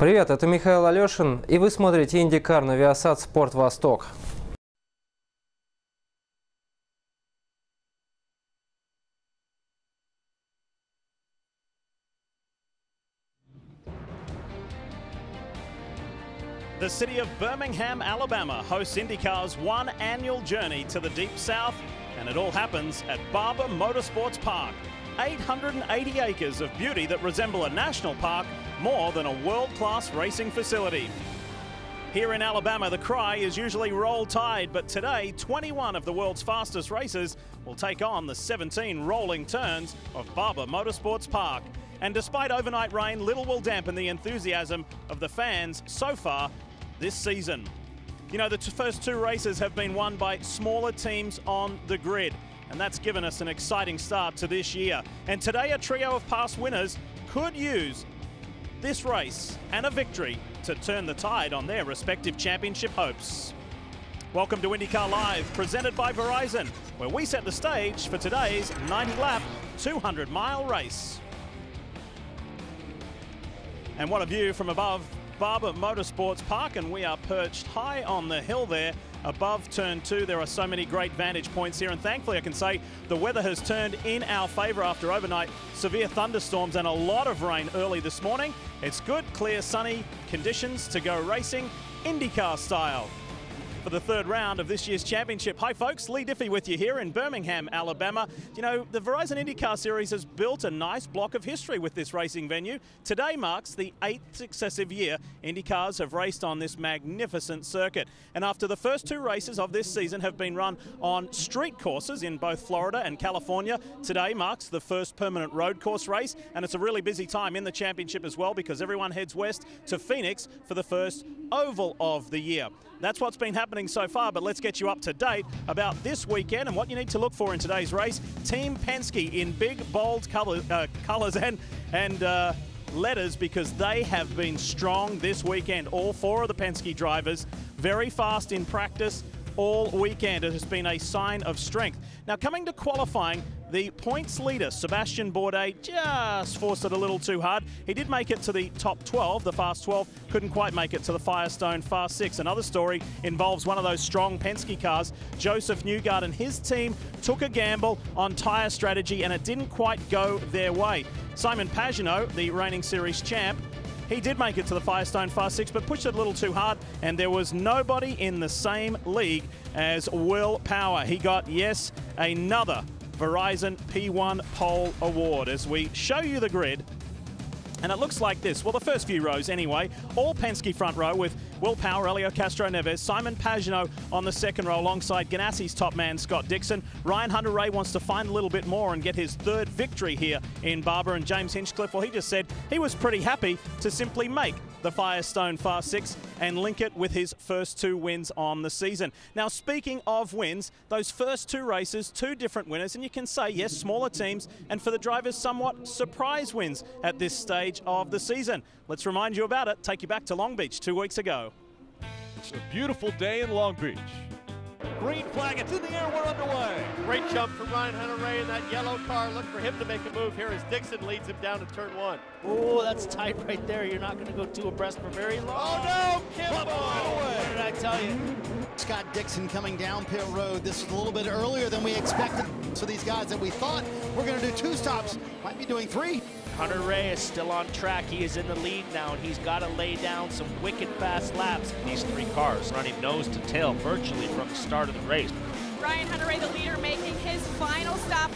Привет, это Михаил Алешин, и вы смотрите IndyCar на Viasat Sport Восток. The city of Birmingham, Alabama hosts IndyCar's one annual journey to the Deep South, and it all happens at Barber Motorsports Park. 880 acres of beauty that resemble a national park more than a world-class racing facility. Here in Alabama, the cry is usually Roll Tide, but today 21 of the world's fastest racers will take on the 17 rolling turns of Barber Motorsports Park. And despite overnight rain, little will dampen the enthusiasm of the fans so far this season. You know, the first two races have been won by smaller teams on the grid, and that's given us an exciting start to this year. And today, a trio of past winners could use this race and a victory to turn the tide on their respective championship hopes. Welcome to IndyCar Live, presented by Verizon, where we set the stage for today's 90-lap, 200-mile race. And what a view from above Barber Motorsports Park, and we are perched high on the hill there above turn 2. There are so many great vantage points here, and thankfully I can say the weather has turned in our favor after overnight severe thunderstorms and a lot of rain early this morning. It's good, clear, sunny conditions to go racing IndyCar style for the third round of this year's championship. Hi folks, Lee Diffie with you here in Birmingham, Alabama. You know, the Verizon IndyCar Series has built a nice block of history with this racing venue. Today marks the 8th successive year IndyCars have raced on this magnificent circuit. And after the first two races of this season have been run on street courses in both Florida and California, today marks the first permanent road course race, and it's a really busy time in the championship as well because everyone heads west to Phoenix for the first oval of the year. That's what's been happening so far, but let's get you up to date about this weekend and what you need to look for in today's race. Team Penske in big, bold colors and letters, because they have been strong this weekend. All four of the Penske drivers very fast in practice all weekend. It has been a sign of strength. Now, coming to qualifying, the points leader, Sebastian Bourdais, just forced it a little too hard. He did make it to the top 12, the Fast 12, couldn't quite make it to the Firestone Fast 6. Another story involves one of those strong Penske cars. Joseph Newgard and his team took a gamble on tyre strategy, and it didn't quite go their way. Simon Pagenaud, the reigning series champ, he did make it to the Firestone Fast 6, but pushed it a little too hard, and there was nobody in the same league as Will Power. He got, yes, another Verizon P1 Pole Award as we show you the grid. And it looks like this. Well, the first few rows anyway, all Penske front row with Will Power, Helio Castro-Neves, Simon Pagenaud on the second row alongside Ganassi's top man, Scott Dixon. Ryan Hunter-Reay wants to find a little bit more and get his third victory here in Barber. And James Hinchcliffe, well, he just said he was pretty happy to simply make the Firestone Fast 6 and link it with his first two wins on the season. Now, speaking of wins, those first two races, two different winners, and you can say, yes, smaller teams, and for the drivers, somewhat surprise wins at this stage of the season. Let's remind you about it, take you back to Long Beach 2 weeks ago. It's a beautiful day in Long Beach. Green flag, it's in the air, we're underway. Great jump from Ryan Hunter-Reay in that yellow car. Look for him to make a move here as Dixon leads him down to turn 1. Oh, that's tight right there. You're not going to go two abreast for very long. Oh no, Kimbo! What did I tell you? Scott Dixon coming down pit road. This is a little bit earlier than we expected. So these guys that we thought were going to do 2 stops might be doing 3. Hunter-Reay is still on track. He is in the lead now, and he's got to lay down some wicked fast laps. These three cars running nose to tail virtually from the start of the race. Ryan Hunter-Reay, the leader, making his final stop.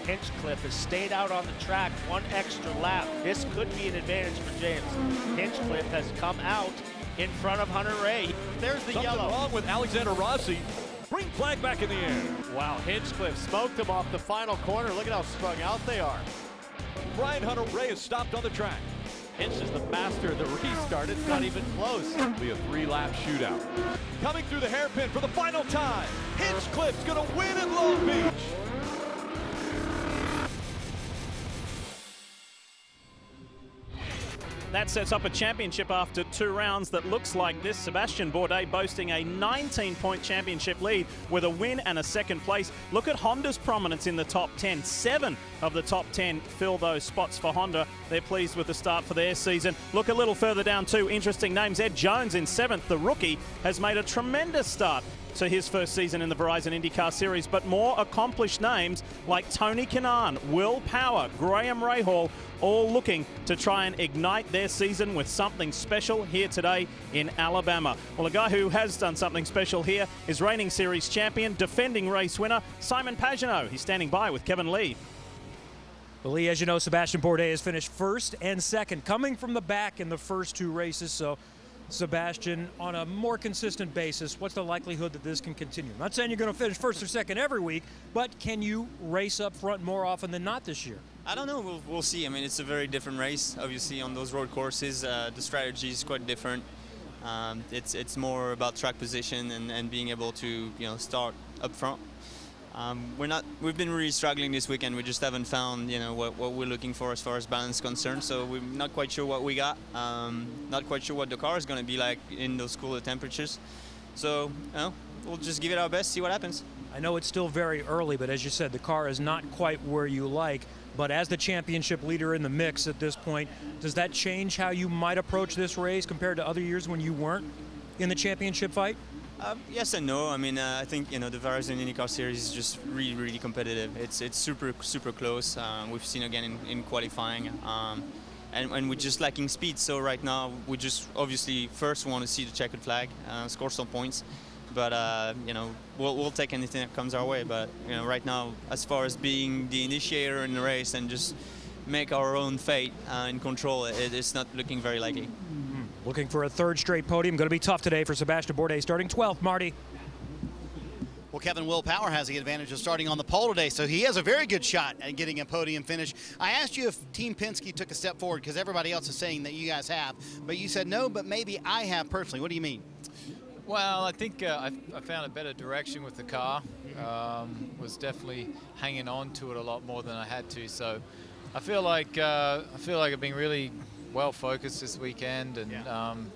Hinchcliffe has stayed out on the track one extra lap. This could be an advantage for James. Hinchcliffe has come out in front of Hunter-Reay. There's the Something yellow. wrong with Alexander Rossi. Green flag back in the air. Wow, Hinchcliffe smoked him off the final corner. Look at how strung out they are. Ryan Hunter-Reay is stopped on the track. Hinch is the master of the restart. It's not even close. It'll be a 3-lap shootout. Coming through the hairpin for the final time. Hinchcliffe's going to win in Long Beach. That sets up a championship after 2 rounds that looks like this. Sebastian Bourdais boasting a 19-point championship lead with a win and a second place. Look at Honda's prominence in the top 10. 7 of the top 10 fill those spots for Honda. They're pleased with the start for their season. Look a little further down too. Interesting names. Ed Jones in 7th. The rookie has made a tremendous start to his first season in the Verizon IndyCar Series, but more accomplished names like Tony Kanaan, Will Power, Graham Rahal, all looking to try and ignite their season with something special here today in Alabama. Well, a guy who has done something special here is reigning series champion, defending race winner, Simon Pagenaud. He's standing by with Kevin Lee. Well, Lee, as you know, Sebastian Bourdais has finished first and second, coming from the back in the first 2 races. So, Sebastian, on a more consistent basis, what's the likelihood that this can continue? I'm not saying you're going to finish first or second every week, but can you race up front more often than not this year? I don't know. We'll see. I mean, it's a very different race. Obviously, on those road courses, the strategy is quite different. It's more about track position and being able to start up front. We've been really struggling this weekend. We just haven't found what we're looking for as far as balance is concerned. So we're not quite sure what we got. Not quite sure what the car is going to be like in those cooler temperatures. So we'll just give it our best, see what happens. I know it's still very early, but as you said, the car is not quite where you like. But as the championship leader in the mix at this point, does that change how you might approach this race compared to other years when you weren't in the championship fight? Yes and no. I mean, I think the Verizon IndyCar Series is just really, really competitive. It's super close. We've seen again in qualifying, and we're just lacking speed. So right now, we just obviously first want to see the checkered flag, score some points. But we'll take anything that comes our way. But right now, as far as being the initiator in the race and just make our own fate and control it, it's not looking very likely. Looking for a 3rd straight podium. Going to be tough today for Sebastian Bourdais, starting 12th. Marty. Well, Kevin, Will Power has the advantage of starting on the pole today, so he has a very good shot at getting a podium finish. I asked you if Team Penske took a step forward because everybody else is saying that you guys have, but you said no, but maybe I have personally. What do you mean? Well, I think I found a better direction with the car. Was definitely hanging on to it a lot more than I had to. So I feel like I've been really well focused this weekend and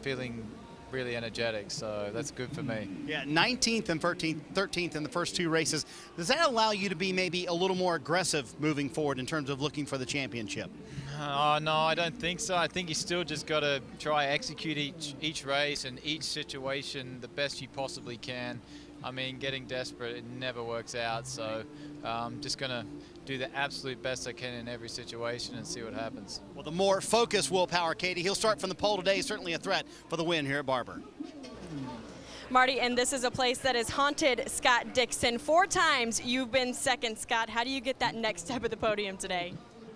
feeling really energetic. So that's good for me. Yeah, 19th and 13th in the first 2 races. Does that allow you to be maybe a little more aggressive moving forward in terms of looking for the championship? Oh, no, I don't think so. I think you still just got to try execute each race and each situation the best you possibly can. I mean, getting desperate, it never works out. So just going to do the absolute best I can in every situation and see what happens. Well, the more focused Will Power, Katie. He'll start from the pole today. Certainly a threat for the win here at Barber. Marty, and this is a place that has haunted Scott Dixon 4 times. You've been second, Scott. How do you get that next step of the podium today?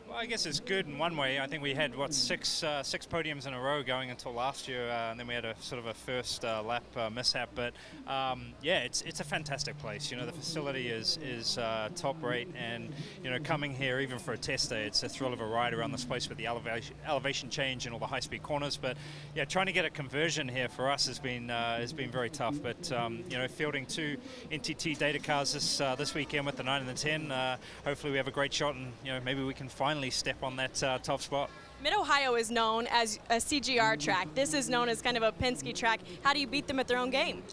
Well, I guess it's good in one way. I think we had, what, six podiums in a row going until last year, and then we had a sort of a first lap mishap. But yeah, it's a fantastic place. You know, the facility is top rate, and coming here even for a test day, it's a thrill of a ride around this place with the elevation change and all the high-speed corners. But yeah, trying to get a conversion here for us has been very tough. But fielding 2 NTT data cars this weekend with the 9 and the 10, hopefully we have a great shot, and maybe we can finally step on that top spot. Mid-Ohio is known as a CGR track. This is known as kind of a Penske track. How do you beat them at their own game?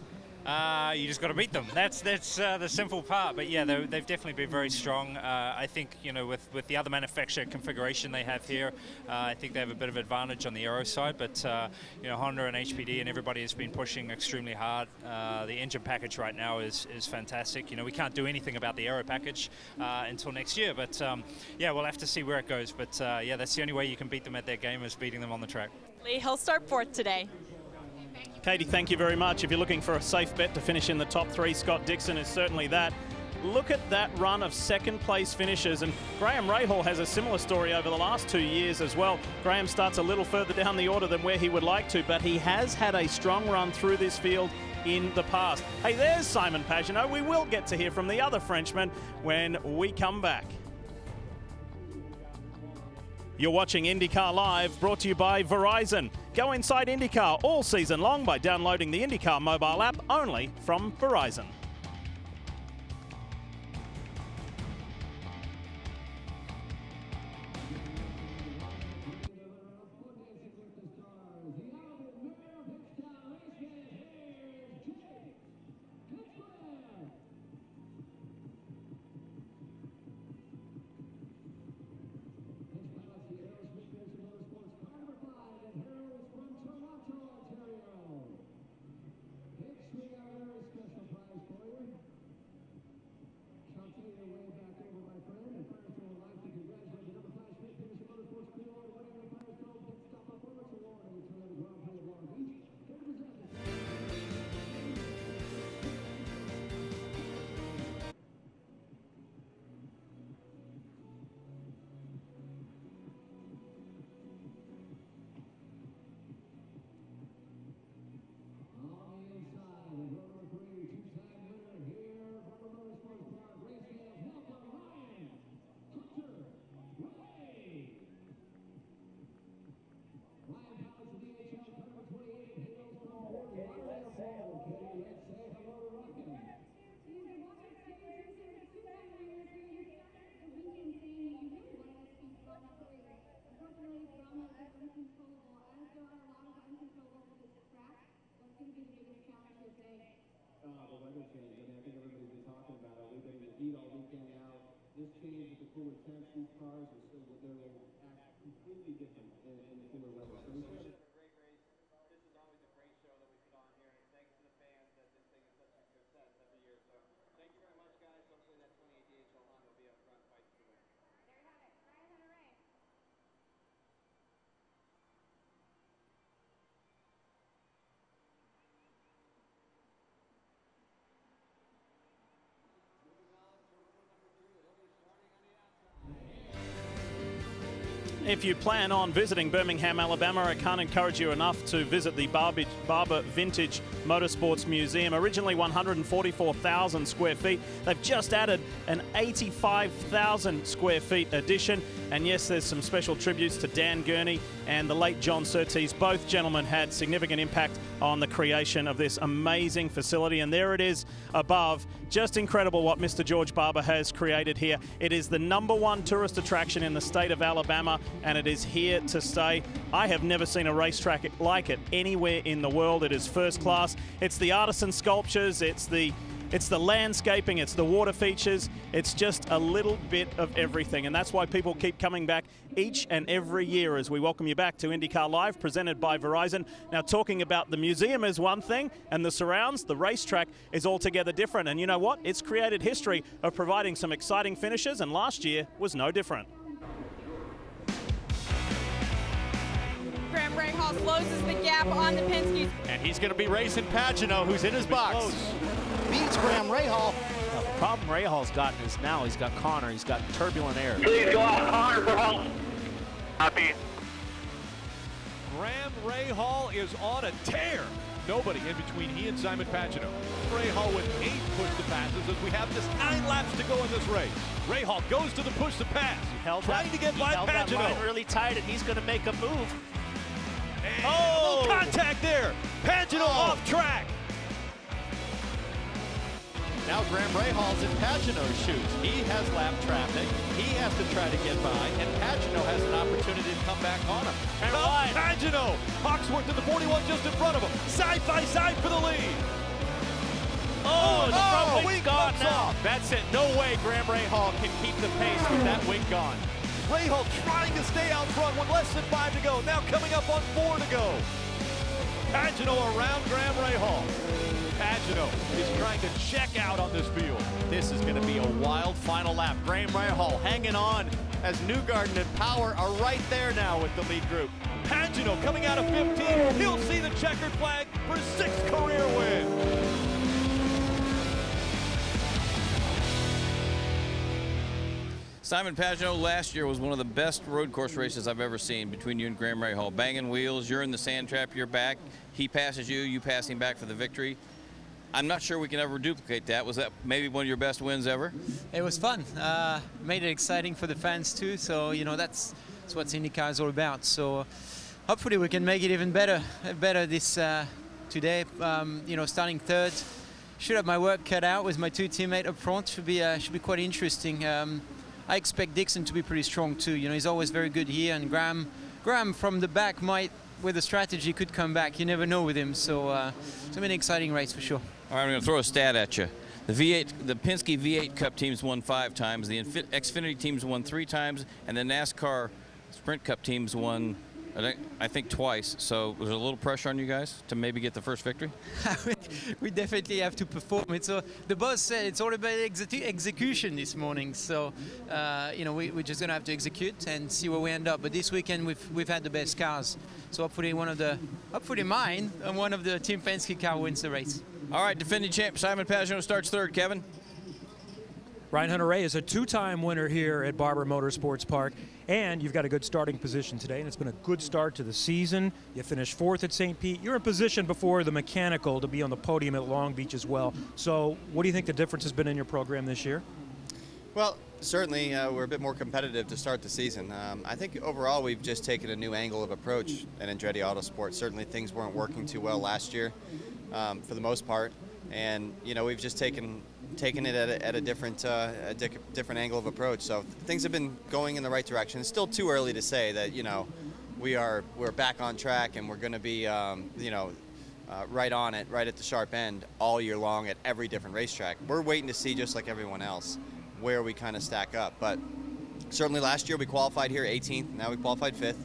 You just got to beat them. That's the simple part. But yeah, they've definitely been very strong. I think with the other manufacturer configuration they have here, I think they have a bit of advantage on the aero side. But Honda and HPD and everybody has been pushing extremely hard. The engine package right now is fantastic. We can't do anything about the aero package until next year. But yeah, we'll have to see where it goes. But yeah, that's the only way you can beat them at their game, is beating them on the track. Lee, he'll start 4th today. Katie, thank you very much. If you're looking for a safe bet to finish in the top 3, Scott Dixon is certainly that. Look at that run of second-place finishes, and Graham Rahal has a similar story over the last 2 years as well. Graham starts a little further down the order than where he would like to, but he has had a strong run through this field in the past. Hey, there's Simon Pagenaud. We will get to hear from the other Frenchman when we come back. You're watching IndyCar Live, brought to you by Verizon. Go inside IndyCar all season long by downloading the IndyCar mobile app, only from Verizon. this change with the cooler temps, these cars are still going to act completely different in the cooler weather. So we should If you plan on visiting Birmingham, Alabama, I can't encourage you enough to visit the Barber Vintage Motorsports Museum. Originally 144,000 square feet. They've just added an 85,000 square feet addition. And yes, there's some special tributes to Dan Gurney and the late John Surtees. Both gentlemen had significant impact on the creation of this amazing facility. And there it is above. Just incredible what Mr. George Barber has created here. It is the #1 tourist attraction in the state of Alabama, and it is here to stay. I have never seen a racetrack like it anywhere in the world. It is first class. It's the artisan sculptures, it's the landscaping, it's the water features. It's just a little bit of everything, and that's why people keep coming back each and every year as we welcome you back to IndyCar Live, presented by Verizon. Now, talking about the museum is one thing, and the surrounds, the racetrack, is altogether different. And you know what? It's created history of providing some exciting finishes, and last year was no different. Graham Rahal closes the gap on the Penske. And he's going to be racing Pagano, who's in his box. Beats Graham Rahal. Now, the problem Rahal's gotten is now he's got Connor, he's got turbulent air. Please go out Connor for help. Copy. Graham Rahal is on a tear. Nobody in between he and Simon Pagano. Rahal with 8 push-to-passes as we have just 9 laps to go in this race. Rahal goes to the push-to-pass. Trying to get by held that Pagano. line really tight, and he's going to make a move. And a little contact there. Pagano off track. Now Graham Rahal's in Pagano's shoes. He has lap traffic. He has to try to get by, and Pagano has an opportunity to come back on him. And Pagano. Hawksworth in the 41 just in front of him. Side by side for the lead. The front wing's gone now. That's it. No way Graham Rahal can keep the pace with that wing gone. Rahal trying to stay out front with less than 5 to go. Now coming up on 4 to go. Pagano around Graham Rahal. Pagano is trying to check out on this field. This is going to be a wild final lap. Graham Rahal hanging on as Newgarden and Power are right there now with the lead group. Pagano coming out of 15. He'll see the checkered flag for his 6th career win. Simon Pagano last year was one of the best road course races I've ever seen between you and Graham Rahal. Banging wheels, you're in the sand trap, you're back. He passes you, you pass him back for the victory. I'm not sure we can ever duplicate that. Was that maybe one of your best wins ever? It was fun. Made it exciting for the fans too. So, you know, that's what IndyCar is all about. So hopefully we can make it even better this today. You know, starting 3rd. Should have my work cut out with my 2 teammates up front. Should be quite interesting. I expect Dixon to be pretty strong too. You know, he's always very good here, and Graham from the back might, with a strategy, could come back. You never know with him. So it's an exciting race for sure. All right, I'm going to throw a stat at you. The Penske V8 Cup teams won 5 times. The Xfinity teams won 3 times, and the NASCAR Sprint Cup teams won, I think, twice. So was there a little pressure on you guys to maybe get the first victory? We definitely have to perform it. So the boss said it's all about execution this morning. So you know, we're just gonna have to execute and see where we end up. But this weekend we've had the best cars. So hopefully mine and one of the Team Penske car wins the race. All right, defending champ Simon Pagano starts 3rd. Kevin. Ryan Hunter-Reay is a 2-time winner here at Barber Motorsports Park, and you've got a good starting position today, and it's been a good start to the season. You finished 4th at St. Pete. You're in position before the mechanical to be on the podium at Long Beach as well. So what do you think the difference has been in your program this year? Well, certainly we're a bit more competitive to start the season. I think overall we've just taken a new angle of approach at Andretti Autosport. Certainly things weren't working too well last year for the most part, and you know, we've just taken it at a different angle of approach. So things have been going in the right direction. It's still too early to say that, you know, we're back on track and we're going to be you know, right on it, right at the sharp end all year long at every different racetrack. We're waiting to see, just like everyone else. where we kind of stack up. But certainly last year we qualified here 18th. Now we qualified 5th.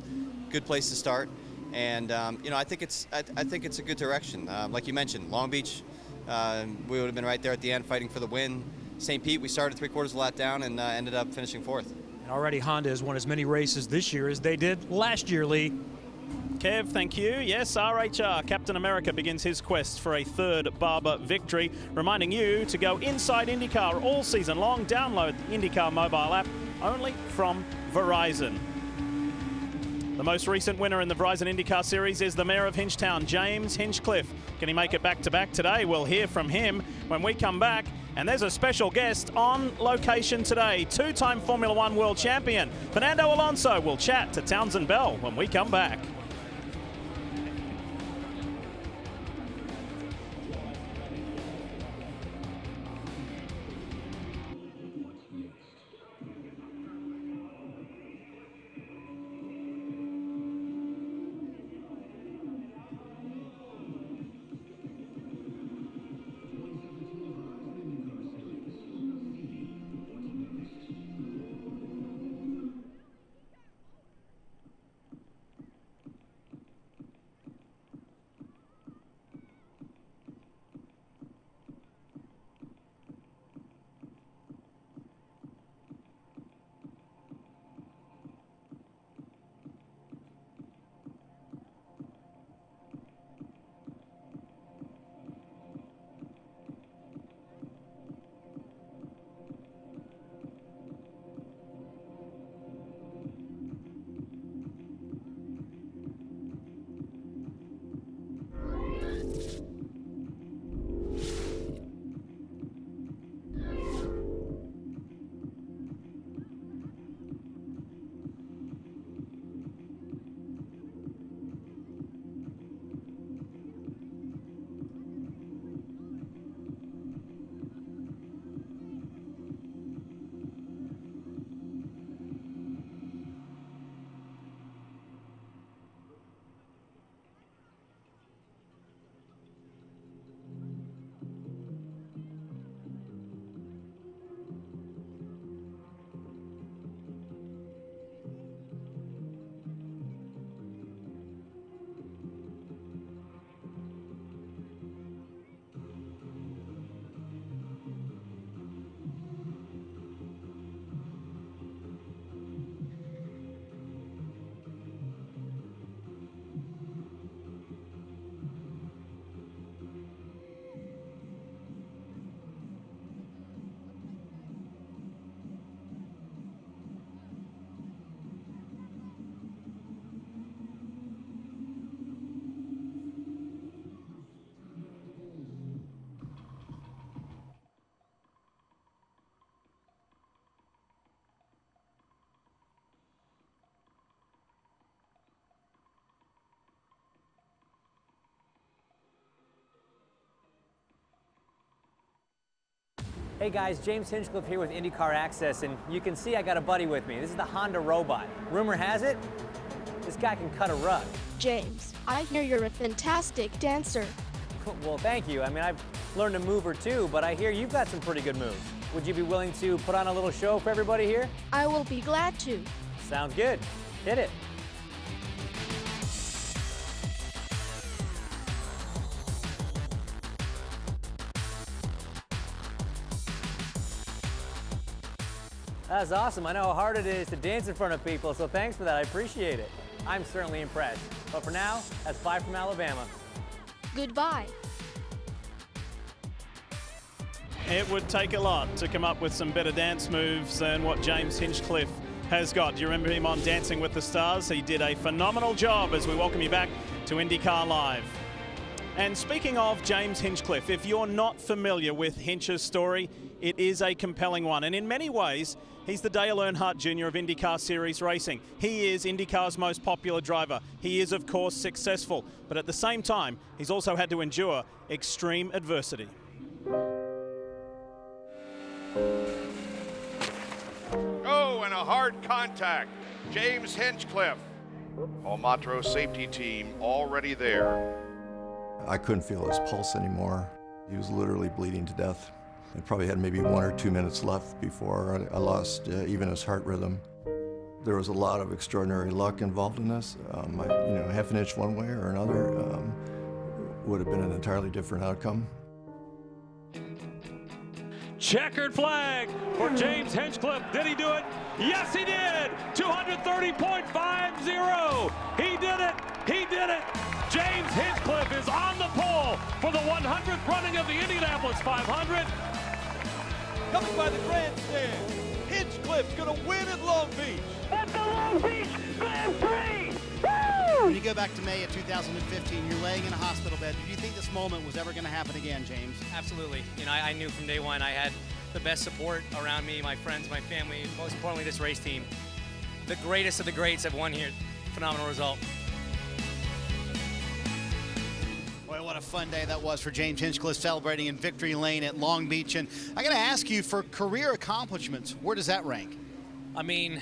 Good place to start. And you know, I think it's a good direction. Like you mentioned, Long Beach, we would have been right there at the end fighting for the win. St. Pete, we started 3/4 of a lap down and ended up finishing 4th. And already Honda has won as many races this year as they did last year, Lee. Kev, thank you. Yes, RHR Captain America begins his quest for a 3rd Barber victory, reminding you to go inside IndyCar all season long. Download the IndyCar mobile app only from Verizon. The most recent winner in the Verizon IndyCar Series is the Mayor of Hinchtown, James Hinchcliffe. Can he make it back-to-back today? We'll hear from him when we come back. And there's a special guest on location today, 2-time Formula One world champion, Fernando Alonso. Will chat to Townsend Bell when we come back. Hey guys, James Hinchcliffe here with IndyCar Access, and you can see I got a buddy with me. This is the Honda robot. Rumor has it, this guy can cut a rug. James, I hear you're a fantastic dancer. Well, thank you. I mean, I've learned a move or two, but I hear you've got some pretty good moves. Would you be willing to put on a little show for everybody here? I will be glad to. Sounds good. Hit it. That's awesome. I know how hard it is to dance in front of people, so thanks for that. I appreciate it. I'm certainly impressed. But for now, that's bye from Alabama. Goodbye. It would take a lot to come up with some better dance moves than what James Hinchcliffe has got. Do you remember him on Dancing with the Stars? He did a phenomenal job as we welcome you back to IndyCar Live. And speaking of James Hinchcliffe, if you're not familiar with Hinch's story, it is a compelling one. And in many ways, he's the Dale Earnhardt Jr. of IndyCar Series racing. He is IndyCar's most popular driver. He is, of course, successful. But at the same time, he's also had to endure extreme adversity. Oh, and a hard contact. James Hinchcliffe. Almatro safety team already there. I couldn't feel his pulse anymore. He was literally bleeding to death. I probably had maybe 1 or 2 minutes left before I lost even his heart rhythm. There was a lot of extraordinary luck involved in this. Half an inch one way or another would have been an entirely different outcome. Checkered flag for James Hinchcliffe. Did he do it? Yes, he did. 230.50. He did it. He did it. James Hinchcliffe is on the pole for the 100th running of the Indianapolis 500. Coming by the grandstand, Hinchcliffe's going to win at Long Beach. At the Long Beach Grand Prix! When you go back to May of 2015, you're laying in a hospital bed. Did you think this moment was ever going to happen again, James? Absolutely. You know, I knew from day one I had the best support around me, my friends, my family, most importantly this race team. The greatest of the greats have won here. Phenomenal result. Boy, what a fun day that was for James Hinchcliffe, celebrating in Victory Lane at Long Beach. And I got to ask you, for career accomplishments, where does that rank? I mean,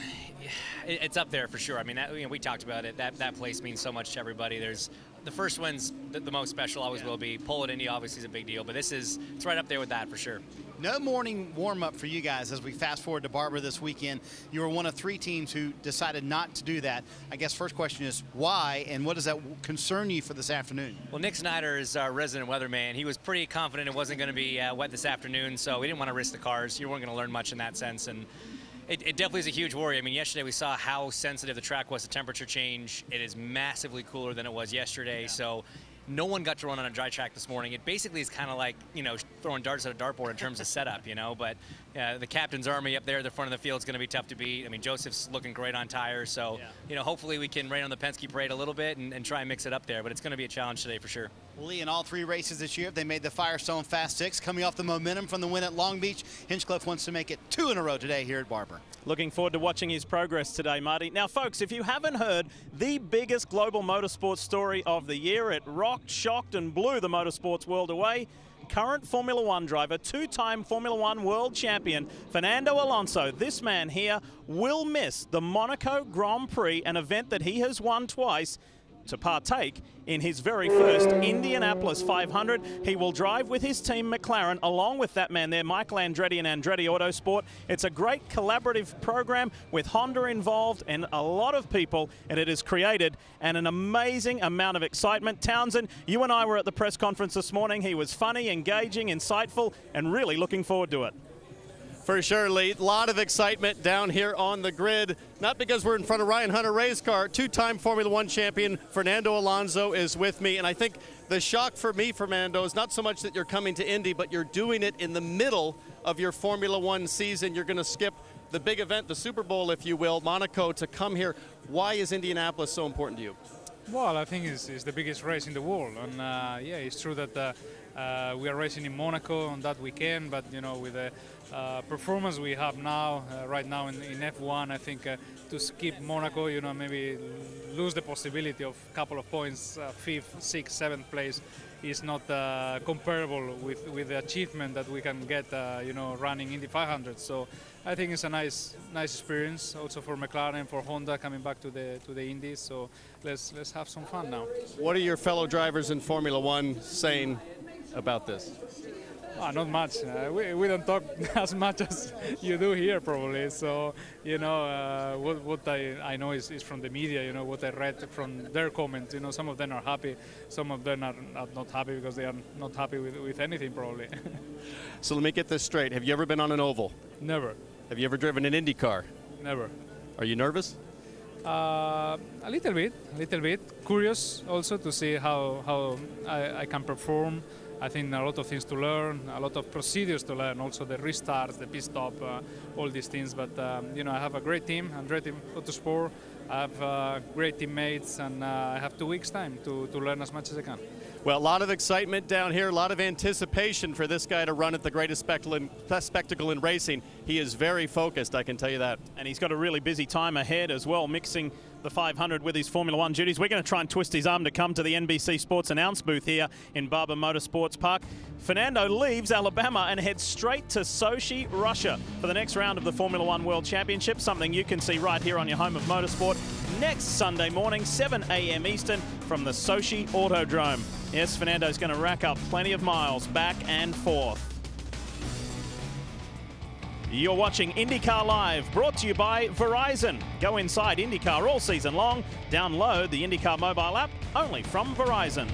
it's up there for sure. I mean, we talked about it. That place means so much to everybody. There's the first one's the most special, always will be. Pole at Indy obviously is a big deal, but it's right up there with that for sure. No morning warm-up for you guys as we fast forward to Barber this weekend. You were one of 3 teams who decided not to do that. I guess first question is why, and what does that concern you for this afternoon? Well, Nick Snyder is our resident weatherman. He was pretty confident it wasn't going to be wet this afternoon, so we didn't want to risk the cars. You weren't going to learn much in that sense, and it definitely is a huge worry. I mean, yesterday we saw how sensitive the track was to temperature change. It is massively cooler than it was yesterday, so no one got to run on a dry track this morning. It basically is kind of like, you know, throwing darts at a dartboard in terms of setup, you know, but the captain's army up there at the front of the field is going to be tough to beat. I mean, Joseph's looking great on tires, so, you know, hopefully we can rain on the Penske parade a little bit and try and mix it up there, but it's going to be a challenge today for sure. Well, Lee, in all 3 races this year, they made the Firestone Fast 6. Coming off the momentum from the win at Long Beach, Hinchcliffe wants to make it 2 in a row today here at Barber. Looking forward to watching his progress today, Marty. Now, folks, if you haven't heard the biggest global motorsports story of the year, it rocked, shocked, and blew the motorsports world away. Current Formula One driver, 2-time Formula One world champion, Fernando Alonso. This man here will miss the Monaco Grand Prix, an event that he has won twice, to partake in his very first Indianapolis 500. He will drive with his team McLaren, along with that man there, Michael Andretti and Andretti Autosport. It's a great collaborative program with Honda involved and a lot of people, and it has created an amazing amount of excitement. Townsend, you and I were at the press conference this morning. He was funny, engaging, insightful, and really looking forward to it. For sure, Lee. A lot of excitement down here on the grid. Not because we're in front of Ryan Hunter race car. 2-time Formula One champion Fernando Alonso is with me. And I think the shock for me, Fernando, is not so much that you're coming to Indy, but you're doing it in the middle of your Formula One season. You're going to skip the big event, the Super Bowl, if you will, Monaco, to come here. Why is Indianapolis so important to you? Well, I think it's the biggest race in the world. And yeah, it's true that we are racing in Monaco on that weekend, but, you know, with the performance we have now, right now in F1, I think to skip Monaco, you know, maybe lose the possibility of a couple of points, 5th, 6th, 7th place is not comparable with the achievement that we can get, you know, running Indy 500. So I think it's a nice experience also for McLaren, for Honda coming back to the Indies. So let's have some fun now. What are your fellow drivers in Formula One saying about this? Not much. We don't talk as much as you do here, probably. So, you know, what I know is from the media, you know, what I read from their comments. You know, some of them are happy, some of them are not happy because they are not happy with anything, probably. So let me get this straight. Have you ever been on an oval? Never. Have you ever driven an IndyCar? Never. Are you nervous? A little bit. Curious also to see how I can perform. I think a lot of things to learn, a lot of procedures to learn, also the restarts, the pit stop, all these things. But, you know, I have a great team, Andretti Autosport. I have great teammates, and I have 2 weeks' time to learn as much as I can. Well, a lot of excitement down here, a lot of anticipation for this guy to run at the greatest spectacle in racing. He is very focused, I can tell you that. And he's got a really busy time ahead as well, mixing the 500 with his Formula One duties. We're going to try and twist his arm to come to the NBC Sports announce booth here in Barber Motorsports Park. Fernando leaves Alabama and heads straight to Sochi, Russia for the next round of the Formula One World Championship, something you can see right here on your home of motorsport next Sunday morning, 7 a.m. Eastern from the Sochi Autodrome. Yes, Fernando's going to rack up plenty of miles back and forth. You're watching IndyCar Live, brought to you by Verizon. Go inside IndyCar all season long. Download the IndyCar mobile app only from Verizon.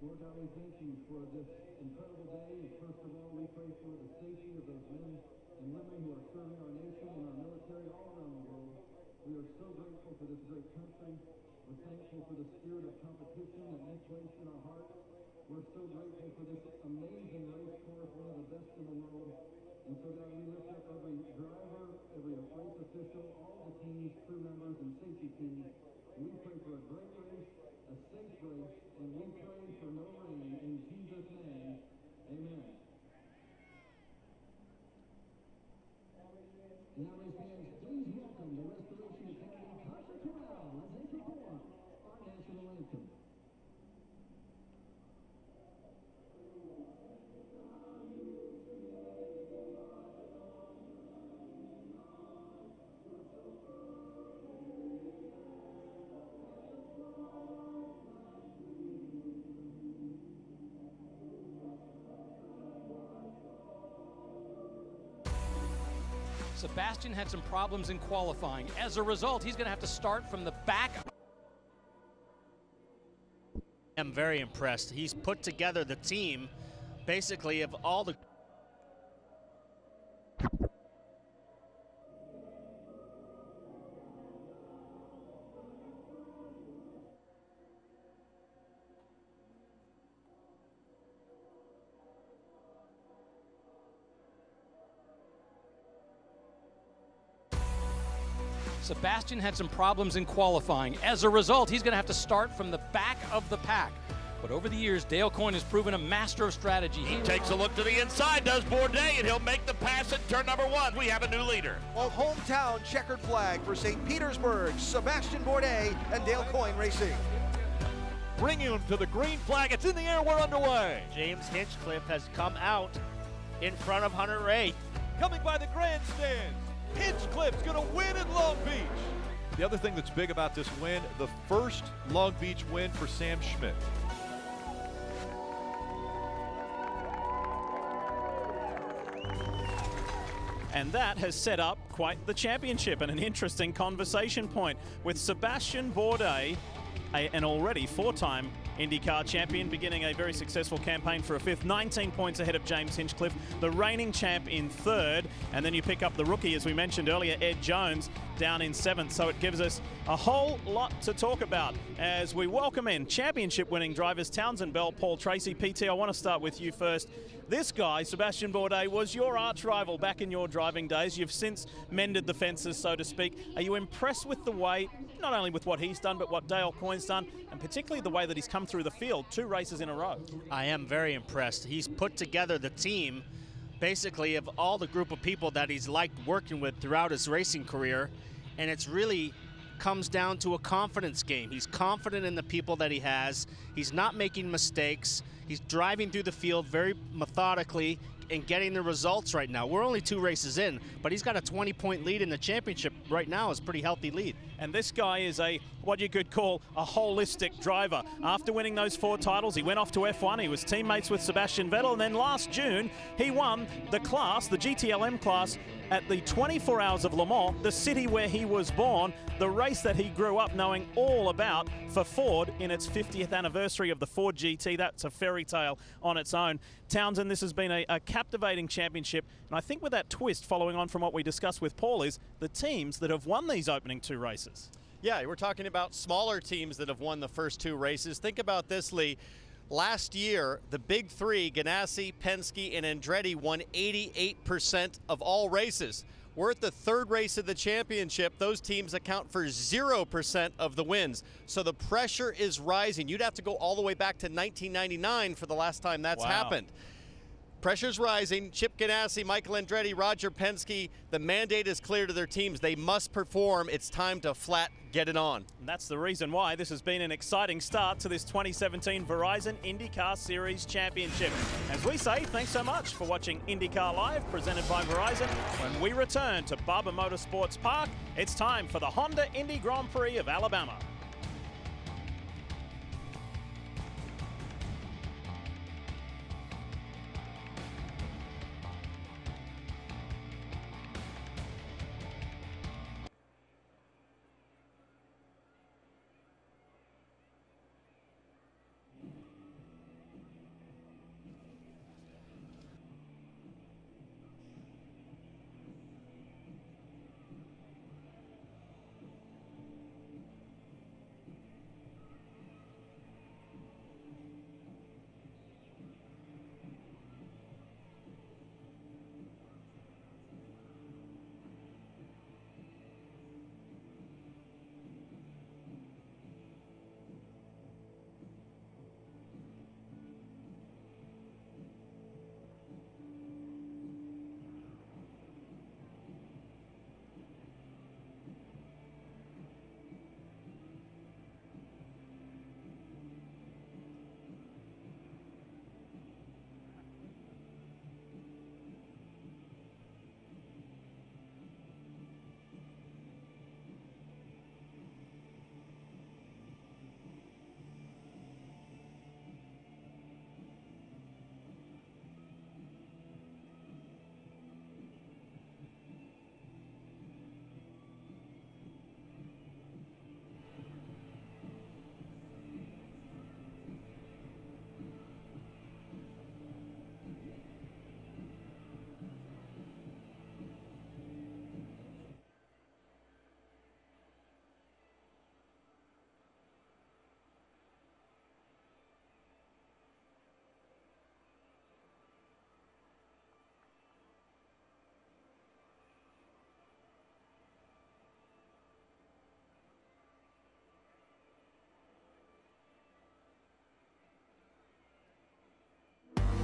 Lord God, we thank you for this incredible day. And first of all, we pray for the safety of those men and women who are serving our nation and our military all around the world. We are so grateful for this great country. We're thankful for the spirit of competition that you place in our hearts. We're so grateful for this amazing race course, one of the best in the world. And so, God, we lift up every driver, every race official, all the teams, crew members, and safety teams. We pray for a great race, a safe race, and we pray for no rain in Jesus' name. Amen. Now, race fans, please welcome the Restoration Academy Concert Chorale as they perform our national anthem. Sebastian had some problems in qualifying. As a result, he's going to have to start from the back. I'm very impressed. He's put together the team, basically, of all the... Sebastian had some problems in qualifying. As a result, he's going to have to start from the back of the pack. But over the years, Dale Coyne has proven a master of strategy. He takes a look to the inside, does Bourdais, and he'll make the pass at turn number 1. We have a new leader. A hometown checkered flag for St. Petersburg, Sebastian Bourdais and Dale Coyne Racing. Bringing him to the green flag. It's in the air. We're underway. James Hinchcliffe has come out in front of Hunter Ray. Coming by the grandstands. Hinchcliffe's going to win in Long Beach. The other thing that's big about this win, the first Long Beach win for Sam Schmidt. And that has set up quite the championship and an interesting conversation point with Sebastian Bourdais, an already 4-time IndyCar champion, beginning a very successful campaign for a 5th, 19 points ahead of James Hinchcliffe, the reigning champ in 3rd, and then you pick up the rookie, as we mentioned earlier, Ed Jones, down in 7th. So it gives us a whole lot to talk about as we welcome in championship-winning drivers Townsend Bell, Paul Tracy. PT, I want to start with you first. This guy, Sebastian Bourdais, was your arch rival back in your driving days. You've since mended the fences, so to speak. Are you impressed with the way, not only with what he's done, but what Dale Coyne's done, and particularly the way that he's come through the field 2 races in a row? I am very impressed. He's put together the team, basically, of all the group of people that he's liked working with throughout his racing career, and it's really comes down to a confidence game. He's confident in the people that he has. He's not making mistakes. He's driving through the field very methodically and getting the results right now. We're only 2 races in, but he's got a 20-point lead in the championship right now. Is a pretty healthy lead. And this guy is what you could call a holistic driver. After winning those 4 titles, he went off to F1. He was teammates with Sebastian Vettel, and then last June, he won the class, the GTLM class, at the 24 Hours of Le Mans, the city where he was born, the race that he grew up knowing all about for Ford in its 50th anniversary of the Ford GT. That's a fairy tale on its own. Townsend, this has been a captivating championship, and I think with that twist, following on from what we discussed with Paul, is the teams that have won these opening 2 races. Yeah, we're talking about smaller teams that have won the first 2 races. Think about this, Lee. Last year, the big 3, Ganassi, Penske, and Andretti, won 88% of all races. We're at the 3rd race of the championship. Those teams account for 0% of the wins. So the pressure is rising. You'd have to go all the way back to 1999 for the last time that's happened. pressure's rising. Chip Ganassi, Michael Andretti, Roger Penske, the mandate is clear to their teams. They must perform. It's time to flat get it on. And that's the reason why this has been an exciting start to this 2017 Verizon IndyCar Series Championship. As we say, thanks so much for watching IndyCar Live, presented by Verizon. When we return to Barber Motorsports Park, it's time for the Honda Indy Grand Prix of Alabama.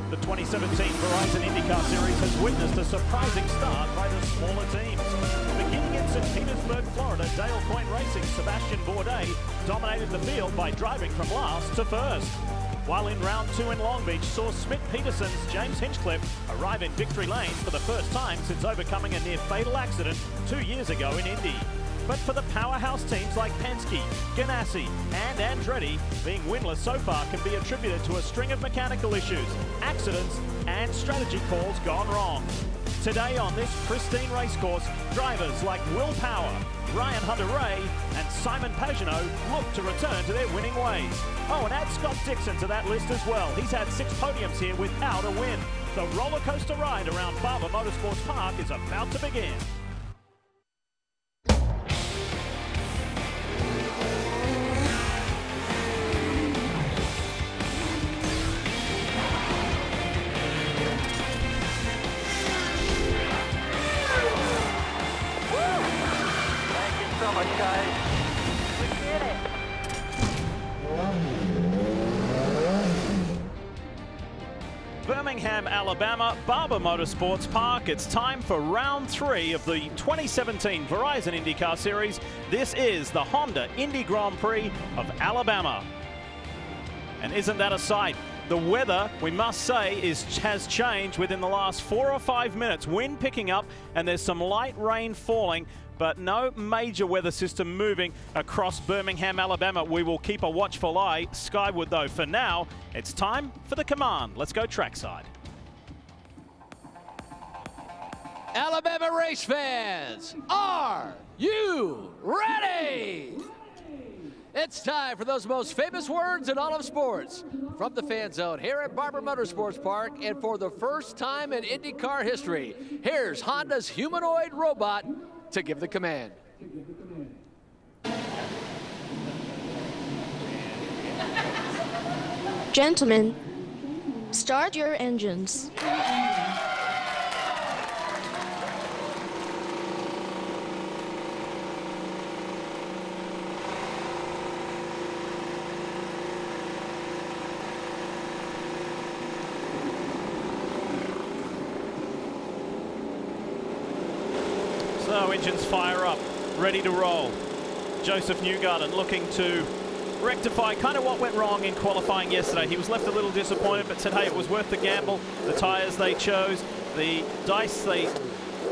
The 2017 Verizon IndyCar Series has witnessed a surprising start by the smaller teams. Beginning in St. Petersburg, Florida, Dale Coyne Racing's Sebastian Bourdais dominated the field by driving from last to first. While in round 2 in Long Beach saw Smith-Peterson's James Hinchcliffe arrive in victory lane for the first time since overcoming a near-fatal accident 2 years ago in Indy. But for the powerhouse teams like Penske, Ganassi and Andretti, being winless so far can be attributed to a string of mechanical issues, accidents and strategy calls gone wrong. Today on this pristine racecourse, drivers like Will Power, Ryan Hunter-Ray and Simon Pagenaud look to return to their winning ways. Oh, and add Scott Dixon to that list as well. He's had 6 podiums here without a win. The roller coaster ride around Barber Motorsports Park is about to begin. Birmingham, Alabama, Barber Motorsports Park. It's time for round 3 of the 2017 Verizon IndyCar Series. This is the Honda Indy Grand Prix of Alabama. And isn't that a sight? The weather, we must say, has changed within the last 4 or 5 minutes. Wind picking up and there's some light rain falling, but no major weather system moving across Birmingham, Alabama. We will keep a watchful eye skyward, though. For now, it's time for the command. Let's go trackside. Alabama race fans, are you ready? It's time for those most famous words in all of sports. From the fan zone here at Barber Motorsports Park, and for the first time in IndyCar history, here's Honda's humanoid robot to give the command. Gentlemen, start your engines. So engines fire up, ready to roll. Joseph Newgarden looking to rectify kind of what went wrong in qualifying yesterday. He was left a little disappointed, but said, hey, it was worth the gamble. The tyres they chose, the dice they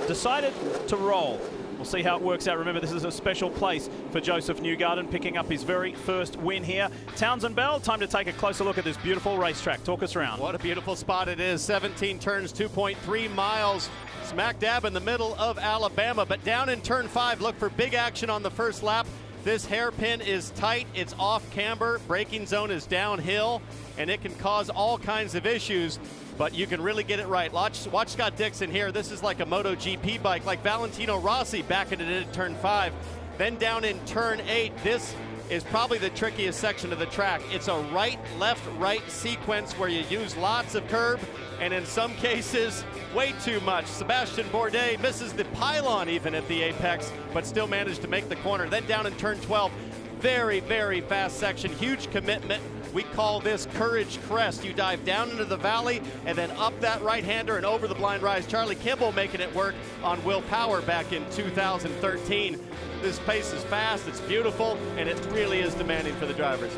decided to roll. We'll see how it works out. Remember, this is a special place for Joseph Newgarden, picking up his very first win here. Townsend Bell, time to take a closer look at this beautiful racetrack. Talk us around. What a beautiful spot it is. 17 turns, 2.3 miles. Smack dab in the middle of Alabama. But down in turn 5, look for big action on the first lap. This hairpin is tight. It's off camber. Braking zone is downhill, and it can cause all kinds of issues. But you can really get it right. Watch Scott Dixon here. This is like a MotoGP bike, like Valentino Rossi backing it in at turn 5. Then down in turn 8, this is probably the trickiest section of the track. It's a right, left, right sequence where you use lots of curb, and in some cases, way too much. Sebastian Bourdais misses the pylon even at the apex, but still managed to make the corner. Then down in turn 12, very, very fast section, huge commitment. We call this Courage Crest. You dive down into the valley and then up that right-hander and over the blind rise. Charlie Kimball making it work on Will Power back in 2013. This pace is fast, it's beautiful, and it really is demanding for the drivers.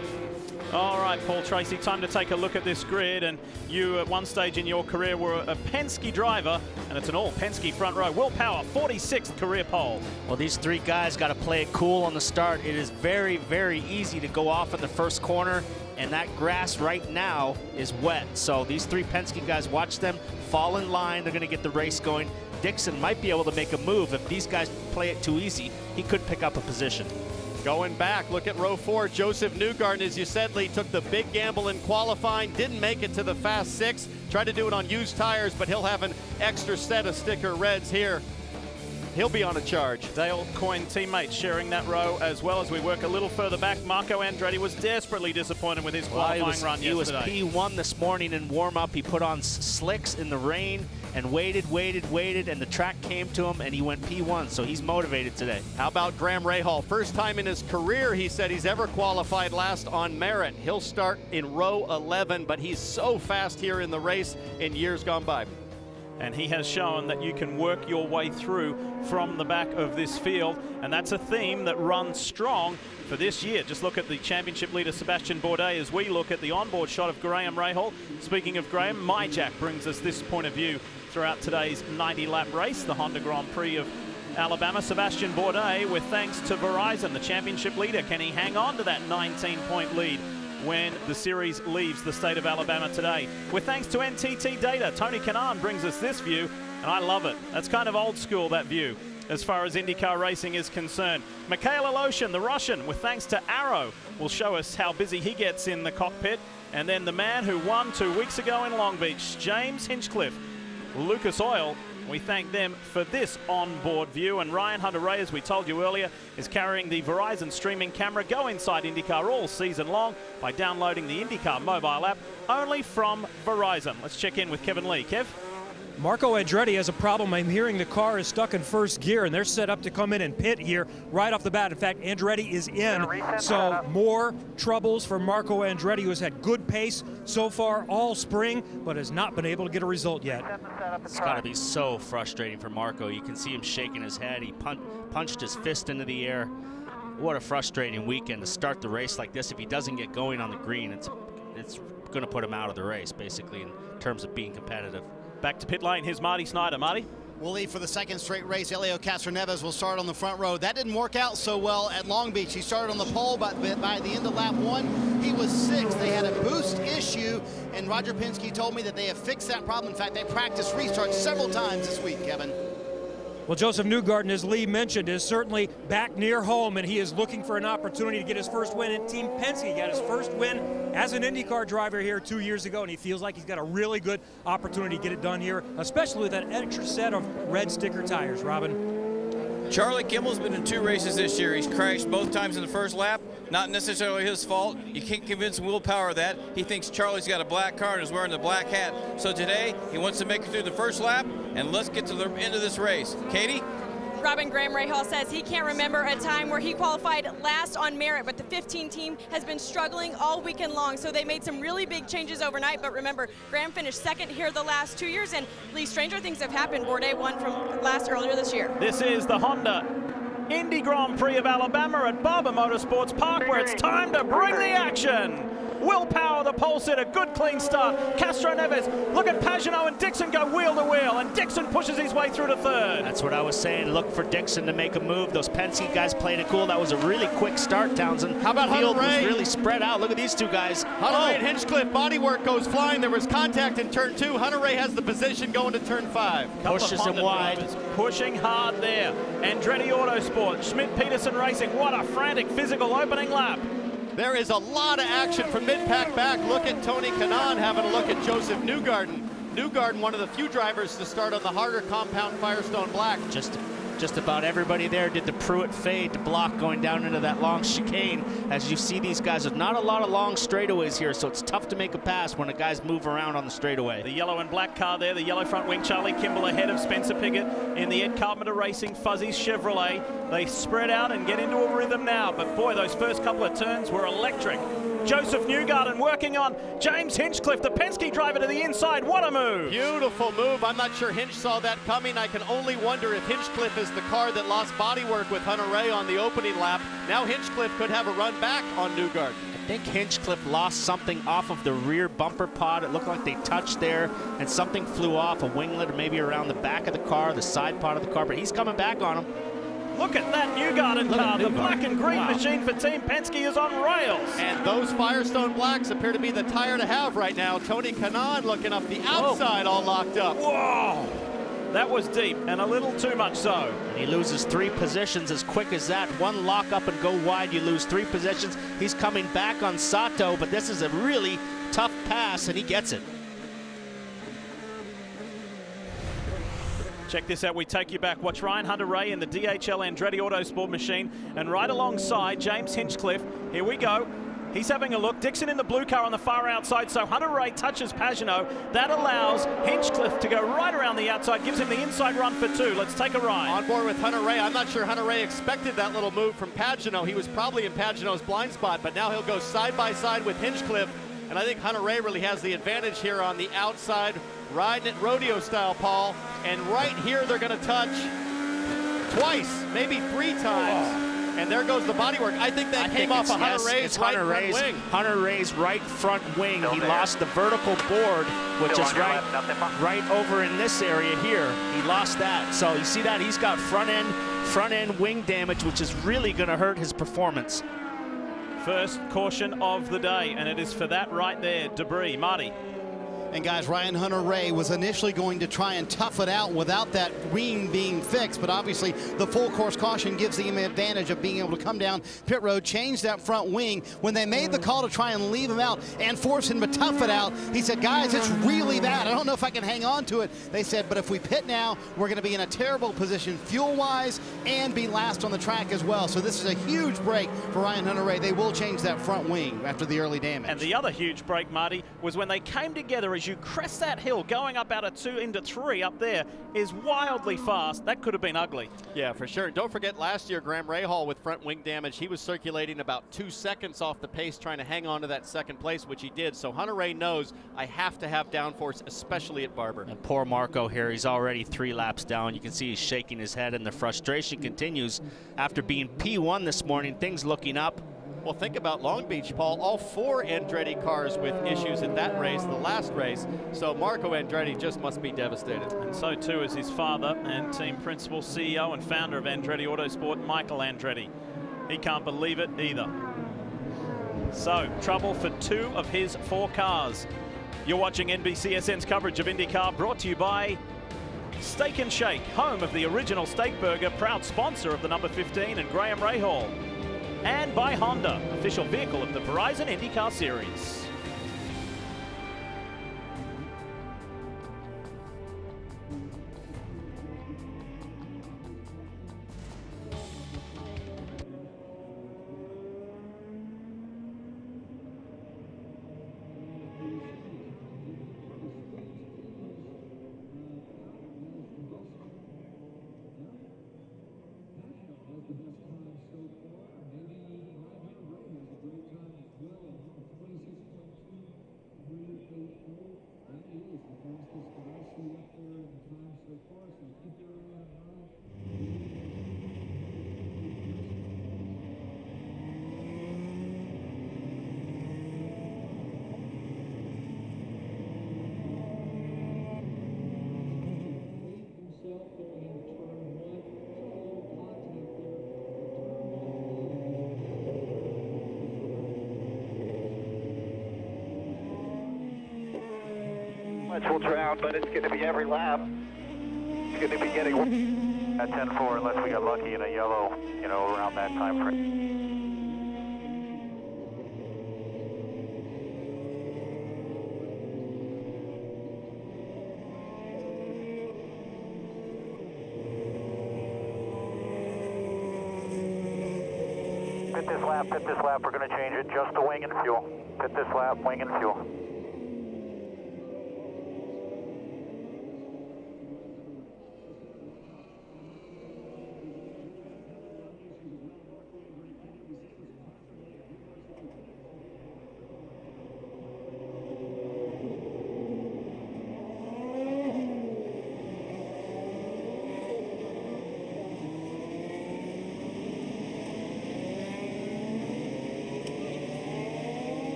All right, Paul Tracy, time to take a look at this grid. And you, at one stage in your career, were a Penske driver, and it's an all Penske front row. Will Power, 46th career pole. Well, these three guys got to play it cool on the start. It is very, very easy to go off in the first corner, and that grass right now is wet. So these three Penske guys, watch them fall in line. They're going to get the race going. Dixon might be able to make a move. If these guys play it too easy, he could pick up a position. Going back, look at row 4. Joseph Newgarden, as you said, Lee, took the big gamble in qualifying, didn't make it to the Fast 6, tried to do it on used tires, but he'll have an extra set of sticker reds here. He'll be on a charge. Dale Coyne teammates sharing that row as well. As we work a little further back, Marco Andretti was desperately disappointed with his qualifying run yesterday. He was P1 this morning in warm-up. He put on slicks in the rain and waited, and the track came to him, and he went P1, so he's motivated today. How about Graham Rahal? First time in his career, he said, he's ever qualified last on merit. He'll start in row 11, but he's so fast here in the race in years gone by. And he has shown that you can work your way through from the back of this field, and that's a theme that runs strong for this year. Just look at the championship leader Sebastian Bourdais as we look at the onboard shot of Graham Rahal. Speaking of Graham, MyJack brings us this point of view throughout today's 90-lap race, the Honda Grand Prix of Alabama. Sebastian Bourdais, with thanks to Verizon, the championship leader. Can he hang on to that 19-point lead when the series leaves the state of Alabama today? With thanks to NTT Data, Tony Kanaan brings us this view, and I love it. That's kind of old school, that view, as far as IndyCar racing is concerned. Mikhail Aloshin, the Russian, with thanks to Arrow, will show us how busy he gets in the cockpit. And then the man who won 2 weeks ago in Long Beach, James Hinchcliffe, Lucas Oil, we thank them for this onboard view. And Ryan Hunter-Reay, as we told you earlier, is carrying the Verizon streaming camera. Go inside IndyCar all season long by downloading the IndyCar mobile app, only from Verizon. Let's check in with Kevin Lee. Kev? Marco Andretti has a problem. I'm hearing the car is stuck in first gear, and they're set up to come in and pit here right off the bat. In fact, Andretti is in, so more troubles for Marco Andretti, who has had good pace so far all spring, but has not been able to get a result yet. It's got to be so frustrating for Marco. You can see him shaking his head. He punched his fist into the air. What a frustrating weekend to start the race like this. If he doesn't get going on the green, it's going to put him out of the race, basically, in terms of being competitive. Back to pit lane, here's Marty Snyder. Marty? We'll leave for the second straight race. Helio Castroneves will start on the front row. That didn't work out so well at Long Beach. He started on the pole, but by the end of lap 1, he was 6th. They had a boost issue, and Roger Penske told me that they have fixed that problem. In fact, they practiced restarts several times this week, Kevin. Well, Joseph Newgarden, as Lee mentioned, is certainly back near home, and he is looking for an opportunity to get his first win. And Team Penske got his first win as an IndyCar driver here 2 years ago, and he feels like he's got a really good opportunity to get it done here, especially with that extra set of red sticker tires. Robin? Charlie Kimball's been in 2 races this year. He's crashed both times in the first lap. Not necessarily his fault. You can't convince Will Power of that. He thinks Charlie's got a black car and is wearing the black hat. So today, he wants to make it through the first lap, and let's get to the end of this race. Katie? Robin Graham Rahal says he can't remember a time where he qualified last on merit, but the 15 team has been struggling all weekend long, so they made some really big changes overnight. But remember, Graham finished second here the last 2 years, and Lee, stranger things have happened. Bourdais won from earlier this year. This is the Honda Indy Grand Prix of Alabama at Barber Motorsports Park, where it's time to bring the action. Will Power, the pole sitter, good clean start. Castro Neves, look at Pagenaud and Dixon go wheel to wheel, and Dixon pushes his way through to third. That's what I was saying. Look for Dixon to make a move. Those Penske guys played it cool. That was a really quick start, Townsend. How about Field Hunter Ray? was really spread out. Look at these two guys. Hunter Ray and Hinchcliffe, bodywork goes flying. There was contact in turn 2. Hunter Ray has the position going to turn 5. Pushes him wide. Pushing hard there. Andretti Autosport, Schmidt-Peterson Racing. What a frantic physical opening lap. There is a lot of action from mid-pack back. Look at Tony Kanaan having a look at Joseph Newgarden. Newgarden, one of the few drivers to start on the harder compound Firestone Black. Just about everybody there did the Pruitt fade to block going down into that long chicane. As you see these guys, there's not a lot of long straightaways here, so it's tough to make a pass when the guys move around on the straightaway. The yellow and black car there, the yellow front wing, Charlie Kimball ahead of Spencer Piggott in the Ed Carpenter Racing Fuzzy's Chevrolet. They spread out and get into a rhythm now, but boy, those first couple of turns were electric. Joseph Newgarden working on James Hinchcliffe, the Penske driver, to the inside. What a move! Beautiful move. I'm not sure Hinch saw that coming. I can only wonder if Hinchcliffe is the car that lost bodywork with Hunter Ray on the opening lap. Now Hinchcliffe could have a run back on Newgarden. I think Hinchcliffe lost something off of the rear bumper pod. It looked like they touched there, and something flew off, a winglet or maybe around the back of the car, the side pod of the car, but he's coming back on him. Look at that Newgarden car. The black and green machine for Team Penske is on rails. And those Firestone Blacks appear to be the tire to have right now. Tony Kanaan looking up the outside, all locked up. Whoa! That was deep, and a little too much so. And he loses 3 positions as quick as that. One lock up and go wide, you lose 3 positions. He's coming back on Sato, but this is a really tough pass, and he gets it. Check this out, we take you back. Watch Ryan Hunter-Ray in the DHL Andretti Autosport machine, and right alongside James Hinchcliffe. Here we go. He's having a look. Dixon in the blue car on the far outside, so Hunter-Ray touches Pagenaud. That allows Hinchcliffe to go right around the outside, gives him the inside run for 2. Let's take a ride. On board with Hunter-Ray. I'm not sure Hunter-Ray expected that little move from Pagenaud. He was probably in Pagenaud's blind spot, but now he'll go side by side with Hinchcliffe. And I think Hunter-Ray really has the advantage here on the outside, riding it rodeo style, Paul. And right here, they're going to touch twice, maybe 3 times. And there goes the bodywork. I think that came off of Hunter-Ray's right front wing. Hunter-Ray's right front wing. He lost the vertical board, which is right over in this area here. He lost that. So you see that? He's got front end wing damage, which is really going to hurt his performance. First caution of the day, and it is for that right there, debris. Marty. And guys, Ryan Hunter-Ray was initially going to try and tough it out without that wing being fixed, but obviously the full course caution gives him an advantage of being able to come down pit road, change that front wing. When they made the call to try and leave him out and force him to tough it out, he said, guys, it's really bad. I don't know if I can hang on to it. They said, but if we pit now, we're going to be in a terrible position fuel-wise and be last on the track as well. So this is a huge break for Ryan Hunter-Ray. They will change that front wing after the early damage. And the other huge break, Marty, was when they came together. As you crest that hill, going up out of 2 into 3 up there is wildly fast. That could have been ugly. Yeah, for sure. Don't forget last year, Graham Rahal with front wing damage. He was circulating about 2 seconds off the pace trying to hang on to that second place, which he did. So Hunter-Ray knows I have to have downforce, especially at Barber. And poor Marco here. He's already 3 laps down. You can see he's shaking his head, and the frustration continues. After being P1 this morning, things looking up. Well, think about Long Beach, Paul. All 4 Andretti cars with issues in that race, the last race. So Marco Andretti just must be devastated. And so too is his father and team principal, CEO and founder of Andretti Autosport, Michael Andretti. He can't believe it either. So, trouble for 2 of his 4 cars. You're watching NBCSN's coverage of IndyCar, brought to you by Steak and Shake, home of the original steak burger, proud sponsor of the number 15 and Graham Rahal. And by Honda, official vehicle of the Verizon IndyCar Series. Much will drown, but it's going to be every lap. It's going to be getting at 10-4 unless we got lucky in a yellow, around that time frame. Pit this lap, we're going to change it, just the wing and fuel. Pit this lap, wing and fuel.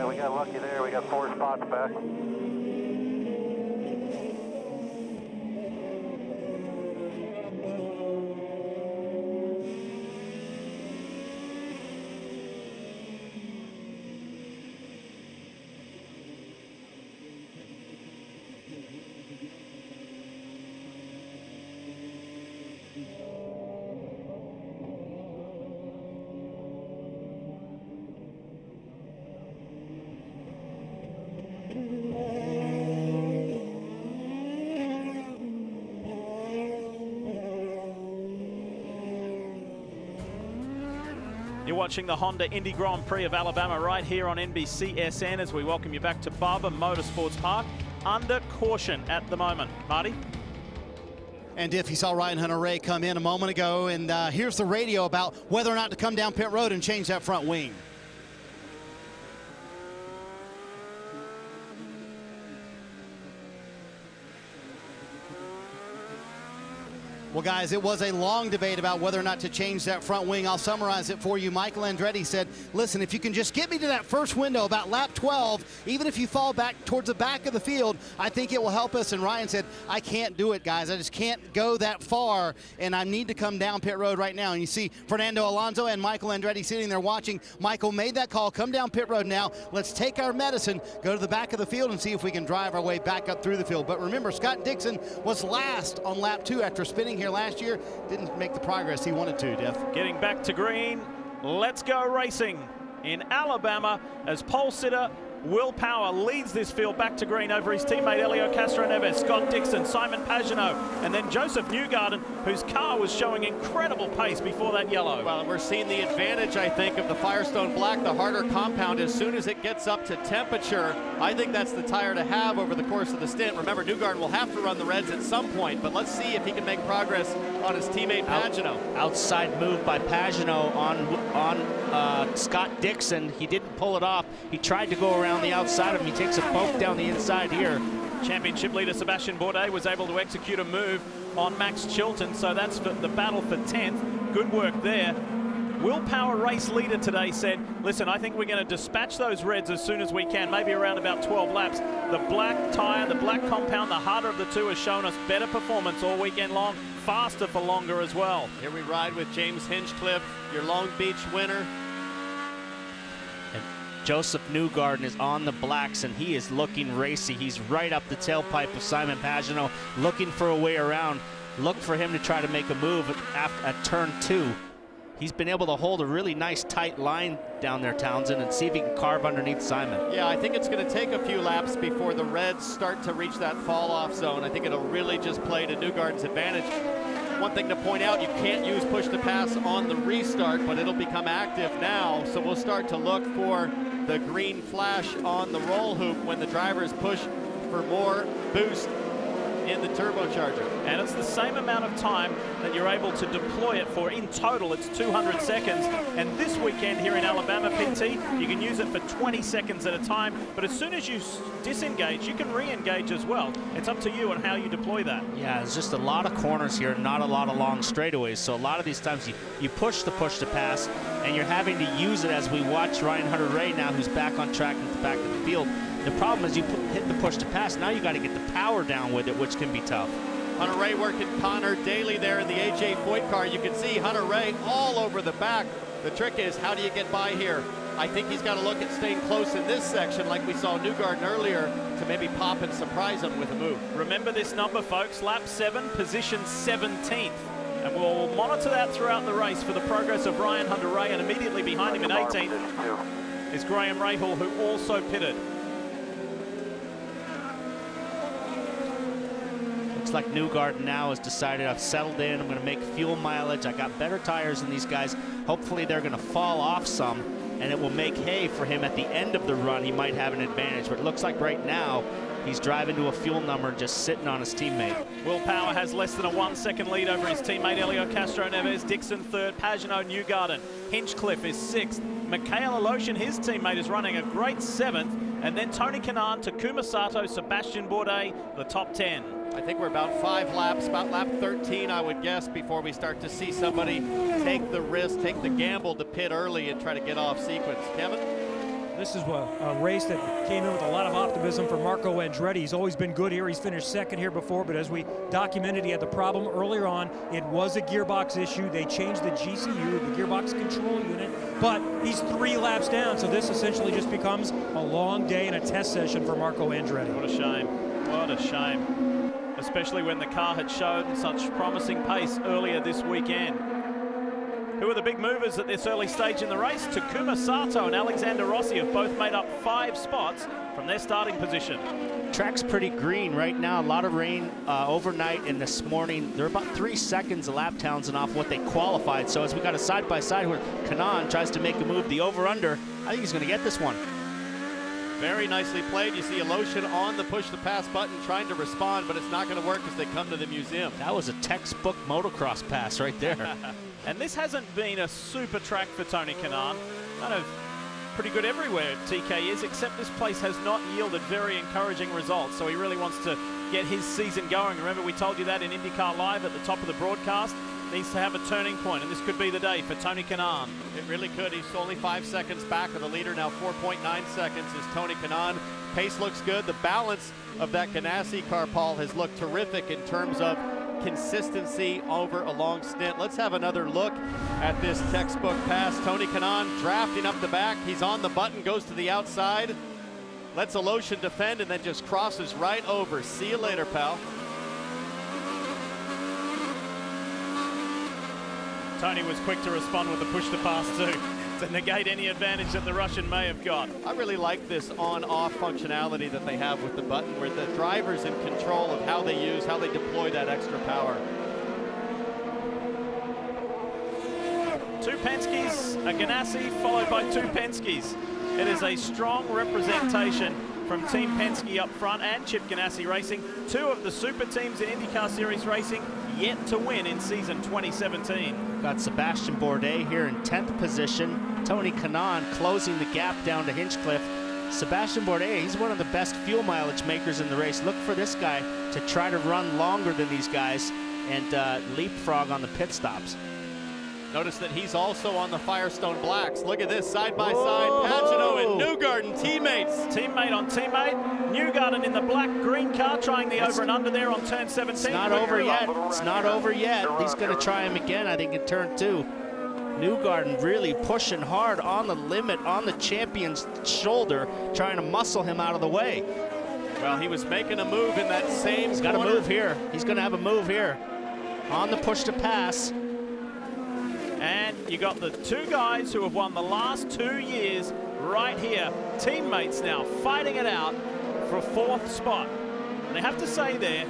We got lucky there. We got 4 spots back. You're watching the Honda Indy Grand Prix of Alabama right here on NBCSN as we welcome you back to Barber Motorsports Park. Under caution at the moment. Marty? And if you saw Ryan Hunter-Reay come in a moment ago, and here's the radio about whether or not to come down pit road and change that front wing. Well, guys, it was a long debate about whether or not to change that front wing. I'll summarize it for you. Michael Andretti said, listen, if you can just get me to that first window about lap 12, even if you fall back towards the back of the field, I think it will help us. And Ryan said, I can't do it, guys. I just can't go that far, and I need to come down pit road right now. And you see Fernando Alonso and Michael Andretti sitting there watching. Michael made that call, come down pit road now. Let's take our medicine, go to the back of the field, and see if we can drive our way back up through the field. But remember, Scott Dixon was last on lap 2 after spinning here last year. Didn't make the progress he wanted to, Jeff. Getting back to green. Let's go racing in Alabama as pole sitter Will Power leads this field back to green over his teammate Helio Castroneves, Scott Dixon, Simon Pagenaud, and then Joseph Newgarden, whose car was showing incredible pace before that yellow. Well, we're seeing the advantage, I think, of the Firestone Black, the harder compound. As soon as it gets up to temperature, I think that's the tire to have over the course of the stint. Remember, Newgarden will have to run the reds at some point, but let's see if he can make progress on his teammate Pagenaud. Outside move by Pagenaud on Scott Dixon. He didn't pull it off. He tried to go around the outside of him. He takes a poke down the inside here. Championship leader Sebastian Bourdais was able to execute a move on Max Chilton, so that's for the battle for 10th. Good work there. Will Power, race leader today, said, listen, I think we're going to dispatch those reds as soon as we can, maybe around about 12 laps. The black tire, the black compound, the harder of the two, has shown us better performance all weekend long, faster for longer as well. Here we ride with James Hinchcliffe, your Long Beach winner. And Joseph Newgarden is on the blacks, and he is looking racy. He's right up the tailpipe of Simon Pagenaud, looking for a way around. Look for him to try to make a move at turn 2. He's been able to hold a really nice tight line down there, Townsend, and see if he can carve underneath Simon. Yeah, I think it's going to take a few laps before the reds start to reach that fall-off zone. I think it'll really just play to Newgarden's advantage. One thing to point out, you can't use push to pass on the restart, but it'll become active now, so we'll start to look for the green flash on the roll hoop when the drivers push for more boost in the turbocharger. And it's the same amount of time that you're able to deploy it for. In total, it's 200 seconds. And this weekend here in Alabama PT, you can use it for 20 seconds at a time. But as soon as you disengage, you can re-engage as well. It's up to you on how you deploy that. Yeah, there's just a lot of corners here, not a lot of long straightaways. So a lot of these times you push the push to pass, and you're having to use it as we watch Ryan Hunter-Reay now, who's back on track at the back of the field. The problem is you hit the push to pass, now you got to get the power down with it, which can be tough. Hunter Ray working Connor Daly there in the AJ Foyt car. You can see Hunter Ray all over the back. The trick is, how do you get by here? I think he's got to look at staying close in this section like we saw Newgarden earlier to maybe pop and surprise him with a move. Remember this number, folks, lap 7, position 17th. And we'll monitor that throughout the race for the progress of Ryan Hunter-Reay, and immediately behind him in 18th is Graham Rahal, who also pitted. Looks like Newgarden now has decided, I've settled in, I'm going to make fuel mileage, I got better tires than these guys. Hopefully they're going to fall off some, and it will make hay for him at the end of the run. He might have an advantage, but it looks like right now he's driving to a fuel number just sitting on his teammate. Will Power has less than a 1-second lead over his teammate Helio Castro-Neves. Dixon third, Pagenaud, Newgarden. Hinchcliffe is 6th. Mikhail Aloshin, his teammate, is running a great 7th. And then Tony Kanaan, Takuma Sato, Sebastian Bourdais, the top 10. I think we're about 5 laps, about lap 13, I would guess, before we start to see somebody take the risk, take the gamble to pit early and try to get off sequence. Kevin? This is a race that came in with a lot of optimism for Marco Andretti. He's always been good here. He's finished second here before, but as we documented, he had the problem earlier on. It was a gearbox issue. They changed the GCU, the gearbox control unit, but he's 3 laps down, so this essentially just becomes a long day and a test session for Marco Andretti. What a shame. What a shame. Especially when the car had shown such promising pace earlier this weekend. Who are the big movers at this early stage in the race? Takuma Sato and Alexander Rossi have both made up 5 spots from their starting position. Track's pretty green right now. A lot of rain overnight and this morning. They're about 3 seconds of lap Townsend off what they qualified. So as we got a side-by-side where Kanaan tries to make a move, the over-under, I think he's going to get this one. Very nicely played. You see Aloshin on the push-to-pass button trying to respond, but it's not going to work as they come to the museum. That was a textbook motocross pass right there. And this hasn't been a super track for Tony Kanaan. Kind of pretty good everywhere TK is, except this place has not yielded very encouraging results. So he really wants to get his season going. Remember, we told you that in IndyCar Live at the top of the broadcast. Needs to have a turning point, and this could be the day for Tony Kanaan. It really could. He's only 5 seconds back of the leader now. 4.9 seconds is Tony Kanaan. Pace looks good. The balance of that Ganassi car, Paul, has looked terrific in terms of consistency over a long stint. Let's have another look at this textbook pass. Tony Kanaan drafting up the back. He's on the button, goes to the outside, lets Aloshin defend, and then just crosses right over. See you later, pal. Tony was quick to respond with the push-to-pass too, to negate any advantage that the Russian may have got. I really like this on-off functionality that they have with the button, where the driver's in control of how they use, how they deploy that extra power. 2 Penske's, a Ganassi, followed by 2 Penske's. It is a strong representation from Team Penske up front and Chip Ganassi Racing, 2 of the super teams in IndyCar Series Racing yet to win in season 2017. Got Sebastian Bourdais here in 10th position. Tony Kanaan closing the gap down to Hinchcliffe. Sebastian Bourdais, he's one of the best fuel mileage makers in the race. Look for this guy to try to run longer than these guys and leapfrog on the pit stops. Notice that he's also on the Firestone Blacks. Look at this, side-by-side, Pagenaud and Newgarden, teammates. Teammate on teammate. Newgarden in the black-green car trying the over and under there on turn 17. It's not over yet. It's not over yet. He's going to try him again, I think, in turn 2. Newgarden really pushing hard on the limit, on the champion's shoulder, trying to muscle him out of the way. Well, he was making a move in that same He's got a move here. He's going to have a move here. On the push to pass. And you got the 2 guys who have won the last 2 years right here. Teammates now fighting it out for a 4th spot. And I have to say there,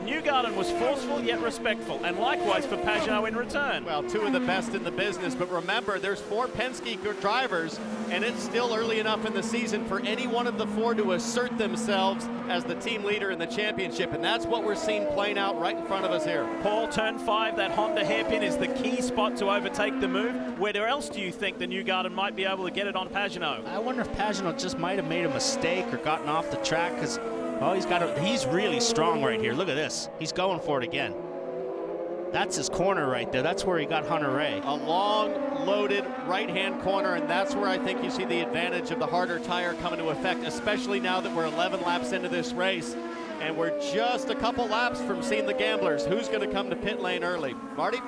Newgarden was forceful yet respectful, and likewise for Pagenaud in return. Well, 2 of the best in the business, but remember, there's 4 Penske drivers, and it's still early enough in the season for any one of the 4 to assert themselves as the team leader in the championship, and that's what we're seeing playing out right in front of us here. Paul, turn 5, that Honda hairpin is the key spot to overtake the move. Where else do you think the Newgarden might be able to get it on Pagenaud? I wonder if Pagenaud just might have made a mistake or gotten off the track, because oh, he's really strong right here. Look at this. He's going for it again. That's his corner right there. That's where he got Hunter-Reay. A long, loaded right-hand corner, and that's where I think you see the advantage of the harder tire come into effect, especially now that we're 11 laps into this race. and we're just a couple laps from seeing the gamblers. Who's going to come to pit lane early? Marty?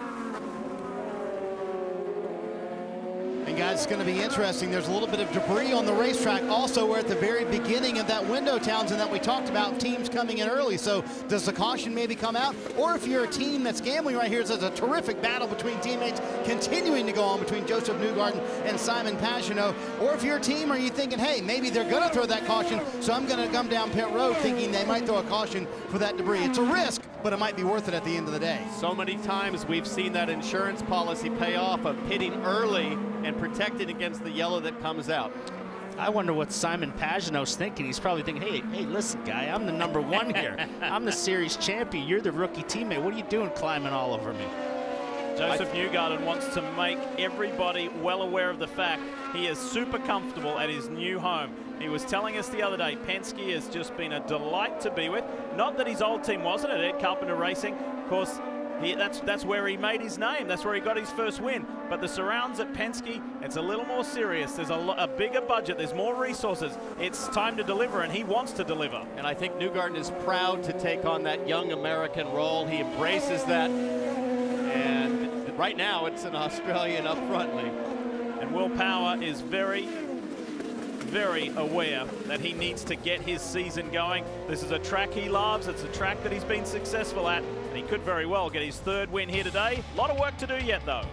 And guys, it's going to be interesting. There's a little bit of debris on the racetrack. Also, we're at the very beginning of that window, Townsend, that we talked about, teams coming in early. So does the caution maybe come out? Or if you're a team that's gambling right here, there's a terrific battle between teammates continuing to go on between Joseph Newgarden and Simon Pagenaud. Or if you're a team, are you thinking, hey, maybe they're going to throw that caution, so I'm going to come down pit road thinking they might throw a caution for that debris. It's a risk, but it might be worth it at the end of the day. So many times we've seen that insurance policy pay off of pitting early and protected against the yellow that comes out. I wonder what Simon Pagenaud's thinking. He's probably thinking, hey, listen, guy, I'm the #1 here. I'm the series champion. You're the rookie teammate. What are you doing climbing all over me? Joseph Newgarden wants to make everybody well aware of the fact he is super comfortable at his new home. He was telling us the other day, Penske has just been a delight to be with. Not that his old team wasn't at Ed Carpenter Racing. Of course, that's where he made his name. That's where he got his first win. But the surrounds at Penske, it's a little more serious. There's a bigger budget. There's more resources. It's time to deliver, and he wants to deliver. And I think Newgarden is proud to take on that young American role. He embraces that. And right now, it's an Australian up front lead. And Will Power is very, very aware that he needs to get his season going. This is a track he loves. It's a track that he's been successful at. And he could very well get his 3rd win here today. A lot of work to do yet, though.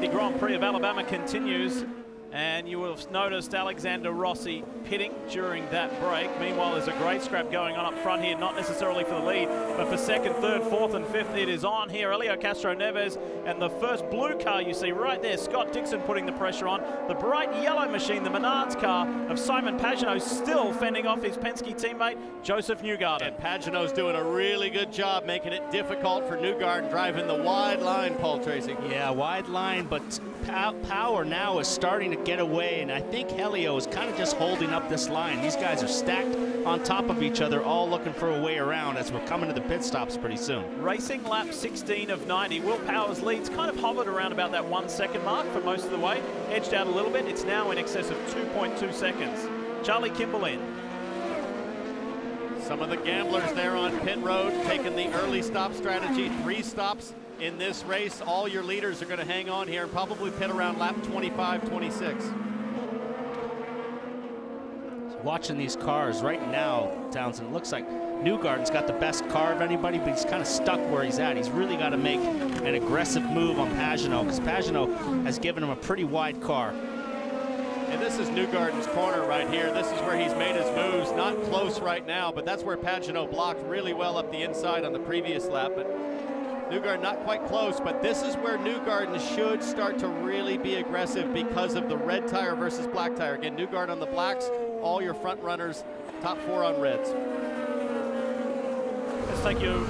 Indy Grand Prix of Alabama continues, and you will have noticed Alexander Rossi pitting during that break. Meanwhile, there's a great scrap going on up front here, not necessarily for the lead, but for 2nd, 3rd, 4th, and 5th. It is on here. Elio Castro Neves and the first blue car you see right there, Scott Dixon putting the pressure on. The bright yellow machine, the Menards car of Simon Pagenaud, still fending off his Penske teammate, Joseph Newgarden. And Pagenaud's doing a really good job making it difficult for Newgarden, driving the wide line, Paul Tracy. Yeah, wide line, but Power now is starting to get away, and I think Helio is kind of just holding up this line. These guys are stacked on top of each other, all looking for a way around as we're coming to the pit stops pretty soon. Racing lap 16 of 90. Will Power's lead's kind of hovered around about that 1 second mark for most of the way. Edged out a little bit. It's now in excess of 2.2 seconds. Charlie Kimball in. Some of the gamblers there on pit road taking the early stop strategy. 3 stops in this race. All your leaders are going to hang on here and probably pit around lap 25, 26. Watching these cars right now, Townsend, it looks like Newgarden's got the best car of anybody, but he's kind of stuck where he's at. He's really got to make an aggressive move on Pagenaud, because Pagenaud has given him a pretty wide car. And this is Newgarden's corner right here. This is where he's made his moves. Not close right now, but that's where Pagenaud blocked really well up the inside on the previous lap. But Newgarden not quite close, but this is where Newgarden should start to really be aggressive because of the red tire versus black tire. Again, Newgarden on the blacks, all your front runners, top 4 on reds. Let's take you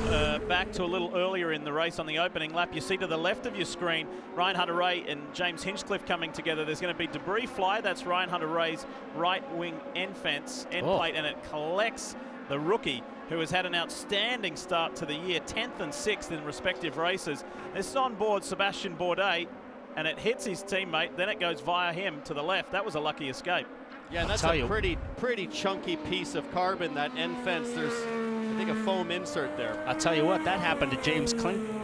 back to a little earlier in the race on the opening lap. You see to the left of your screen, Ryan Hunter-Reay and James Hinchcliffe coming together. There's going to be debris fly. That's Ryan Hunter-Reay's right wing end plate, and it collects the rookie, who has had an outstanding start to the year, 10th and 6th in respective races. This is on board Sebastian Bourdais, and it hits his teammate, then it goes via him to the left. That was a lucky escape. Yeah, and that's a pretty chunky piece of carbon, that end fence. There's, I think, a foam insert there. I'll tell you what, that happened to James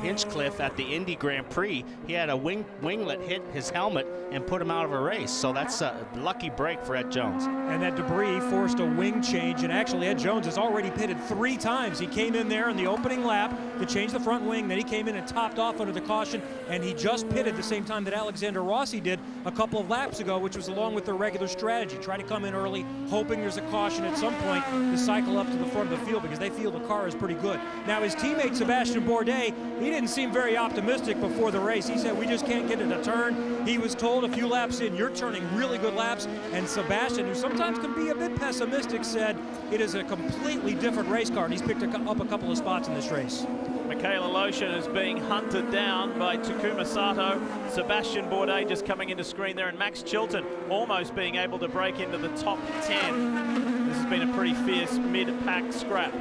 Hinchcliffe at the Indy Grand Prix. He had a winglet hit his helmet and put him out of a race, so that's a lucky break for Ed Jones. And that debris forced a wing change, and actually Ed Jones has already pitted 3 times. He came in there in the opening lap to change the front wing, then he came in and topped off under the caution, and he just pitted the same time that Alexander Rossi did a couple of laps ago, which was along with their regular strategy. Try to come in early, hoping there's a caution at some point to cycle up to the front of the field, because they feel the car is pretty good. Now, his teammate Sebastian Bourdais, he didn't seem very optimistic before the race. He said, we just can't get it to turn. He was told a few laps in, you're turning really good laps. And Sebastian, who sometimes can be a bit pessimistic, said it is a completely different race car, and he's picked up a couple of spots in this race. Michaela Lotion is being hunted down by Takuma Sato. Sebastian Bourdais just coming into screen there, and Max Chilton almost being able to break into the top 10. This has been a pretty fierce mid-pack scrap.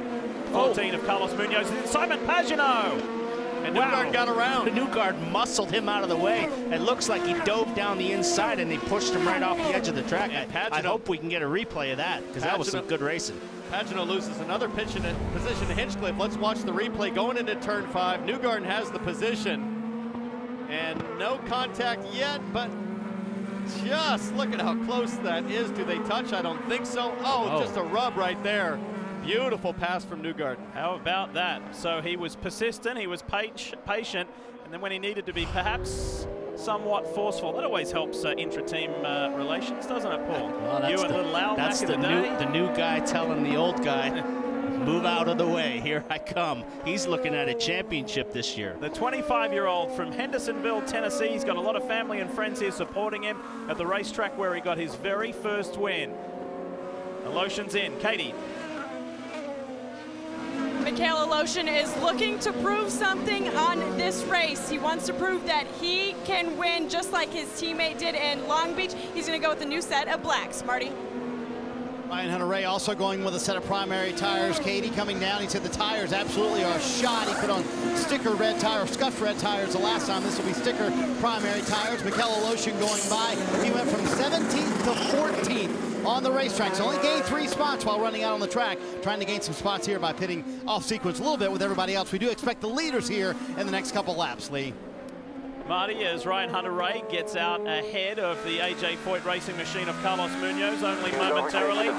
14 of Carlos Munoz and Simon Pagenaud. And Newgarden got around. Newgarden muscled him out of the way. It looks like he dove down the inside and they pushed him right off the edge of the track. I hope we can get a replay of that, because that was some good racing. Pagenaud loses another position to Hinchcliffe. Let's watch the replay going into turn 5. Newgarden has the position. And no contact yet, but just look at how close that is. Do they touch? I don't think so. Oh, just a rub right there. Beautiful pass from Newgarden. How about that? So he was persistent, he was patient, and then when he needed to be perhaps somewhat forceful, that always helps intra-team relations, doesn't it, Paul? Well, you and Little Al back in the day. The new guy telling the old guy, move out of the way, here I come. He's looking at a championship this year. The 25-year-old from Hendersonville, Tennessee. He's got a lot of family and friends here supporting him at the racetrack where he got his very first win. The Lotion's in. Katie. Michaela Lotion is looking to prove something on this race. He wants to prove that he can win just like his teammate did in Long Beach. He's going to go with a new set of blacks. Marty? Ryan Hunter-Reay also going with a set of primary tires. Katie coming down. He said the tires absolutely are shot. He put on sticker red tire, scuffed red tires the last time. This will be sticker primary tires. Michaela Lotion going by. He went from 17th to 14th on the racetrack. So only gained 3 spots while running out on the track. Trying to gain some spots here by pitting off sequence a little bit with everybody else. We do expect the leaders here in the next couple laps, Lee. Marty, as Ryan Hunter-Reay gets out ahead of the AJ Foyt racing machine of Carlos Munoz only momentarily.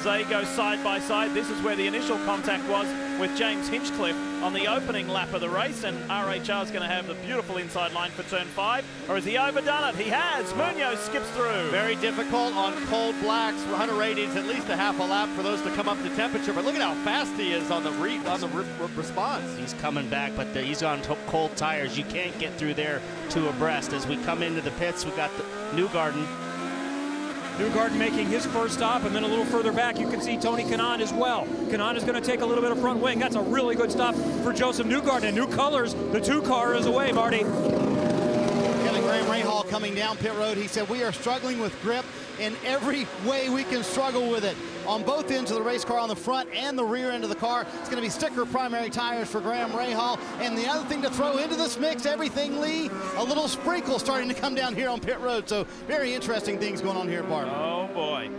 They go side by side. This is where the initial contact was with James Hinchcliffe on the opening lap of the race, and RHR is going to have the beautiful inside line for turn 5. Or has he overdone it? He has. Munoz skips through. Very difficult on cold blacks. Hunter-Reay needs at least a half a lap for those to come up to temperature, but look at how fast he is on the response. He's coming back, but he's on cold tires. You can't get through there 2 abreast. As we come into the pits, we got the Newgarden. Newgarden making his first stop, and then a little further back you can see Tony Kanaan as well. Kanaan is going to take a little bit of front wing. That's a really good stop for Joseph Newgarden. And new colors, the 2 car is away, Marty. Kevin Graham Rahal coming down pit road. He said, we are struggling with grip in every way we can struggle with it. On both ends of the race car, on the front and the rear end of the car, it's going to be sticker primary tires for Graham Rahal. And the other thing to throw into this mix, everything, Lee, a little sprinkle starting to come down here on pit road. So very interesting things going on here at Barber. Oh, boy.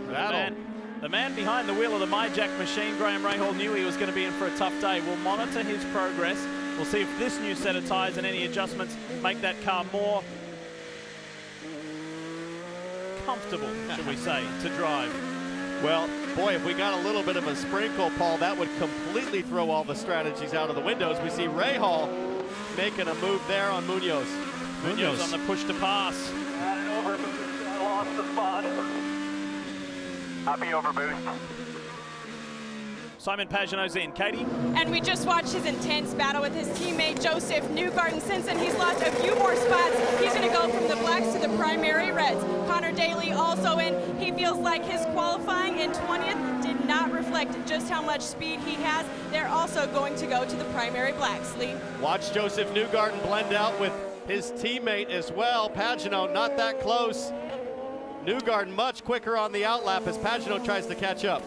The man behind the wheel of the MyJack machine, Graham Rahal, knew he was going to be in for a tough day. We'll monitor his progress. We'll see if this new set of tires and any adjustments make that car more comfortable, should we say, to drive. Well, boy, if we got a little bit of a sprinkle, Paul, that would completely throw all the strategies out of the windows. We see Rahal making a move there on Munoz. Munoz on the push to pass. Got it over boost. I lost the spot. Happy over boost. Simon Pagenaud's in. Katie? And we just watched his intense battle with his teammate Joseph Newgarden. Since then, he's lost a few more spots. He's going to go from the blacks to the primary reds. Connor Daly also in. He feels like his qualifying in 20th did not reflect just how much speed he has. They're also going to go to the primary blacks. Lee? Watch Joseph Newgarden blend out with his teammate as well. Pagenaud not that close. Newgarden much quicker on the outlap as Pagenaud tries to catch up.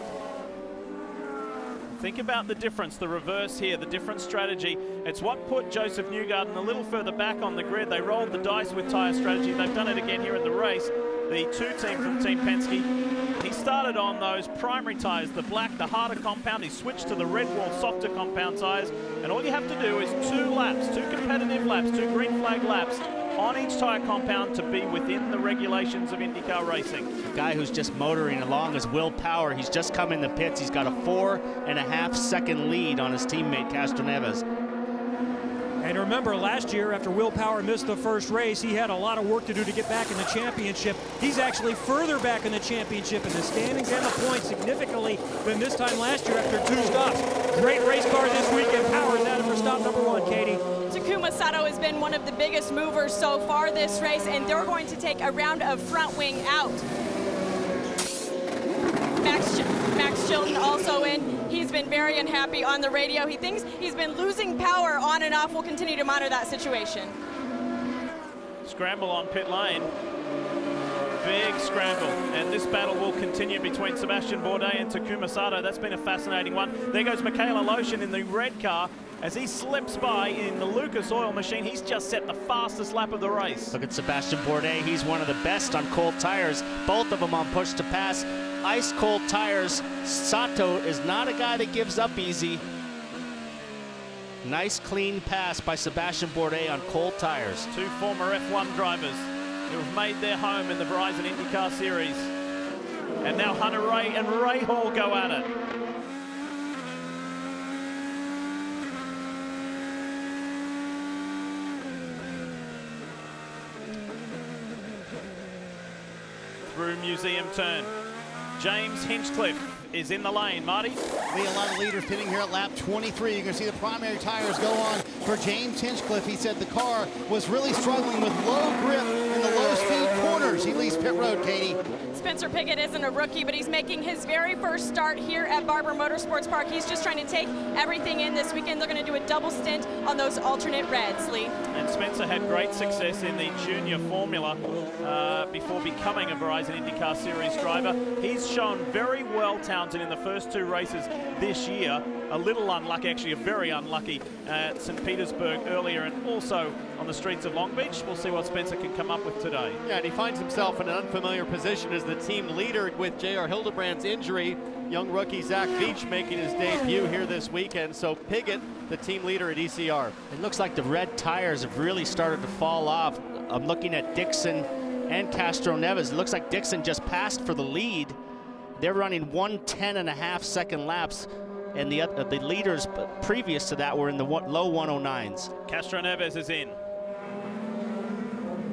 Think about the difference, the reverse here, the different strategy. It's what put Joseph Newgarden a little further back on the grid. They rolled the dice with tyre strategy. They've done it again here in the race. The two team from Team Penske. He started on those primary tyres, the black, the harder compound. He switched to the red wall, softer compound tyres. And all you have to do is 2 laps, 2 competitive laps, 2 green flag laps on each tyre compound to be within the regulations of IndyCar racing. The guy who's just motoring along is Will Power. He's just come in the pits. He's got a 4.5 second lead on his teammate Castroneves. And remember, last year, after Will Power missed the first race, he had a lot of work to do to get back in the championship. He's actually further back in the championship in the standings and the points significantly than this time last year after 2 stops. Great race car this weekend. Power's at it for stop number 1, Katie. Takuma Sato has been one of the biggest movers so far this race, and they're going to take a round of front wing out. Max Chilton also in. He's been very unhappy on the radio. He thinks he's been losing power on and off. We'll continue to monitor that situation. Scramble on pit lane. Big scramble, and this battle will continue between Sebastian Bourdais and Takuma Sato. That's been a fascinating one. There goes Michaela Lotion in the red car as he slips by in the Lucas Oil machine. He's just set the fastest lap of the race. Look at Sebastian Bourdais. He's one of the best on cold tires. Both of them on push to pass. Ice cold tires. Sato is not a guy that gives up easy. Nice clean pass by Sebastian Bourdais on cold tires. 2 former F1 drivers who have made their home in the Verizon IndyCar Series. And now Hunter Ray and Rahal go at it. Through Museum Turn. James Hinchcliffe is in the lane. Marty? Lee, a lot of leaders pitting here at lap 23. You're going to see the primary tires go on for James Hinchcliffe. He said the car was really struggling with low grip in the low-speed corners. He leaves pit road, Katie. Spencer Pigot isn't a rookie, but he's making his very first start here at Barber Motorsports Park. He's just trying to take everything in this weekend. They're going to do a double stint on those alternate reds, Lee. And Spencer had great success in the junior formula before becoming a Verizon IndyCar Series driver. He's shown very well talented in the first 2 races this year. A little unlucky, actually very unlucky at St. Petersburg earlier, and also on the streets of Long Beach. We'll see what Spencer can come up with today. Yeah, and he finds himself in an unfamiliar position as the team leader with J.R. Hildebrandt's injury. Young rookie Zach Veach making his debut here this weekend. So Pigot, the team leader at ECR. It looks like the red tires have really started to fall off. I'm looking at Dixon and Castroneves. It looks like Dixon just passed for the lead. They're running 1:10.5 second laps, and the leaders previous to that were in the low 109s. Castroneves is in.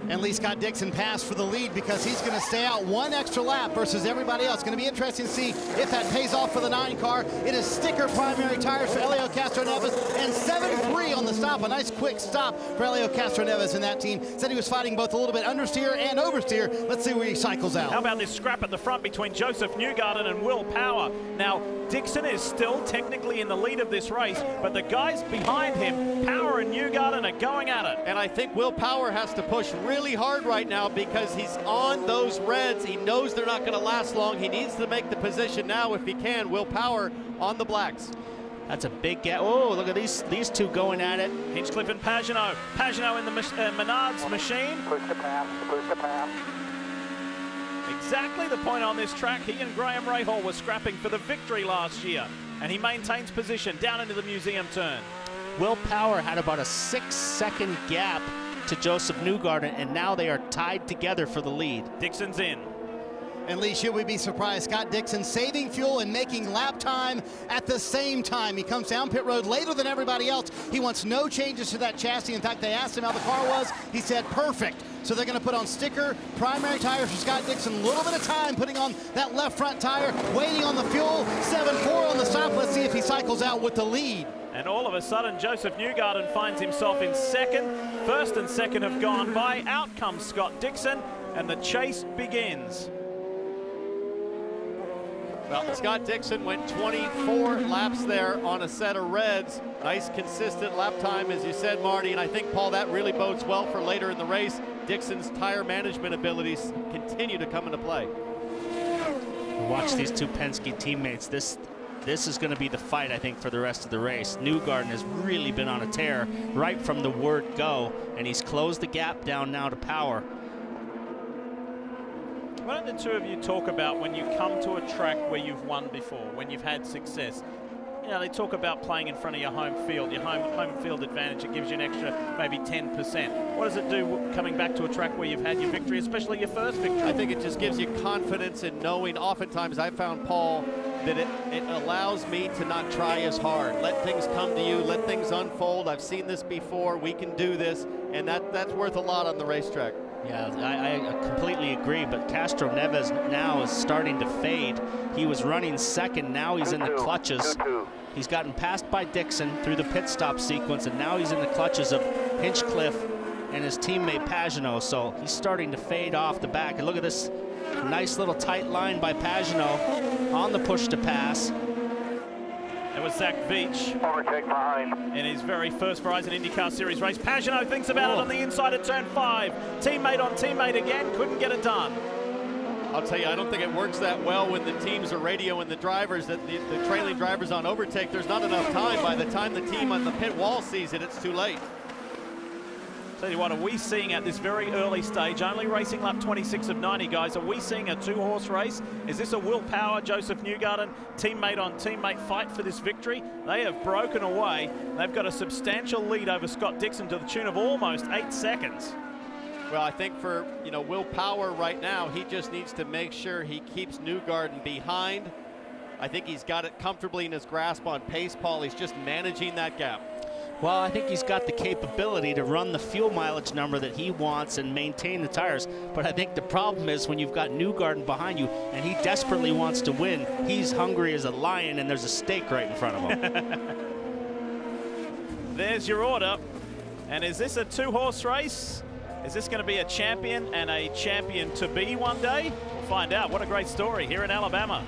And Lee, Scott Dixon passed for the lead because he's going to stay out 1 extra lap versus everybody else. Going to be interesting to see if that pays off for the 9 car. It is sticker primary tires for Elio Castroneves and 7.3 on the stop stop, a nice quick stop for Helio Castroneves in that team. Said he was fighting both a little bit understeer and oversteer. Let's see where he cycles out. How about this scrap at the front between Joseph Newgarden and Will Power? Now, Dixon is still technically in the lead of this race, but the guys behind him, Power and Newgarden, are going at it. And I think Will Power has to push really hard right now because he's on those reds. He knows they're not going to last long. He needs to make the position now if he can. Will Power on the blacks. That's a big gap. Oh, look at these two going at it. Hinchcliffe and Pagenaud. Pagenaud in the Menard's machine. Push the pass, push the pass. Exactly the point on this track. He and Graham Rahal were scrapping for the victory last year, and he maintains position down into the museum turn. Will Power had about a 6-second gap to Joseph Newgarden, and now they are tied together for the lead. Dixon's in. And Lee, should we be surprised? Scott Dixon saving fuel and making lap time at the same time. He comes down pit road later than everybody else. He wants no changes to that chassis. In fact, they asked him how the car was. He said, perfect. So they're going to put on sticker primary tires for Scott Dixon. A little bit of time putting on that left front tire, waiting on the fuel. 7-4 on the stop. Let's see if he cycles out with the lead. And all of a sudden, Joseph Newgarden finds himself in second. First and second have gone by. Out comes Scott Dixon, and the chase begins. Well, Scott Dixon went 24 laps there on a set of reds. Nice consistent lap time, as you said, Marty, and I think, Paul, that really bodes well for later in the race. Dixon's tire management abilities continue to come into play. Watch these two Penske teammates. This is going to be the fight, I think, for the rest of the race. Newgarden has really been on a tear right from the word go, and he's closed the gap down now to Power. Why don't the two of you talk about when you come to a track where you've won before, when you've had success? You know, they talk about playing in front of your home field, your home field advantage. It gives you an extra maybe 10%. What does it do coming back to a track where you've had your victory, especially your first victory? I think it just gives you confidence in knowing. Oftentimes I've found, Paul, that it allows me to not try as hard. Let things come to you, let things unfold. I've seen this before, we can do this, and that's worth a lot on the racetrack. Yeah, I completely agree, but Castroneves now is starting to fade. He was running second, now he's in the clutches. He's gotten passed by Dixon through the pit stop sequence, and now he's in the clutches of Hinchcliffe and his teammate Pagenaud, so he's starting to fade off the back. And look at this nice little tight line by Pagenaud on the push to pass. It was Zach Veach overtake behind in his very first Verizon IndyCar Series race. Pagenaud thinks about it on the inside of turn 5. Teammate on teammate again, couldn't get it done. I'll tell you, I don't think it works that well when the teams are radioing the drivers, that the trailing drivers on overtake. There's not enough time. By the time the team on the pit wall sees it, it's too late. Tell you what, are we seeing at this very early stage, only racing lap 26 of 90, guys, are we seeing a two-horse race? Is this a Will Power, Joseph Newgarden, teammate on teammate fight for this victory? They have broken away. They've got a substantial lead over Scott Dixon to the tune of almost 8 seconds. Well, I think for, Will Power right now, he just needs to make sure he keeps Newgarden behind. I think he's got it comfortably in his grasp on pace, Paul. He's just managing that gap. Well, I think he's got the capability to run the fuel mileage number that he wants and maintain the tires. But I think the problem is when you've got Newgarden behind you and he desperately wants to win, he's hungry as a lion and there's a steak right in front of him. There's your order. And is this a two-horse race? Is this going to be a champion and a champion to be one day? We'll find out. What a great story here in Alabama.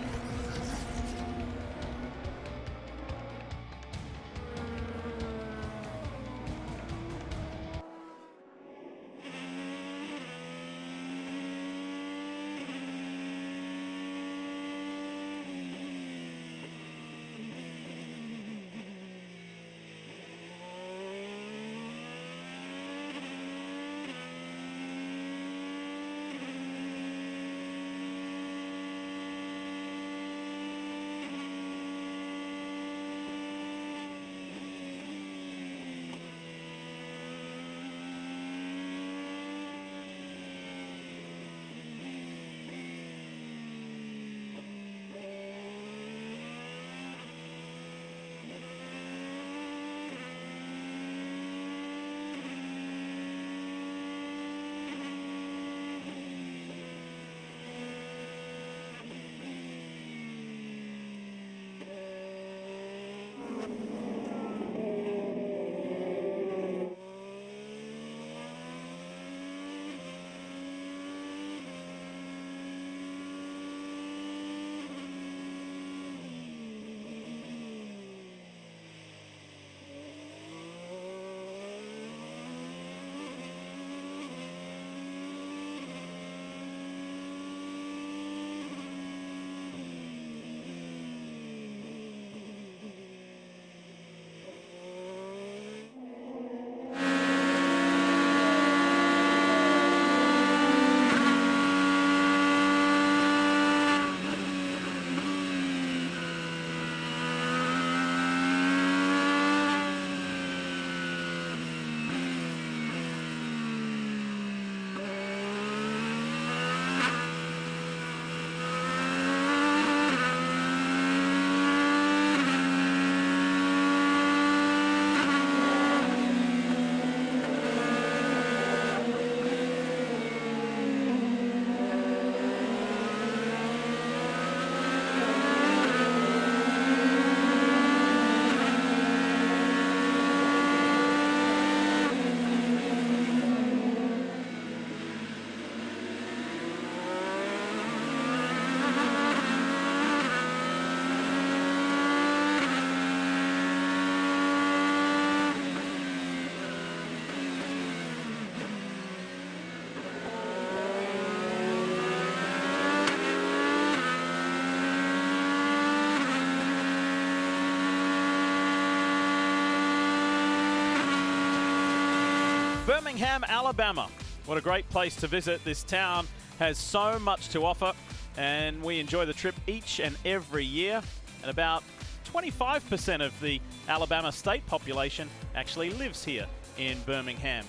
Birmingham, Alabama. What a great place to visit. This town has so much to offer, and we enjoy the trip each and every year. And about 25% of the Alabama state population actually lives here in Birmingham.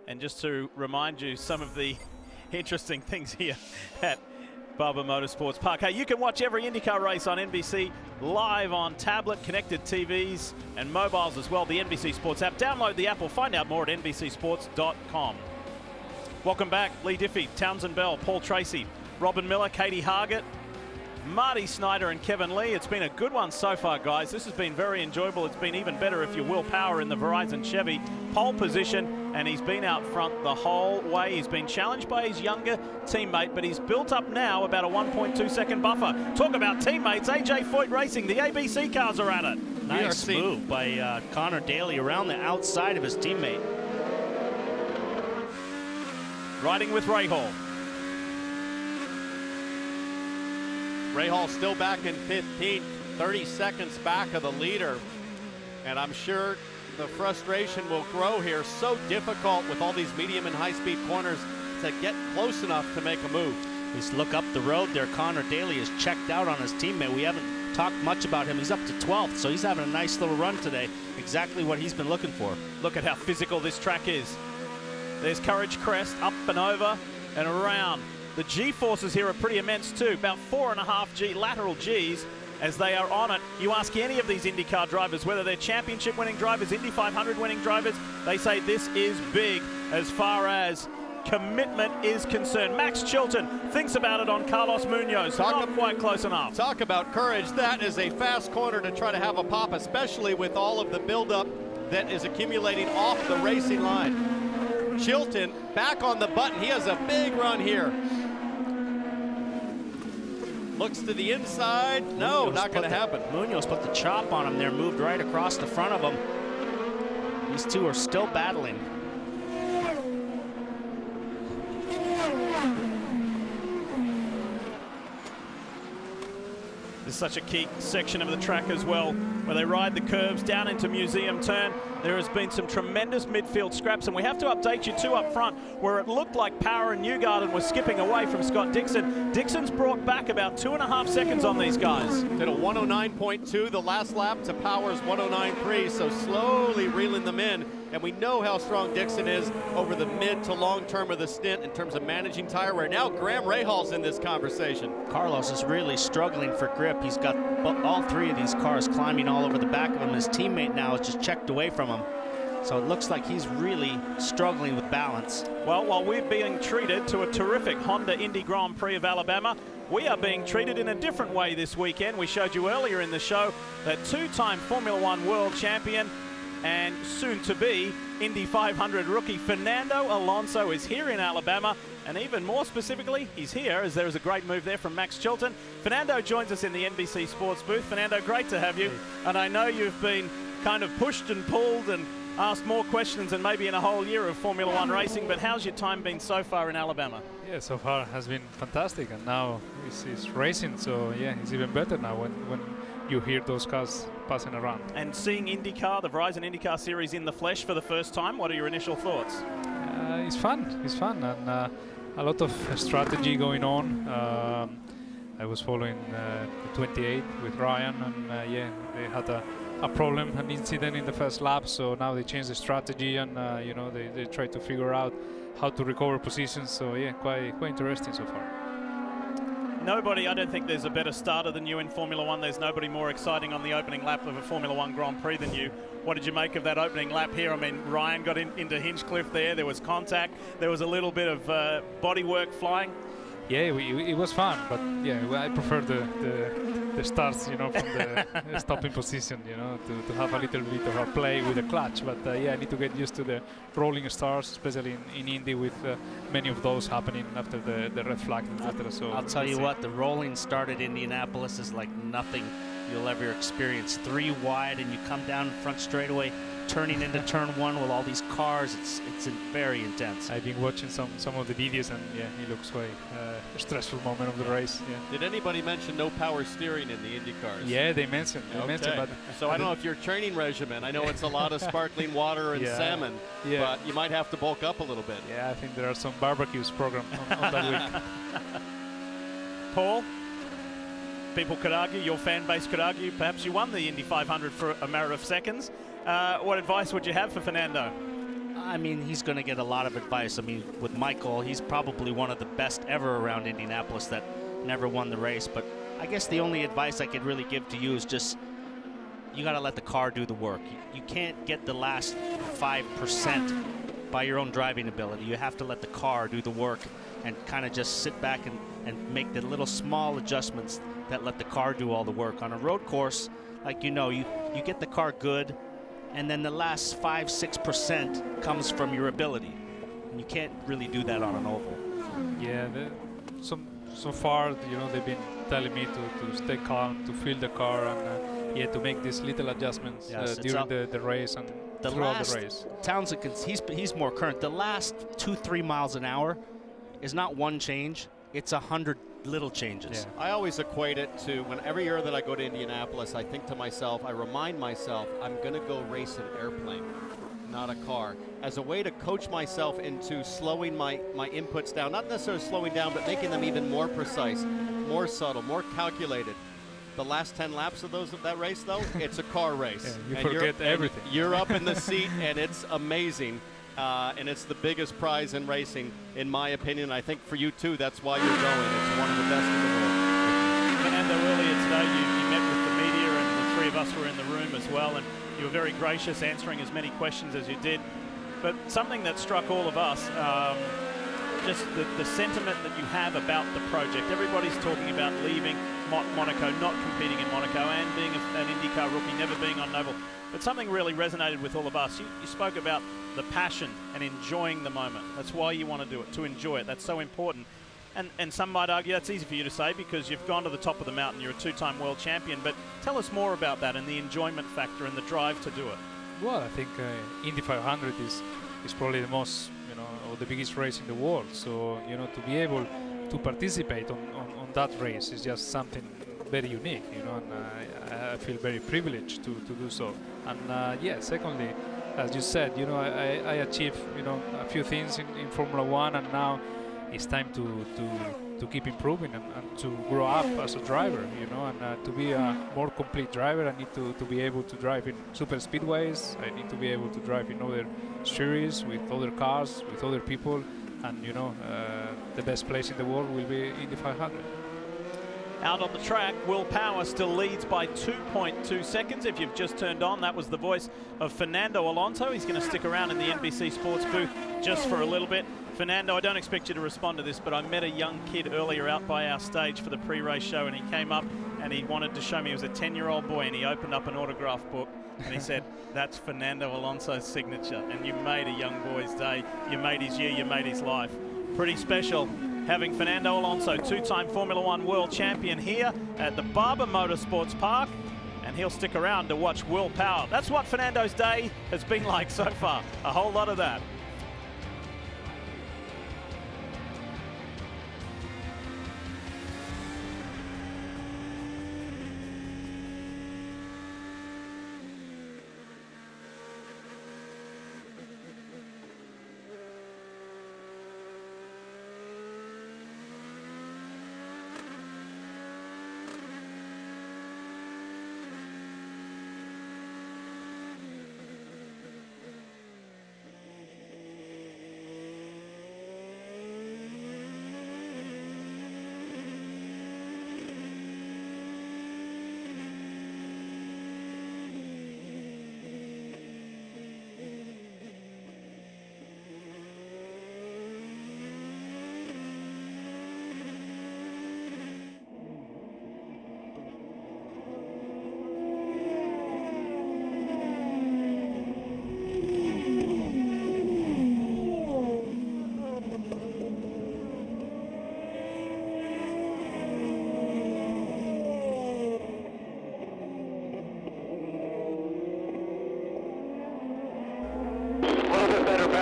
And just to remind you some of the interesting things here at Barber Motorsports Park. Hey, you can watch every IndyCar race on NBC live on tablet, connected TVs, and mobiles as well. The NBC Sports app. Download the app or find out more at NBCSports.com. Welcome back. Lee Diffie, Townsend Bell, Paul Tracy, Robin Miller, Katie Hargett, Marty Snyder and Kevin Lee. It's been a good one so far, guys. This has been very enjoyable. It's been even better if you're Will Power in the Verizon Chevy. Pole position, and he's been out front the whole way. He's been challenged by his younger teammate, but he's built up now about a 1.2-second buffer. Talk about teammates. AJ Foyt Racing. The ABC cars are at it. Nice move by Connor Daly around the outside of his teammate. Riding with Rahal. Rahal still back in 15th, 30 seconds back of the leader. And I'm sure the frustration will grow here. So difficult with all these medium and high-speed corners to get close enough to make a move. Just look up the road there. Connor Daly is checked out on his teammate. We haven't talked much about him. He's up to 12th, so he's having a nice little run today. Exactly what he's been looking for. Look at how physical this track is. There's Courage Crest, up and over and around. The G-forces here are pretty immense too, about 4.5 G lateral Gs as they are on it. You ask any of these IndyCar drivers, whether they're championship winning drivers, Indy 500 winning drivers, they say this is big as far as commitment is concerned. Max Chilton thinks about it on Carlos Munoz. Not quite close enough. Talk about courage. That is a fast corner to try to have a pop, especially with all of the buildup that is accumulating off the racing line. Chilton back on the button. He has a big run here. Looks to the inside. No, not going to happen. Munoz put the chop on him there, moved right across the front of him. These two are still battling. This is such a key section of the track as well, where they ride the curves down into Museum Turn. There has been some tremendous midfield scraps, and we have to update you too up front, where it looked like Power and Newgarden were skipping away from Scott Dixon. Dixon's brought back about 2.5 seconds on these guys. Did a 109.2 the last lap to Power's 109.3, so slowly reeling them in. And we know how strong Dixon is over the mid to long term of the stint in terms of managing tire wear. Now Graham Rahal's in this conversation. Carlos is really struggling for grip. He's got all three of these cars climbing all over the back of him. His teammate now is just checked away from him. So it looks like he's really struggling with balance. Well, while we're being treated to a terrific Honda Indy Grand Prix of Alabama, we are being treated in a different way this weekend. We showed you earlier in the show that two-time Formula One world champion and soon-to-be Indy 500 rookie Fernando Alonso is here in Alabama, and even more specifically, he's here as there is a great move there from Max Chilton. Fernando joins us in the NBC Sports booth. Fernando, great to have you, and I know you've been kind of pushed and pulled and asked more questions than maybe in a whole year of Formula One racing, but how's your time been so far in Alabama? Yeah, so far has been fantastic, and now it's racing, so yeah, it's even better now when you hear those cars passing around. And seeing IndyCar, the Verizon IndyCar Series in the flesh for the first time, what are your initial thoughts? It's fun, and a lot of strategy going on. I was following the 28 with Ryan, and yeah, they had a problem, an incident in the first lap, so now they changed the strategy, and you know, they try to figure out how to recover positions, so yeah, quite interesting so far. Nobody, I don't think there's a better starter than you in Formula One. There's nobody more exciting on the opening lap of a Formula One Grand Prix than you. What did you make of that opening lap here? I mean, Ryan got into Hinchcliffe there was contact, there was a little bit of body work flying. Yeah, it was fun, but yeah, I prefer the starts, you know, from the stopping position, you know, to have a little bit of a play with the clutch. But yeah, I need to get used to the rolling starts, especially in Indy, with many of those happening after the red flag, etc. So I'll tell you what, the rolling start at Indianapolis is like nothing you'll ever experience. 3 wide, and you come down front straightaway, turning into turn 1 with all these cars. It's very intense. I've been watching some of the videos, and yeah, it looks quite a stressful moment of the race. Yeah. Did anybody mention no power steering in the IndyCars? Yeah, they mentioned. But so I don't know if your training regimen. I know it's a lot of sparkling water and salmon, but you might have to bulk up a little bit. Yeah, I think there are some barbecues programmed on that week. Paul, people could argue, your fan base could argue, perhaps you won the Indy 500 for a matter of seconds. What advice would you have for Fernando? I mean, he's going to get a lot of advice. I mean, with Michael, he's probably one of the best ever around Indianapolis that never won the race. But I guess the only advice I could really give to you is just, you got to let the car do the work. You can't get the last 5% by your own driving ability. You have to let the car do the work and kind of just sit back and make the little small adjustments that let the car do all the work. On a road course, like you get the car good, and then the last 5-6% comes from your ability. And you can't really do that on an oval. Yeah, so far, they've been telling me to stay calm, to feel the car, and to make these little adjustments during the race and throughout the race. Townsend, he's more current. The last 2-3 miles an hour is not one change, it's 100 little changes. Yeah. I always equate it to when every year that I go to Indianapolis, I think to myself, I remind myself, I'm going to go race an airplane, not a car, as a way to coach myself into slowing my inputs down, not necessarily slowing down, but making them even more precise, more subtle, more calculated. The last 10 laps of that race, though, it's a car race. Yeah, you forget everything. You're up in the seat, and it's amazing. And it's the biggest prize in racing, in my opinion. I think for you, too, that's why you're going. It's one of the best in the world. Fernando, earlier today, you met with the media, and the 3 of us were in the room as well, and you were very gracious, answering as many questions as you did. But something that struck all of us, just the sentiment that you have about the project. Everybody's talking about leaving Monaco, not competing in Monaco, and being an IndyCar rookie, never being on Noble. But something really resonated with all of us. You spoke about the passion and enjoying the moment. That's why you want to do it, to enjoy it. That's so important. And some might argue that's easy for you to say because you've gone to the top of the mountain. You're a 2-time world champion. But tell us more about that and the enjoyment factor and the drive to do it. Well, I think Indy 500 is probably the most, or the biggest race in the world. So, to be able to participate on that race is just something very unique, and I feel very privileged to do so. And secondly, as you said, I achieved, a few things in Formula One, and now it's time to keep improving and to grow up as a driver, and to be a more complete driver. I need to be able to drive in super speedways. I need to be able to drive in other series with other cars, with other people, and the best place in the world will be Indy 500. Out on the track, Will Power still leads by 2.2 seconds. If you've just turned on, that was the voice of Fernando Alonso. He's going to stick around in the NBC Sports booth just for a little bit. Fernando, I don't expect you to respond to this, but I met a young kid earlier out by our stage for the pre-race show, and he came up and he wanted to show me. He was a 10-year-old boy, and he opened up an autograph book, and he said, that's Fernando Alonso's signature. And you made a young boy's day. You made his year. You made his life. Pretty special having Fernando Alonso, 2-time Formula One world champion, here at the Barber Motorsports Park, and he'll stick around to watch Will Power. That's what Fernando's day has been like so far, a whole lot of that.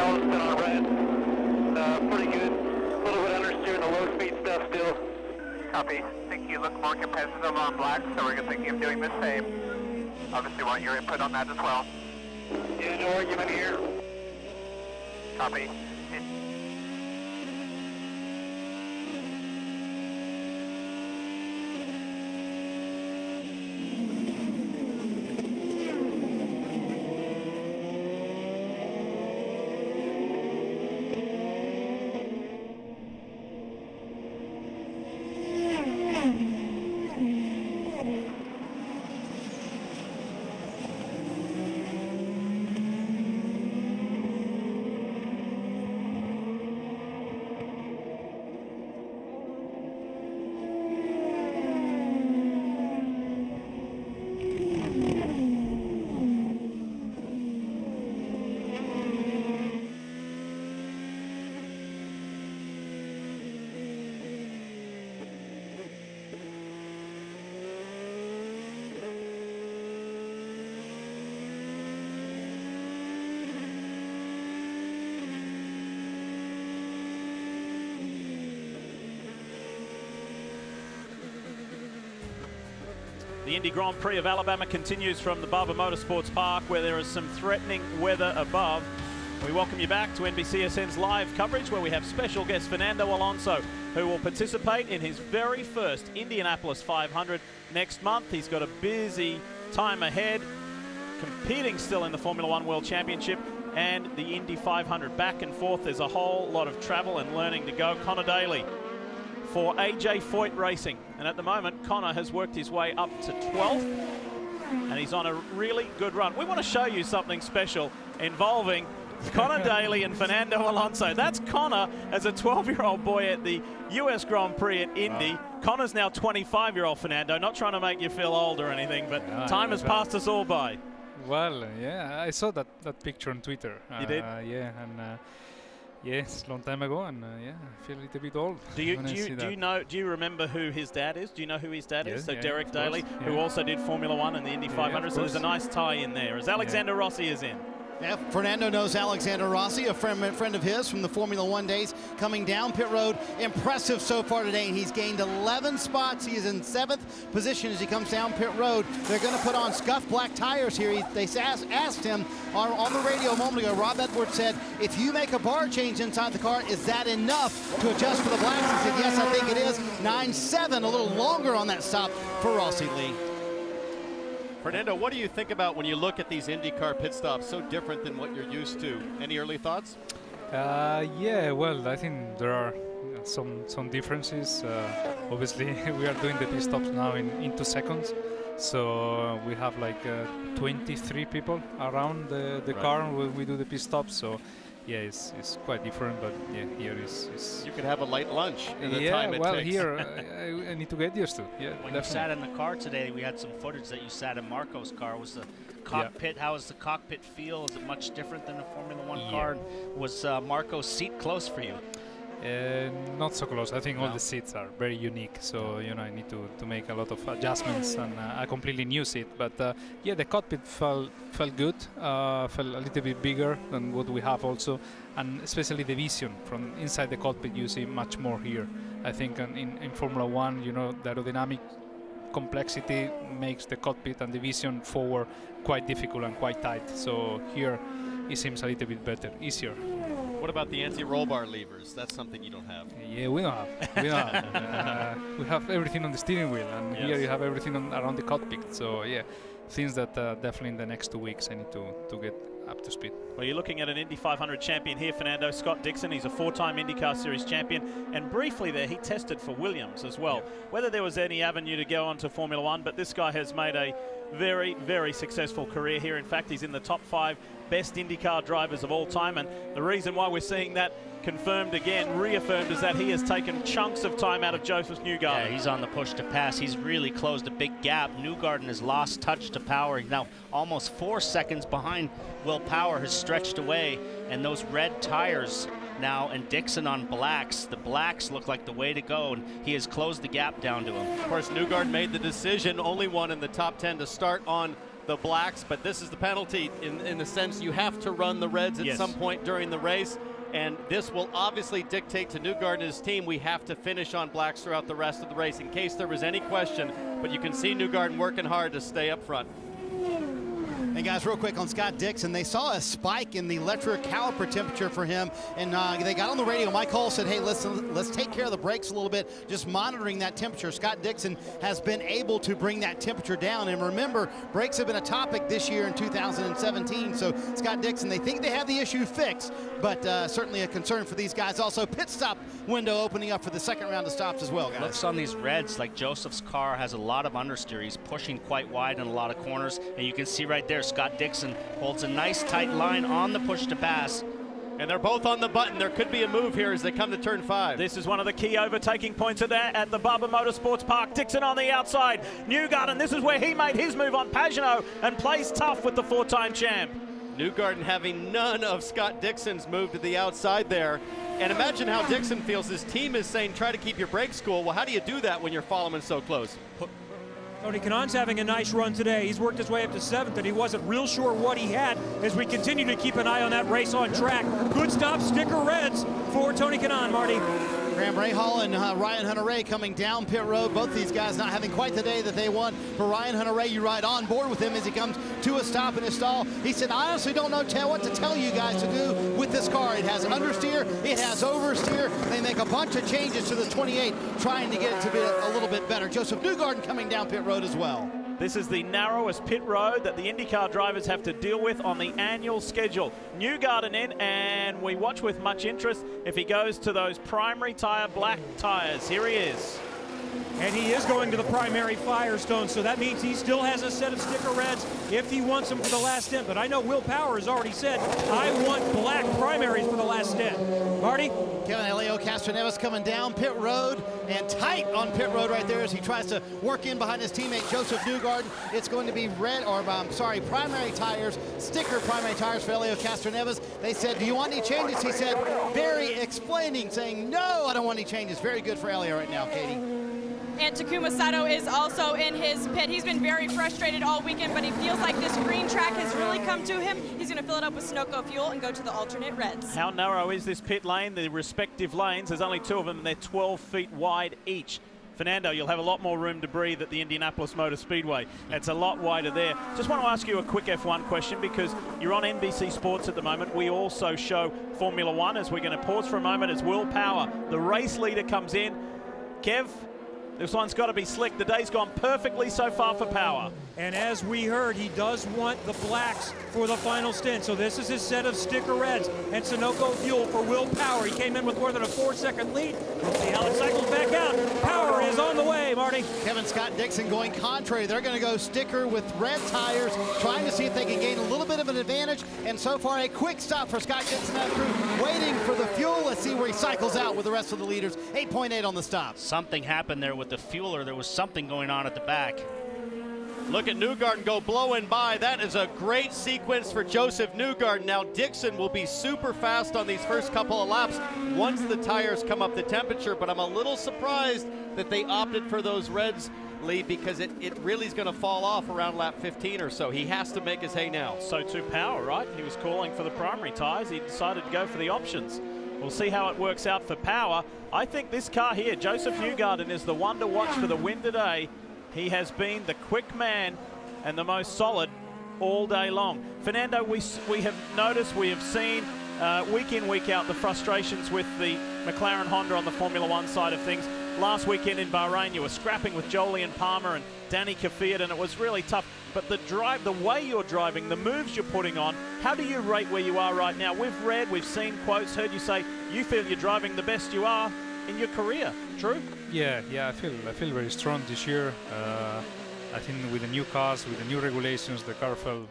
Almost on red. Pretty good. A little bit understeer in the low speed stuff still. Copy. Think you look more competitive on black, so we're thinking of doing the same. Obviously want your input on that as well. Yeah, no argument here. Copy. The Indy Grand Prix of Alabama continues from the Barber Motorsports Park, where there is some threatening weather above. We welcome you back to NBCSN's live coverage, where we have special guest Fernando Alonso, who will participate in his very first Indianapolis 500 next month. He's got a busy time ahead, competing still in the Formula One World Championship and the Indy 500. Back and forth, there's a whole lot of travel and learning to go. Connor Daly for AJ Foyt Racing, and at the moment Connor has worked his way up to 12th and he's on a really good run. We want to show you something special involving Connor Daly and Fernando Alonso. That's Connor as a 12-year-old boy at the US Grand Prix at Indy. Connor's now 25-year-old Fernando. Not trying to make you feel old or anything, but time has passed us all by. Well, yeah, I saw that picture on Twitter. You did? Yeah, and yes, long time ago, and yeah, I feel a little bit old. Do you remember who his dad is? Do you know who his dad is? So yeah, Derek Daly, who also did Formula One and the Indy 500. So there's a nice tie in there, as Alexander Rossi is in. Yeah, Fernando knows Alexander Rossi, a friend of his from the Formula One days, coming down pit road. Impressive so far today, and he's gained 11 spots. He is in 7th position as he comes down pit road. They're going to put on scuffed black tires here. They asked him on the radio a moment ago, Rob Edwards said, if you make a bar change inside the car, is that enough to adjust for the blacks? He said, yes, I think it is. 9.7, a little longer on that stop for Rossi Lee. Fernando, what do you think about when you look at these IndyCar pit stops, so different than what you're used to? Any early thoughts? Yeah, well, I think there are some differences. Obviously, we are doing the pit stops now in 2 seconds. So we have like 23 people around the car when we do the pit stops. So yeah, it's quite different, but yeah, here is you could have a light lunch in the yeah, time it well, takes. here I need to get used to. Yeah, when definitely. you sat in the car today, we had some footage that you sat in Marco's car. Was the cockpit? How was the cockpit feel? Is it much different than a Formula One car? Was Marco's seat close for you? Not so close. I think all the seats are very unique, so you know I need to make a lot of adjustments and a completely new seat. But yeah, the cockpit felt good, felt a little bit bigger than what we have also, and especially the vision from inside the cockpit. You see much more here. I think in Formula One, you know, the aerodynamic complexity makes the cockpit and the vision forward quite difficult and quite tight. So here it seems a little bit better, easier. What about the anti-roll bar levers? That's something you don't have. Yeah, we don't have. We don't have. We have everything on the steering wheel, and here you have everything around the cockpit. So yeah, things that definitely in the next 2 weeks I need to get up to speed. Well, you're looking at an Indy 500 champion here, Fernando. Scott Dixon, he's a 4-time IndyCar Series champion, and briefly there he tested for Williams as well. Whether there was any avenue to go on to Formula One, but this guy has made a very, very successful career here. In fact, he's in the top 5 best IndyCar drivers of all time, and the reason why we're seeing that confirmed again, reaffirmed, is that he has taken chunks of time out of Joseph Newgarden. Yeah, he's on the push to pass. He's really closed a big gap. Newgarden has lost touch to Power. He's now almost 4 seconds behind Will Power, has stretched away, and those red tires now, and Dixon on blacks. The blacks look like the way to go, and he has closed the gap down to him. Of course, Newgarden made the decision, only one in the top 10 to start on the blacks, but this is the penalty in the sense you have to run the reds at some point during the race. And this will obviously dictate to Newgarden and his team, we have to finish on blacks throughout the rest of the race in case there was any question. But you can see Newgarden working hard to stay up front. And guys, real quick on Scott Dixon, they saw a spike in the electric caliper temperature for him, and they got on the radio. Mike Hull said, hey, let's take care of the brakes a little bit, just monitoring that temperature. Scott Dixon has been able to bring that temperature down, and remember, brakes have been a topic this year in 2017, so Scott Dixon, they think they have the issue fixed, but certainly a concern for these guys. Also, pit stop window opening up for the second round of stops as well, guys. Looks on these reds like Joseph's car has a lot of understeer. He's pushing quite wide in a lot of corners, and you can see right there, Scott Dixon holds a nice tight line on the push to pass. And they're both on the button. There could be a move here as they come to turn 5. This is one of the key overtaking points at the Barber Motorsports Park. Dixon on the outside. Newgarden, this is where he made his move on Pagenaud and plays tough with the 4-time champ. Newgarden having none of Scott Dixon's move to the outside there. And imagine how Dixon feels. His team is saying, try to keep your brakes cool. Well, how do you do that when you're following so close? Tony Kanaan's having a nice run today. He's worked his way up to 7th, and he wasn't real sure what he had as we continue to keep an eye on that race on track. Good stop, sticker reds for Tony Kanaan, Marty. Graham Rahal and Ryan Hunter-Reay coming down pit road. Both these guys not having quite the day that they want. For Ryan Hunter-Reay, you ride on board with him as he comes to a stop in his stall. He said, I honestly don't know what to tell you guys to do with this car. It has understeer, it has oversteer. They make a bunch of changes to the 28, trying to get it to be a little bit better. Joseph Newgarden coming down pit road as well. This is the narrowest pit road that the IndyCar drivers have to deal with on the annual schedule. Newgarden in, and we watch with much interest if he goes to those primary tire black tires. Here he is. And he is going to the primary Firestone, so that means he still has a set of sticker reds if he wants them for the last stint. But I know Will Power has already said, I want black primaries for the last stint. Marty? Kevin Helio Castroneves coming down pit road and tight on pit road right there as he tries to work in behind his teammate Joseph Newgarden. It's going to be primary tires, sticker primary tires for Helio Castroneves. They said, do you want any changes? He said, very explaining, saying, no, I don't want any changes. Very good for Helio right now, Katie. And Takuma Sato is also in his pit. He's been very frustrated all weekend, but he feels like this green track has really come to him. He's going to fill it up with Sunoco fuel and go to the alternate reds. How narrow is this pit lane? The respective lanes, there's only 2 of them, and they're 12 feet wide each. Fernando, you'll have a lot more room to breathe at the Indianapolis Motor Speedway. It's a lot wider there. Just want to ask you a quick F1 question because you're on NBC Sports at the moment. We also show Formula One as we're going to pause for a moment as Will Power, the race leader, comes in. Kev, this one's got to be slick. The day's gone perfectly so far for Power. And as we heard, he does want the blacks for the final stint. So this is his set of sticker reds and Sunoco fuel for Will Power. He came in with more than a 4-second lead. We'll see how it cycles back out. Power is on the way, Marty. Kevin Scott Dixon going contrary. They're going to go sticker with red tires, trying to see if they can gain a little bit of an advantage. And so far, a quick stop for Scott Dixon and crew, waiting for the fuel. Let's see where he cycles out with the rest of the leaders. 8.8 on the stop. Something happened there with the fueler. There was something going on at the back. Look at Newgarden go blowing by. That is a great sequence for Joseph Newgarden. Now Dixon will be super fast on these first couple of laps once the tires come up to temperature, but I'm a little surprised that they opted for those reds, Lee, because it really is going to fall off around lap 15 or so. He has to make his hay now. So too Power, right? He was calling for the primary tires. He decided to go for the options. We'll see how it works out for Power. I think this car here, Joseph Newgarden, is the one to watch for the win today. He has been the quick man and the most solid all day long. Fernando, we have noticed, we have seen week in, week out the frustrations with the McLaren Honda on the Formula One side of things. Last weekend in Bahrain, you were scrapping with Jolyon Palmer and Danny Kvyat, and it was really tough. But the drive, the way you're driving, the moves you're putting on, how do you rate where you are right now? We've read, we've seen quotes, heard you say you feel you're driving the best you are in your career. True? Yeah, I feel very strong this year. I think with the new cars, with the new regulations, the car feel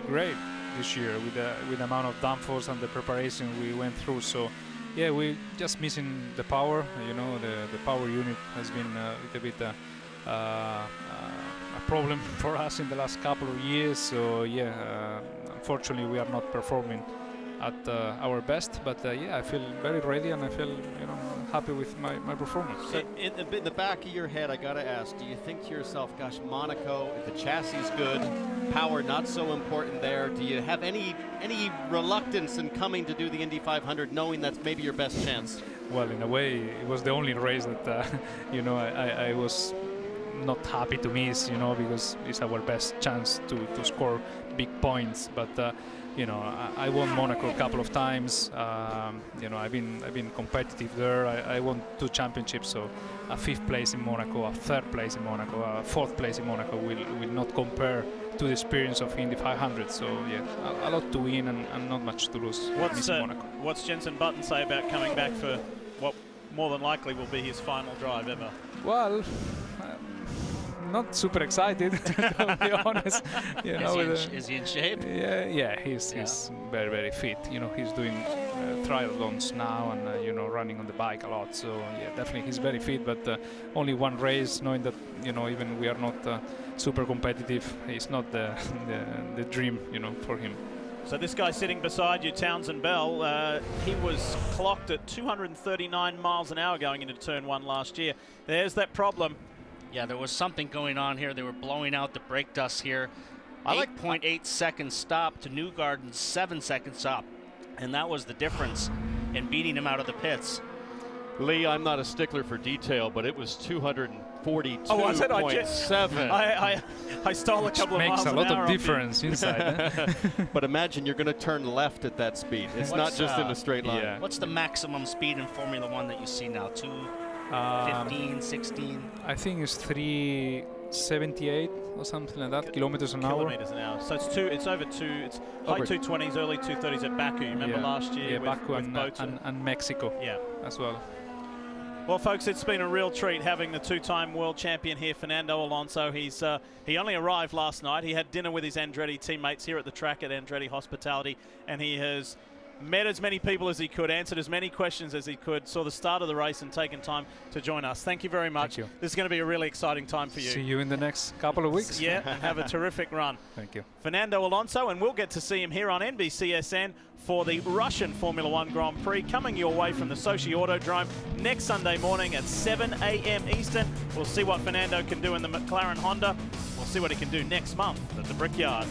great this year with the amount of downforce and the preparation we went through. So yeah, we're just missing the power. You know, the power unit has been a little bit a problem for us in the last couple of years. So yeah, unfortunately we are not performing at our best. But yeah, I feel very ready, and I feel, you know, happy with my performance. So in the back of your head, I got to ask, do you think to yourself, gosh, Monaco, if the chassis is good, power not so important there, do you have any reluctance in coming to do the Indy 500 knowing that's maybe your best chance? Well, in a way, it was the only race that, you know, I was not happy to miss, you know, because it's our best chance to score big points. But you know, I won Monaco a couple of times. You know, I've been competitive there. I won 2 championships, so a 5th place in Monaco, a 3rd place in Monaco, a 4th place in Monaco will not compare to the experience of Indy 500. So yeah, a lot to win and not much to lose. What's Jenson Button say about coming back for what more than likely will be his final drive ever? Well, not super excited, to be honest. You know, is he in shape? Yeah, he's very, very fit. You know, he's doing triathlons now and you know, running on the bike a lot. So yeah, definitely he's very fit. But only one race, knowing that, you know, even we are not super competitive, it's not the dream, you know, for him. So this guy sitting beside you, Townsend Bell, he was clocked at 239 miles an hour going into turn 1 last year. There's that problem. Yeah, there was something going on here. They were blowing out the brake dust here. 8.8 seconds stop to Newgarden's 7-second stop. And that was the difference in beating him out of the pits. Lee, I'm not a stickler for detail, but it was 242.7. Oh, I stole a couple of miles makes a an lot hour of difference inside. But imagine you're going to turn left at that speed. It's not just in a straight line. Yeah. What's the maximum speed in Formula 1 that you see now? 215, 16? I think it's 378 or something like that, kilometers an hour. Kilometers an hour. So it's over 2. It's high 220s, early 230s at Baku. You remember last year? Yeah, with, Baku with and Mexico. Yeah, as well. Well, folks, it's been a real treat having the 2-time world champion here, Fernando Alonso. He only arrived last night. He had dinner with his Andretti teammates here at the track at Andretti Hospitality, and he has met as many people as he could, answered as many questions as he could, saw the start of the race and taken time to join us. Thank you very much. Thank you. This is going to be a really exciting time for you. See you in the next couple of weeks. Yeah, and have a terrific run. Thank you. Fernando Alonso, and we'll get to see him here on NBCSN for the Russian Formula 1 Grand Prix coming your way from the Sochi Autodrome next Sunday morning at 7 a.m. Eastern. We'll see what Fernando can do in the McLaren Honda. We'll see what he can do next month at the Brickyard.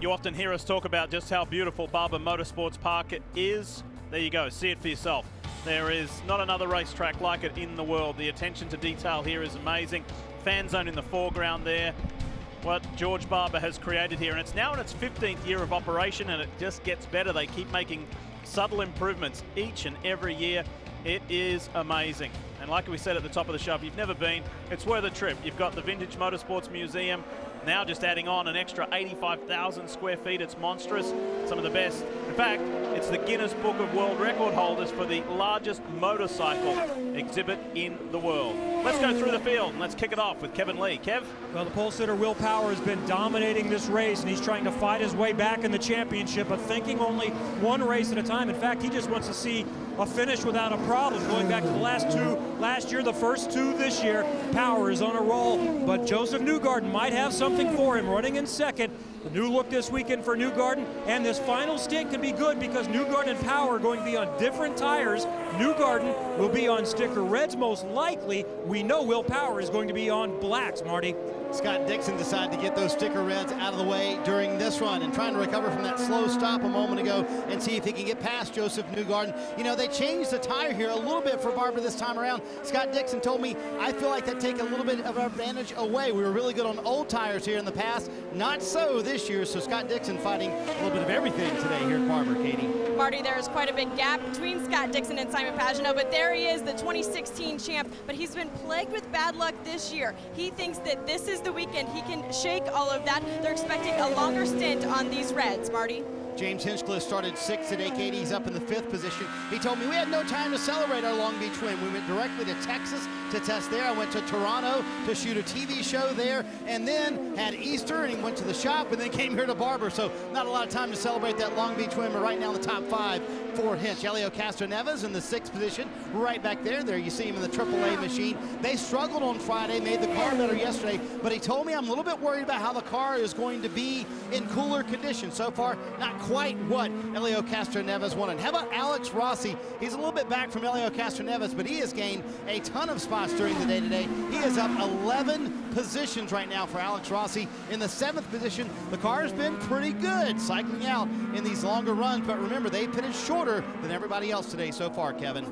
You often hear us talk about just how beautiful Barber Motorsports Park is. There you go, see it for yourself. There is not another racetrack like it in the world. The attention to detail here is amazing. Fan zone in the foreground there. What George Barber has created here, and it's now in its 15th year of operation, and it just gets better. They keep making subtle improvements each and every year. It is amazing. And like we said at the top of the show, if you've never been, it's worth a trip. You've got the Vintage Motorsports Museum, now just adding on an extra 85,000 square feet. It's monstrous, some of the best. In fact, it's the Guinness Book of World Record holders for the largest motorcycle exhibit in the world. Let's go through the field and let's kick it off with Kevin Lee. Kev? Well, the pole sitter Will Power has been dominating this race, and he's trying to fight his way back in the championship, but thinking only one race at a time. In fact, he just wants to see a finish without a problem. Going back to the last two last year, the first two this year, Power is on a roll, but Joseph Newgarden might have something for him, running in second. The new look this weekend for Newgarden, and this final stint can be good because Newgarden and Power are going to be on different tires. Newgarden will be on sticker reds most likely. We know Will Power is going to be on blacks, Marty. Scott Dixon decided to get those sticker reds out of the way during this run and trying to recover from that slow stop a moment ago and see if he can get past Joseph Newgarden. You know, they changed the tire here a little bit for Barber this time around. Scott Dixon told me, I feel like that take a little bit of advantage away. We were really good on old tires here in the past. Not so this year, so Scott Dixon fighting a little bit of everything today here at Barber, Katie. Marty, there is quite a big gap between Scott Dixon and Simon Pagenaud, but there he is, the 2016 champ, but he's been plagued with bad luck this year. He thinks that this is the weekend he can shake all of that. They're expecting a longer stint on these reds, Marty. James Hinchcliffe started 6th today, Katie. He's up in the 5th position. He told me we had no time to celebrate our Long Beach win. We went directly to Texas to test there. I went to Toronto to shoot a TV show there, and then had Easter, and he went to the shop, and then came here to Barber. So not a lot of time to celebrate that Long Beach win, but right now in the top 5 for Hinch. Elio Castroneves in the 6th position, right back there. There you see him in the AAA machine. They struggled on Friday, made the car better yesterday, but he told me I'm a little bit worried about how the car is going to be in cooler conditions. So far, not quite what Elio Castroneves wanted. How about Alex Rossi? He's a little bit back from Elio Castroneves, but he has gained a ton of spots during the day today. He is up 11 positions right now for Alex Rossi. In the 7th position, the car has been pretty good cycling out in these longer runs, but remember, they finished shorter than everybody else today so far, Kevin.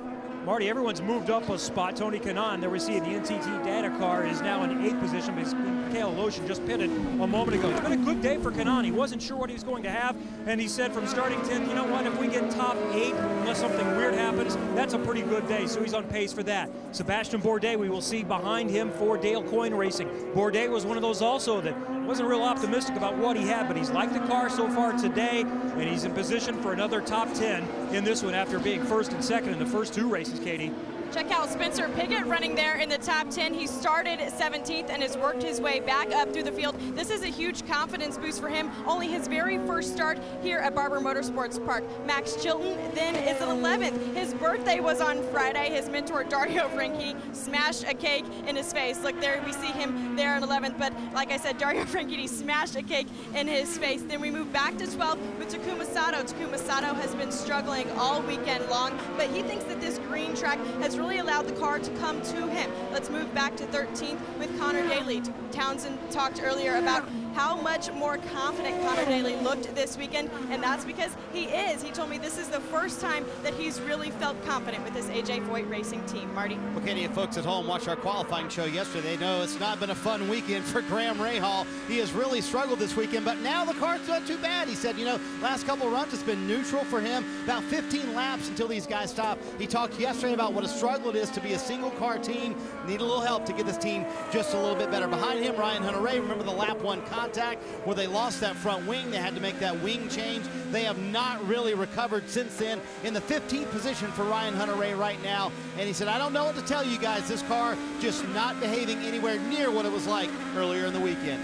Marty, everyone's moved up a spot. Tony Kanaan, there we see in the NTT data car, is now in 8th position because Mikhail Loshin just pitted a moment ago. It's been a good day for Kanaan. He wasn't sure what he was going to have, and he said from starting 10th, you know what, if we get top 8, unless something weird happens, that's a pretty good day, so he's on pace for that. Sebastian Bourdais, we will see behind him for Dale Coyne Racing. Bourdais was one of those also that wasn't real optimistic about what he had, but he's liked the car so far today, and he's in position for another top 10 in this one after being 1st and 2nd in the first 2 races, Katie. Check out Spencer Piggott running there in the top 10. He started 17th and has worked his way back up through the field. This is a huge confidence boost for him. Only his very first start here at Barber Motorsports Park. Max Chilton then is in 11th. His birthday was on Friday. His mentor Dario Franchitti smashed a cake in his face. Look there, we see him there in 11th, but like I said, Dario Franchitti smashed a cake in his face. Then we move back to 12th with Takuma Sato. Takuma Sato has been struggling all weekend long, but he thinks that this green track has really allowed the car to come to him. Let's move back to 13th with Connor Daly. Townsend talked earlier about how much more confident Connor Daly looked this weekend, and that's because he is. He told me this is the first time that he's really felt confident with this AJ Foyt Racing team. Marty? Well, Katie, if folks at home watched our qualifying show yesterday, they know it's not been a fun weekend for Graham Rahal. He has really struggled this weekend, but now the car's not too bad. He said, you know, last couple runs it's been neutral for him, about 15 laps until these guys stop. He talked yesterday about what a struggle it is to be a single car team. Need a little help to get this team just a little bit better. Behind him, Ryan Hunter-Reay. Remember the lap 1 contact where they lost that front wing. They had to make that wing change. They have not really recovered since then. In the 15th position for Ryan Hunter-Reay right now. And he said, I don't know what to tell you guys. This car just not behaving anywhere near what it was like earlier in the weekend.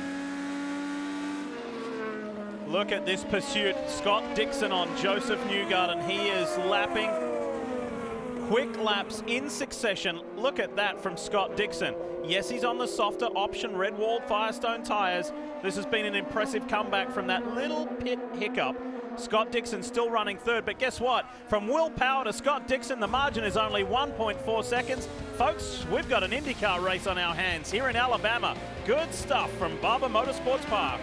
Look at this pursuit. Scott Dixon on Joseph Newgarden. He is lapping. Quick laps in succession. Look at that from Scott Dixon. Yes, he's on the softer option red-walled Firestone tires. This has been an impressive comeback from that little pit hiccup. Scott Dixon still running 3rd, but guess what? From Will Power to Scott Dixon, the margin is only 1.4 seconds. Folks, we've got an IndyCar race on our hands here in Alabama. Good stuff from Barber Motorsports Park.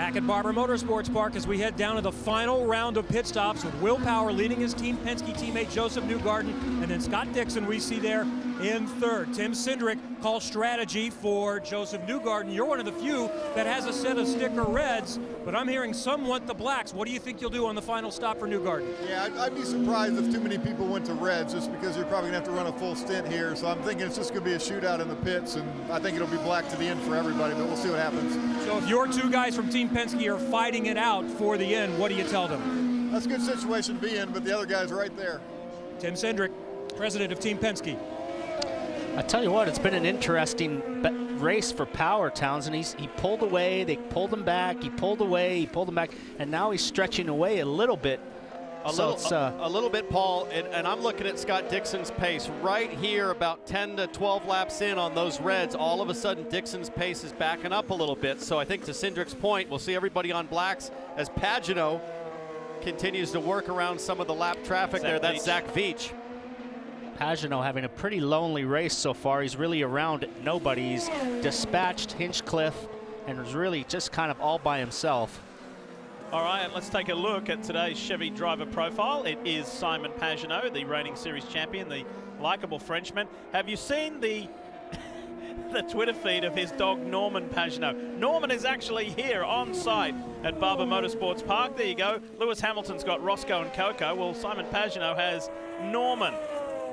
Back at Barber Motorsports Park as we head down to the final round of pit stops with Will Power leading his Team Penske teammate Joseph Newgarden, and then Scott Dixon we see there in third. Tim Cindric calls strategy for Joseph Newgarden. You're one of the few that has a set of sticker reds, but I'm hearing some want the blacks. What do you think you'll do on the final stop for Newgarden? Yeah, I'd be surprised if too many people went to reds, just because you're probably going to have to run a full stint here. So I'm thinking it's just going to be a shootout in the pits, and I think it'll be black to the end for everybody, but we'll see what happens. So if your two guys from Team Penske are fighting it out for the end, what do you tell them? That's a good situation to be in, but the other guy's right there. Tim Cindric, president of Team Penske. I tell you what, it's been an interesting race for Power, Townsend. He pulled away, they pulled him back, he pulled away, he pulled him back, and now he's stretching away a little bit. A little bit, Paul, and I'm looking at Scott Dixon's pace right here, about 10 to 12 laps in on those reds. All of a sudden, Dixon's pace is backing up a little bit. So I think to Cindric's point, we'll see everybody on blacks as Pagano continues to work around some of the lap traffic there. That's Zach Veach. Pagano having a pretty lonely race so far. He's really around nobody. He's dispatched Hinchcliffe and is really just kind of all by himself. All right, let's take a look at today's Chevy driver profile. It is Simon Pagano, the reigning series champion, the likable Frenchman. Have you seen the Twitter feed of his dog Norman Pagano? Norman is actually here on site at Barber Motorsports Park. There you go. Lewis Hamilton's got Roscoe and Coco. Well, Simon Pagano has Norman,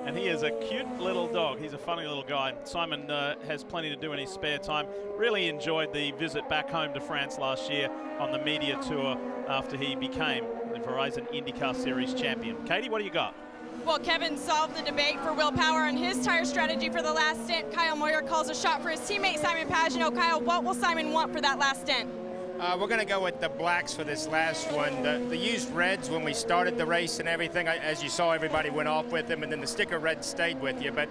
and he is a cute little dog. He's a funny little guy. Simon has plenty to do in his spare time. Really enjoyed the visit back home to France last year on the media tour after he became the Verizon IndyCar Series champion. Katie, what do you got? Well, Kevin solved the debate for Will Power on his tire strategy for the last stint. Kyle Moyer calls a shot for his teammate Simon Pagano. Kyle, what will Simon want for that last stint? We're going to go with the blacks for this last one. The used reds when we started the race and everything, as you saw, everybody went off with them, and then the sticker red stayed with you. But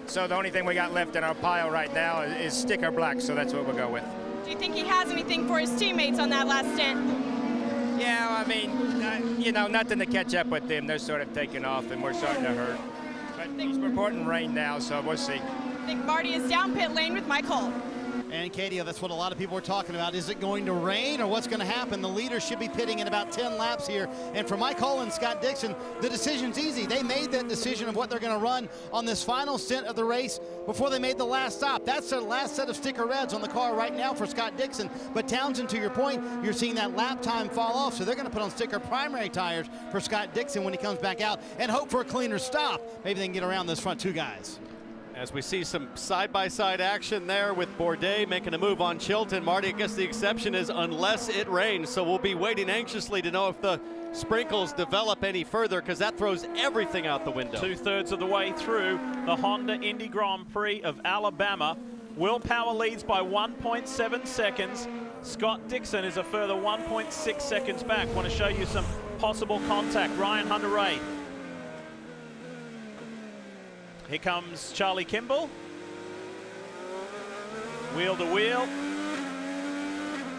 so the only thing we got left in our pile right now is sticker black, so that's what we'll go with. Do you think he has anything for his teammates on that last stint? Yeah, I mean, you know, nothing to catch up with them. They're sort of taking off, and we're starting to hurt. But he's reporting rain now, so we'll see. I think Marty is down pit lane with Mike Hull. And Katie, that's what a lot of people are talking about. Is it going to rain or what's going to happen? The leaders should be pitting in about 10 laps here. And for Mike Hull and Scott Dixon, the decision's easy. They made that decision of what they're going to run on this final stint of the race before they made the last stop. That's their last set of sticker reds on the car right now for Scott Dixon. But Townsend, to your point, you're seeing that lap time fall off. So they're going to put on sticker primary tires for Scott Dixon when he comes back out and hope for a cleaner stop. Maybe they can get around those front two guys. As we see some side-by-side action there with Bourdais making a move on Chilton. Marty, I guess the exception is unless it rains, so we'll be waiting anxiously to know if the sprinkles develop any further, because that throws everything out the window. 2/3 of the way through the Honda Indy Grand Prix of Alabama. Will Power leads by 1.7 seconds. Scott Dixon is a further 1.6 seconds back. Want to show you some possible contact. Ryan Hunter-Reay. Here comes Charlie Kimball. Wheel to wheel.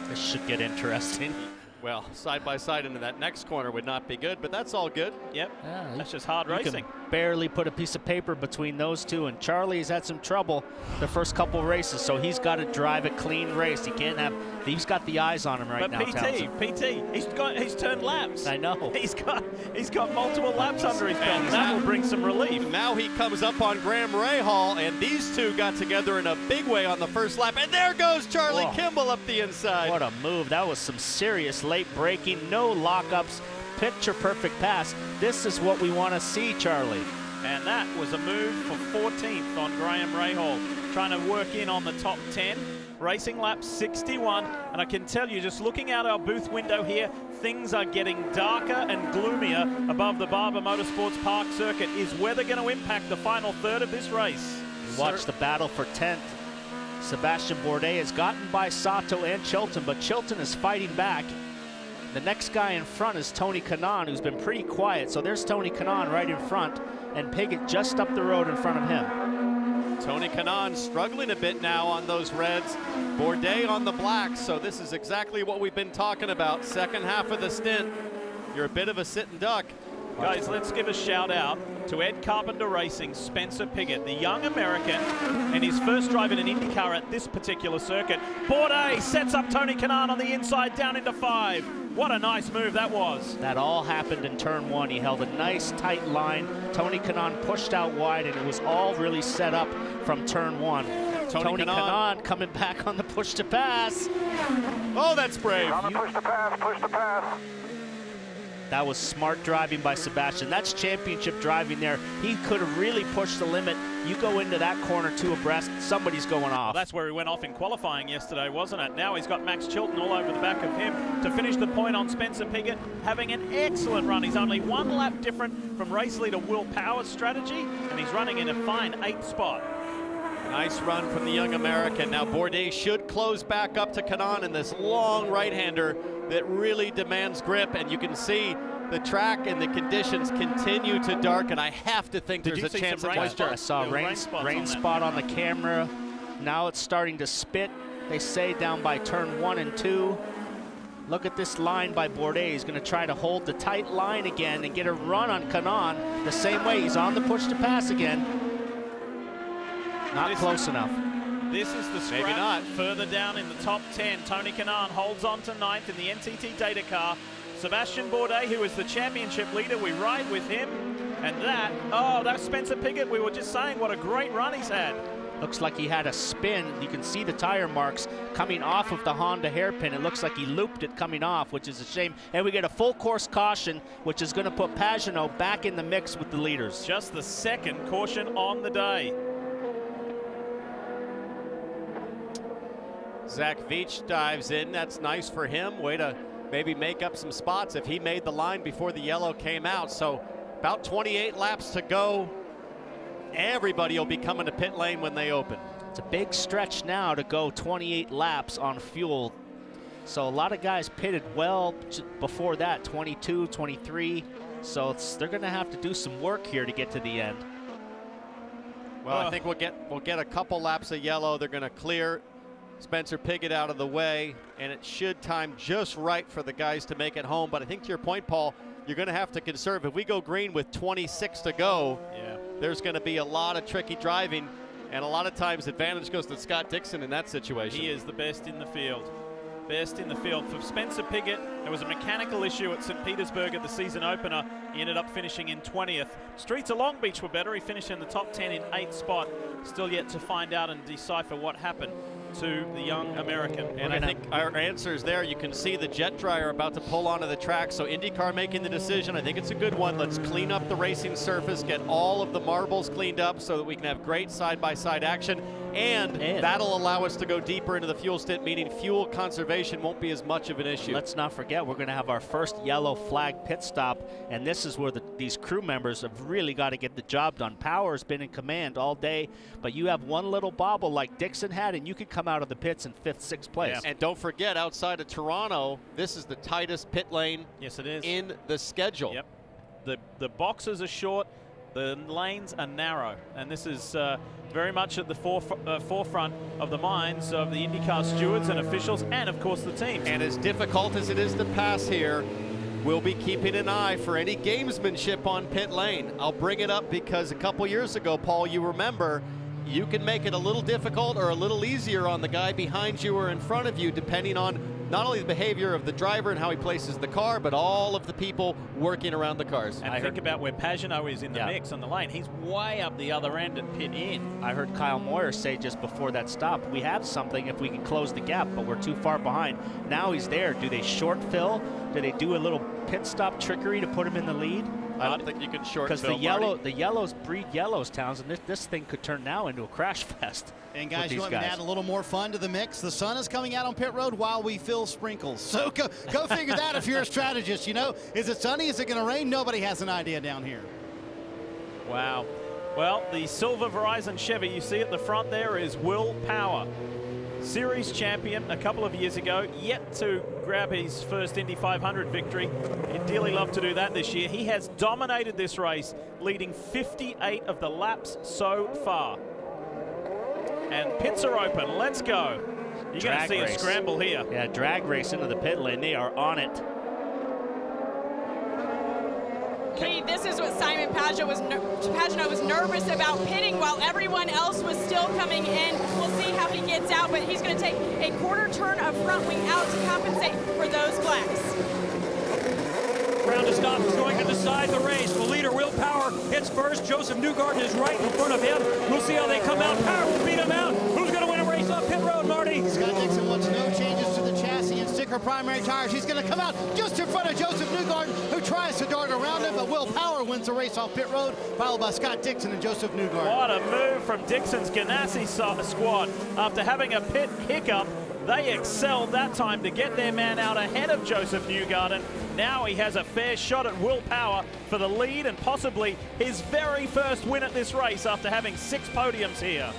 This should get interesting. Well, side by side into that next corner would not be good, but that's all good. Yep, yeah, that's just hard you racing. Can barely put a piece of paper between those two, and Charlie's had some trouble the first couple races, so he's got to drive a clean race. He can't have, he's got the eyes on him right now. PT, he's turned laps. I know. He's got multiple laps under his belt, and that will bring some relief. Now he comes up on Graham Rahal, and these two got together in a big way on the first lap, and there goes Charlie Kimball up the inside. What a move. That was some serious late braking, no lockups, picture perfect pass. This is what we want to see, Charlie. And that was a move for 14th on Graham Rahal, trying to work in on the top 10. Racing lap 61, and I can tell you, just looking out our booth window here, things are getting darker and gloomier above the Barber Motorsports Park circuit. Is weather going to impact the final third of this race? Watch the battle for 10th. Sebastian Bourdais has gotten by Sato and Chilton, but Chilton is fighting back. The next guy in front is Tony Kanaan, who's been pretty quiet. So there's Tony Kanaan right in front, and Piggott just up the road in front of him. Tony Kanaan struggling a bit now on those reds. Bourdais on the blacks, so this is exactly what we've been talking about. Second half of the stint, you're a bit of a sitting duck. Guys, let's give a shout out to Ed Carpenter Racing, Spencer Piggott, the young American, and his first drive in an IndyCar at this particular circuit. Bourdais sets up Tony Kanaan on the inside down into 5. What a nice move that was. That all happened in turn 1. He held a nice tight line. Tony Kanaan pushed out wide, and it was all really set up from turn 1. Tony Kanaan coming back on the push to pass. Oh, that's brave. On the push to pass, push to pass. That was smart driving by Sebastian. That's championship driving there. He could have really pushed the limit. You go into that corner 2 abreast, somebody's going off. Well, that's where he went off in qualifying yesterday, wasn't it? Now he's got Max Chilton all over the back of him to finish the point on Spencer Piggott, having an excellent run. He's only 1 lap different from race leader Will Power's strategy, and he's running in a fine 8th spot. Nice run from the young American. Now Bourdais should close back up to Kanaan in this long right-hander that really demands grip, and you can see the track and the conditions continue to darken. I have to think there's a chance of moisture. I saw a rain spot on the camera. Now it's starting to spit, they say, down by turn 1 and 2. Look at this line by Bourdais. He's going to try to hold the tight line again and get a run on Kanaan the same way. He's on the push to pass again. Not close enough. This is the scrap. Maybe not. Further down in the top 10, Tony Kanaan holds on to 9th in the NTT data car. Sebastian Bourdais, who is the championship leader, we ride with him. And that's Spencer Piggott. We were just saying what a great run he's had. Looks like he had a spin. You can see the tire marks coming off of the Honda hairpin. It looks like he looped it coming off, which is a shame. And we get a full course caution, which is going to put Pagenaud back in the mix with the leaders. Just the 2nd caution on the day. Zach Veach dives in. That's nice for him. Way to maybe make up some spots if he made the line before the yellow came out. So about 28 laps to go. Everybody will be coming to pit lane when they open. It's a big stretch now to go 28 laps on fuel. So a lot of guys pitted well before that, 22, 23. So they're going to have to do some work here to get to the end. Well, I think we'll get a couple laps of yellow. They're going to clear Spencer Piggott out of the way, and it should time just right for the guys to make it home. But I think to your point, Paul, you're going to have to conserve. If we go green with 26 to go, there's going to be a lot of tricky driving, and a lot of times advantage goes to Scott Dixon in that situation. He is the best in the field. Best in the field. For Spencer Piggott, there was a mechanical issue at St. Petersburg at the season opener. He ended up finishing in 20th. Streets of Long Beach were better. He finished in the top 10 in 8th spot. Still yet to find out and decipher what happened to the young American. And I think our answer is there. You can see the jet dryer about to pull onto the track. So IndyCar making the decision. I think it's a good one. Let's clean up the racing surface, get all of the marbles cleaned up so that we can have great side-by-side action. And that'll allow us to go deeper into the fuel stint, meaning fuel conservation won't be as much of an issue. Let's not forget, we're going to have our first yellow flag pit stop, and this is where these crew members have really got to get the job done. Power's been in command all day, but you have one little bobble like Dixon had, and you could come out of the pits in 5th, 6th place. And don't forget, outside of Toronto, this is the tightest pit lane in the schedule. Yep. The boxes are short, the lanes are narrow, and this is very much at the forefront of the minds of the IndyCar stewards and officials, and of course the teams. And as difficult as it is to pass here, we'll be keeping an eye for any gamesmanship on pit lane. I'll bring it up because a couple years ago, Paul, you remember, you can make it a little difficult or a little easier on the guy behind you or in front of you, depending on not only the behavior of the driver and how he places the car, but all of the people working around the cars. And think about where Pagenaud is in the mix on the lane. He's way up the other end and pit in. I heard Kyle Moyer say just before that stop, we have something if we can close the gap, but we're too far behind. Now he's there. Do they short fill? Do they do a little pit stop trickery to put him in the lead? I don't think you can short fill, because the yellows breed yellows, towns, and this thing could turn now into a crash fest. And guys, you want me to add a little more fun to the mix? The sun is coming out on pit road while we fill sprinkles. So go figure that if you're a strategist, you know. Is it sunny? Is it going to rain? Nobody has an idea down here. Wow. Well, the silver Verizon Chevy you see at the front there is Will Power. Series champion a couple of years ago, yet to grab his first Indy 500 victory. He'd dearly love to do that this year. He has dominated this race, leading 58 of the laps so far. And pits are open. Let's go. You're going to see a scramble here. Yeah, drag race into the pit lane. They are on it. Katie, this is what Simon Pagenaud was nervous about pitting while everyone else was still coming in. We'll see how he gets out, but he's going to take a quarter turn of front wing out to compensate for those blacks. Round of stops is going to decide the race. The leader, Will Power, hits first. Joseph Newgarden is right in front of him. We'll see how they come out. Power will beat him out. Who's going to win a race off pit road, Marty? Scott Dixon wants no changes to the chassis and sticker primary tires. He's going to come out just in front of Joseph Newgarden, who tries to dart around him, but Will Power wins the race off pit road, followed by Scott Dixon and Joseph Newgarden. What a move from Dixon's Ganassi squad. After having a pit hiccup, they excelled that time to get their man out ahead of Joseph Newgarden. Now he has a fair shot at Will Power for the lead and possibly his very first win at this race after having 6 podiums here.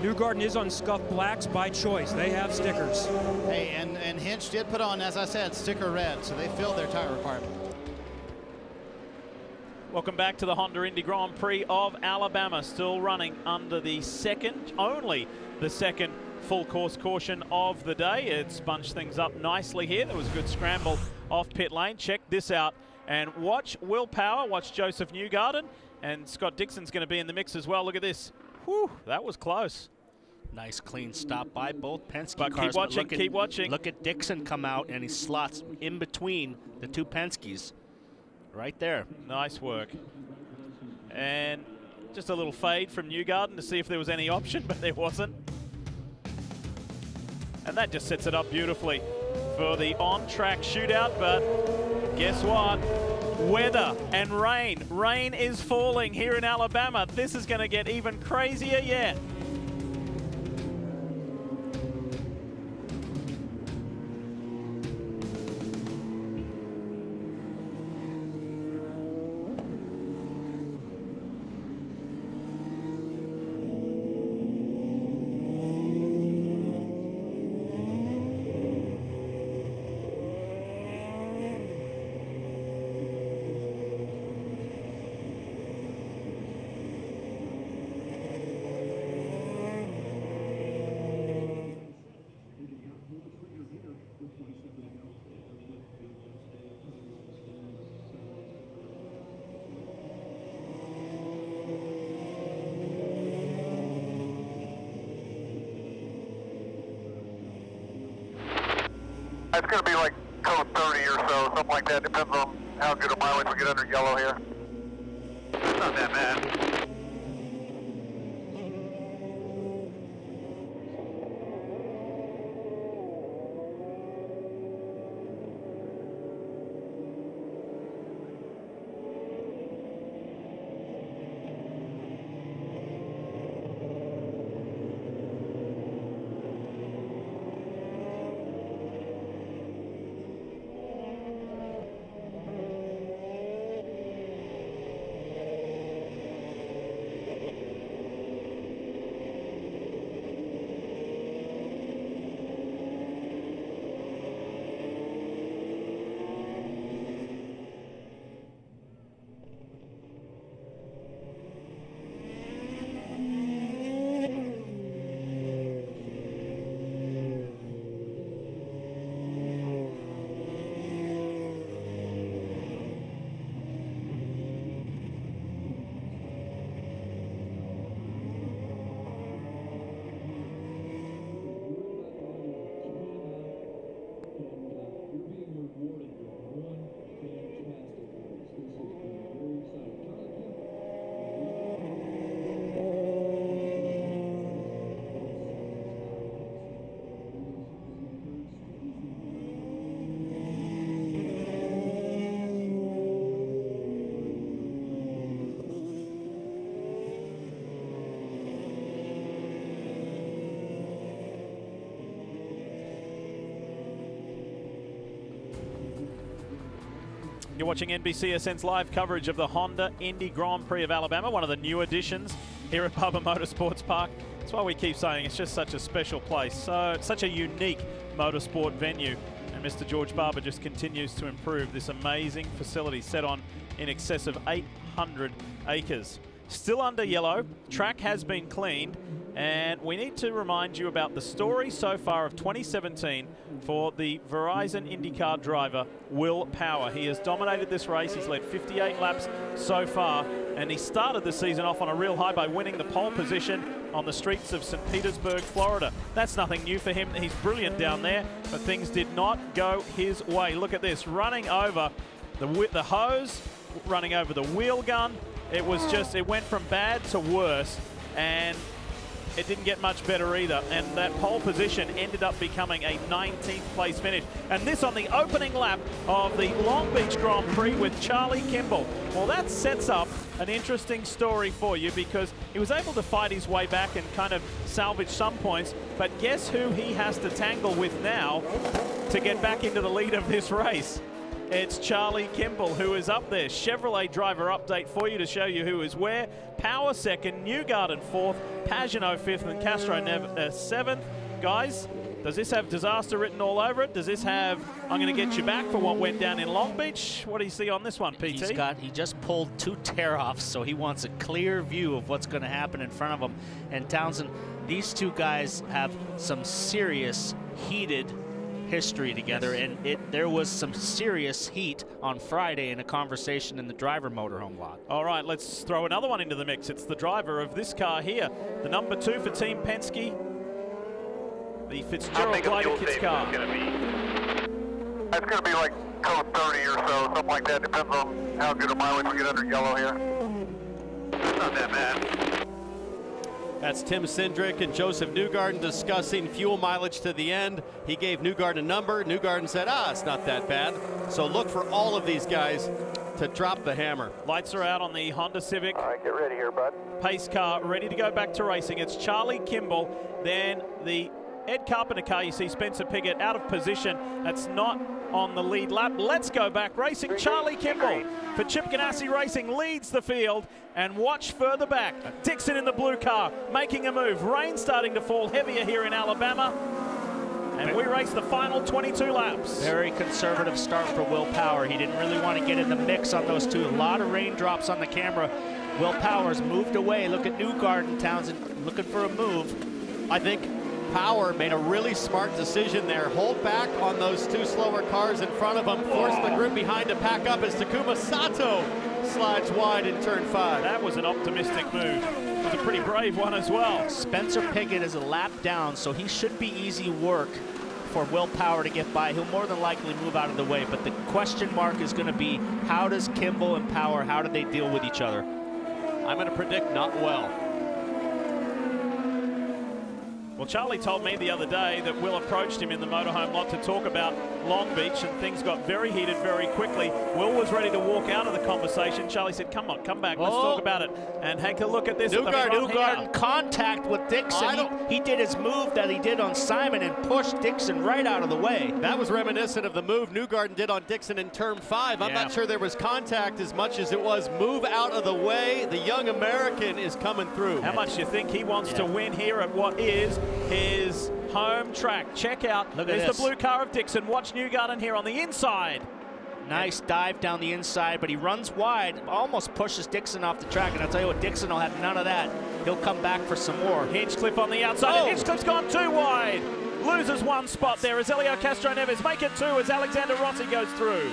Newgarden is on scuff blacks by choice. They have stickers. Hey, and Hinch did put on, as I said, sticker red, so they filled their tire requirement. Welcome back to the Honda Indy Grand Prix of Alabama, still running under the only the second full course caution of the day. It's bunched things up nicely here. There was a good scramble off pit lane. Check this out and watch Will Power, watch Joseph Newgarden, and Scott Dixon's going to be in the mix as well. Look at this. Whew, that was close. Nice clean stop by both Penske but cars. Keep watching, keep watching. Look at Dixon come out, and he slots in between the 2 Penskes. Right there. Nice work. And just a little fade from Newgarden to see if there was any option, but there wasn't. And that just sets it up beautifully for the on-track shootout, but guess what? Weather and rain. Rain is falling here in Alabama. This is going to get even crazier yet. It's going to be like code 30 or so, something like that. Depends on how good a mileage we get under yellow here. It's not that bad. You're watching NBCSN's live coverage of the Honda Indy Grand Prix of Alabama, one of the new additions here at Barber Motorsports Park. That's why we keep saying it's just such a special place, so such a unique motorsport venue. And Mr. George Barber just continues to improve this amazing facility set on in excess of 800 acres. Still under yellow, track has been cleaned, and we need to remind you about the story so far of 2017 for the Verizon IndyCar driver, Will Power. He has dominated this race. He's led 58 laps so far, and he started the season off on a real high by winning the pole position on the streets of St. Petersburg, Florida. That's nothing new for him. He's brilliant down there, but things did not go his way. Look at this, running over the hose, running over the wheel gun. It was just, it went from bad to worse, and it didn't get much better either. And that pole position ended up becoming a 19th place finish. And this on the opening lap of the Long Beach Grand Prix with Charlie Kimball. Well, that sets up an interesting story for you, because he was able to fight his way back and kind of salvage some points. But guess who he has to tangle with now to get back into the lead of this race? It's Charlie Kimball who is up there. Chevrolet driver update for you to show you who is where. Power second, Newgarden fourth, Pagano fifth, and Castro seventh. Guys, does this have disaster written all over it? Does this have, I'm going to get you back for what went down in Long Beach? What do you see on this one, PT? He just pulled 2 tear-offs, so he wants a clear view of what's going to happen in front of him. And Townsend, these two guys have some serious heated history together, and there was some serious heat on Friday in a conversation in the driver motorhome lot. All right, let's throw another one into the mix. It's the driver of this car here, the number 2 for Team Penske, the Fitzgerald Glider Kits car. It's going to be like code 30 or so, something like that. Depends on how good a mileage we get under yellow here. It's not that bad. That's Tim Cindric and Joseph Newgarden discussing fuel mileage to the end. He gave Newgarden a number. Newgarden said, it's not that bad. So look for all of these guys to drop the hammer. Lights are out on the Honda Civic. All right, get ready here, bud. Pace car, ready to go back to racing. It's Charlie Kimball. Then the Ed Carpenter car, you see Spencer Pigot out of position. That's not on the lead lap. Let's go back racing. Charlie Kimball for Chip Ganassi Racing leads the field, and watch further back. Dixon in the blue car making a move. Rain starting to fall heavier here in Alabama, and we race the final 22 laps. Very conservative start for Will Power. He didn't really want to get in the mix on those two. A lot of raindrops on the camera. Will Power's moved away. Look at Newgarden, Townsend looking for a move. I think Power made a really smart decision there. Hold back on those 2 slower cars in front of him. Force the group behind to pack up as Takuma Sato slides wide in turn 5. That was an optimistic move. It was a pretty brave one as well. Spencer Pigot is a lap down, so he should be easy work for Will Power to get by. He'll more than likely move out of the way, but the question mark is going to be, how does Kimball and Power, how do they deal with each other? I'm going to predict not well. Well, Charlie told me the other day that Will approached him in the motorhome lot to talk about Long Beach, and things got very heated very quickly. Will was ready to walk out of the conversation. Charlie said, come on, come back, let's talk about it. And take a look at this. Newgarden contact with Dixon. He did his move that he did on Simon and pushed Dixon right out of the way. That was reminiscent of the move Newgarden did on Dixon in turn 5. I'm not sure there was contact as much as it was move out of the way. The young American is coming through. How much do you think he wants to win here at what is his home track? Check out, there's the blue car of Dixon. Watch Newgarden here on the inside. Nice dive down the inside, but he runs wide, almost pushes Dixon off the track, and I'll tell you what, Dixon will have none of that. He'll come back for some more. Hinchcliffe on the outside, and Hinchcliffe's gone too wide. Loses one spot there as Elio Castro Neves make it 2 as Alexander Rossi goes through.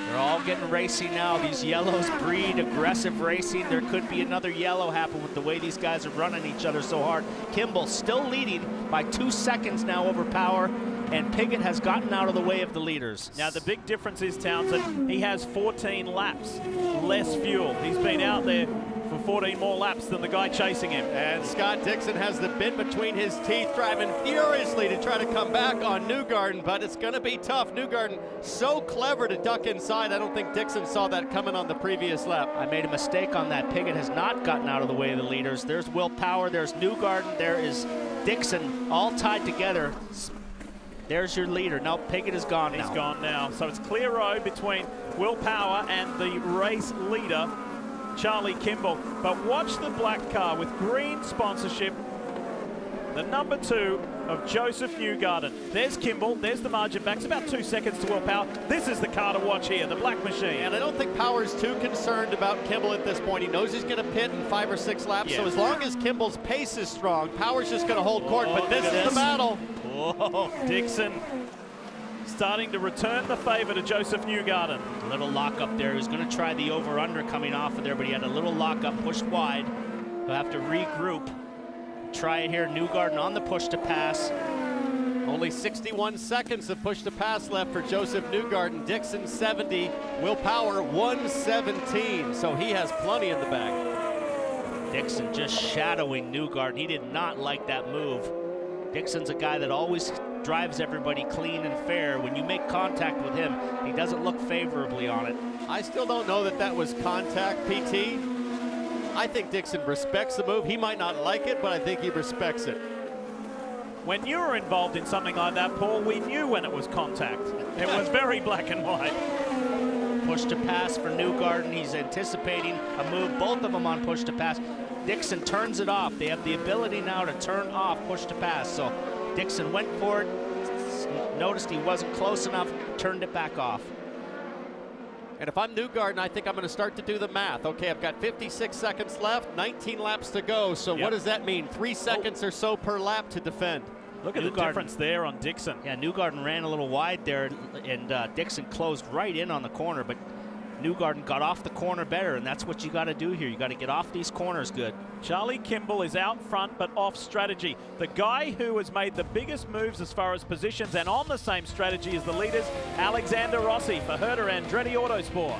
They're all getting racy now. These yellows breed aggressive racing. There could be another yellow happen with the way these guys are running each other so hard. Kimball still leading by 2 seconds now over Power, and Piggott has gotten out of the way of the leaders. Now the big difference is, Townsend, he has 14 laps less fuel. He's been out there for 14 more laps than the guy chasing him. And Scott Dixon has the bit between his teeth, driving furiously to try to come back on Newgarden, but it's going to be tough. Newgarden so clever to duck inside. I don't think Dixon saw that coming on the previous lap. I made a mistake on that. Piggott has not gotten out of the way of the leaders. There's Will Power, there's Newgarden, there is Dixon, all tied together. There's your leader. Now Piggott is gone now. He's gone now. So it's clear road between Will Power and the race leader, Charlie Kimball. But watch the black car with green sponsorship, the number 2 of Joseph Newgarden. There's Kimball, there's the margin back. It's about 2 seconds to Will Power. This is the car to watch here, the black machine. And I don't think Power's too concerned about Kimball at this point. He knows he's going to pit in 5 or 6 laps. So as long as Kimball's pace is strong, Power's just going to hold court. But this is the battle. Whoa, Dixon starting to return the favor to Joseph Newgarden. A little lock up there. He was going to try the over-under coming off of there, but he had a little lock up, pushed wide. He'll have to regroup. Try it here. Newgarden on the push to pass. Only 61 seconds of push to pass left for Joseph Newgarden. Dixon 70, Will Power 117. So he has plenty in the bag. Dixon just shadowing Newgarden. He did not like that move. Dixon's a guy that always drives everybody clean and fair. When you make contact with him, he doesn't look favorably on it. I still don't know that that was contact, PT. I think Dixon respects the move. He might not like it, but I think he respects it. When you were involved in something like that, Paul, we knew when it was contact. It was very black and white. Push to pass for Newgarden. He's anticipating a move, both of them on push to pass. Dixon turns it off. They have the ability now to turn off push to pass. So Dixon went for it, noticed he wasn't close enough, turned it back off. And if I'm Newgarden, I think I'm going to start to do the math. Okay, I've got 56 seconds left, 19 laps to go. So what does that mean? 3 seconds or so per lap to defend. Look at the difference there on Dixon. Yeah, Newgarden ran a little wide there, and Dixon closed right in on the corner, but Newgarden got off the corner better, and that's what you got to do here. You got to get off these corners good. Charlie Kimball is out front, but off strategy. The guy who has made the biggest moves as far as positions and on the same strategy as the leaders, Alexander Rossi for Herder Andretti Autosport.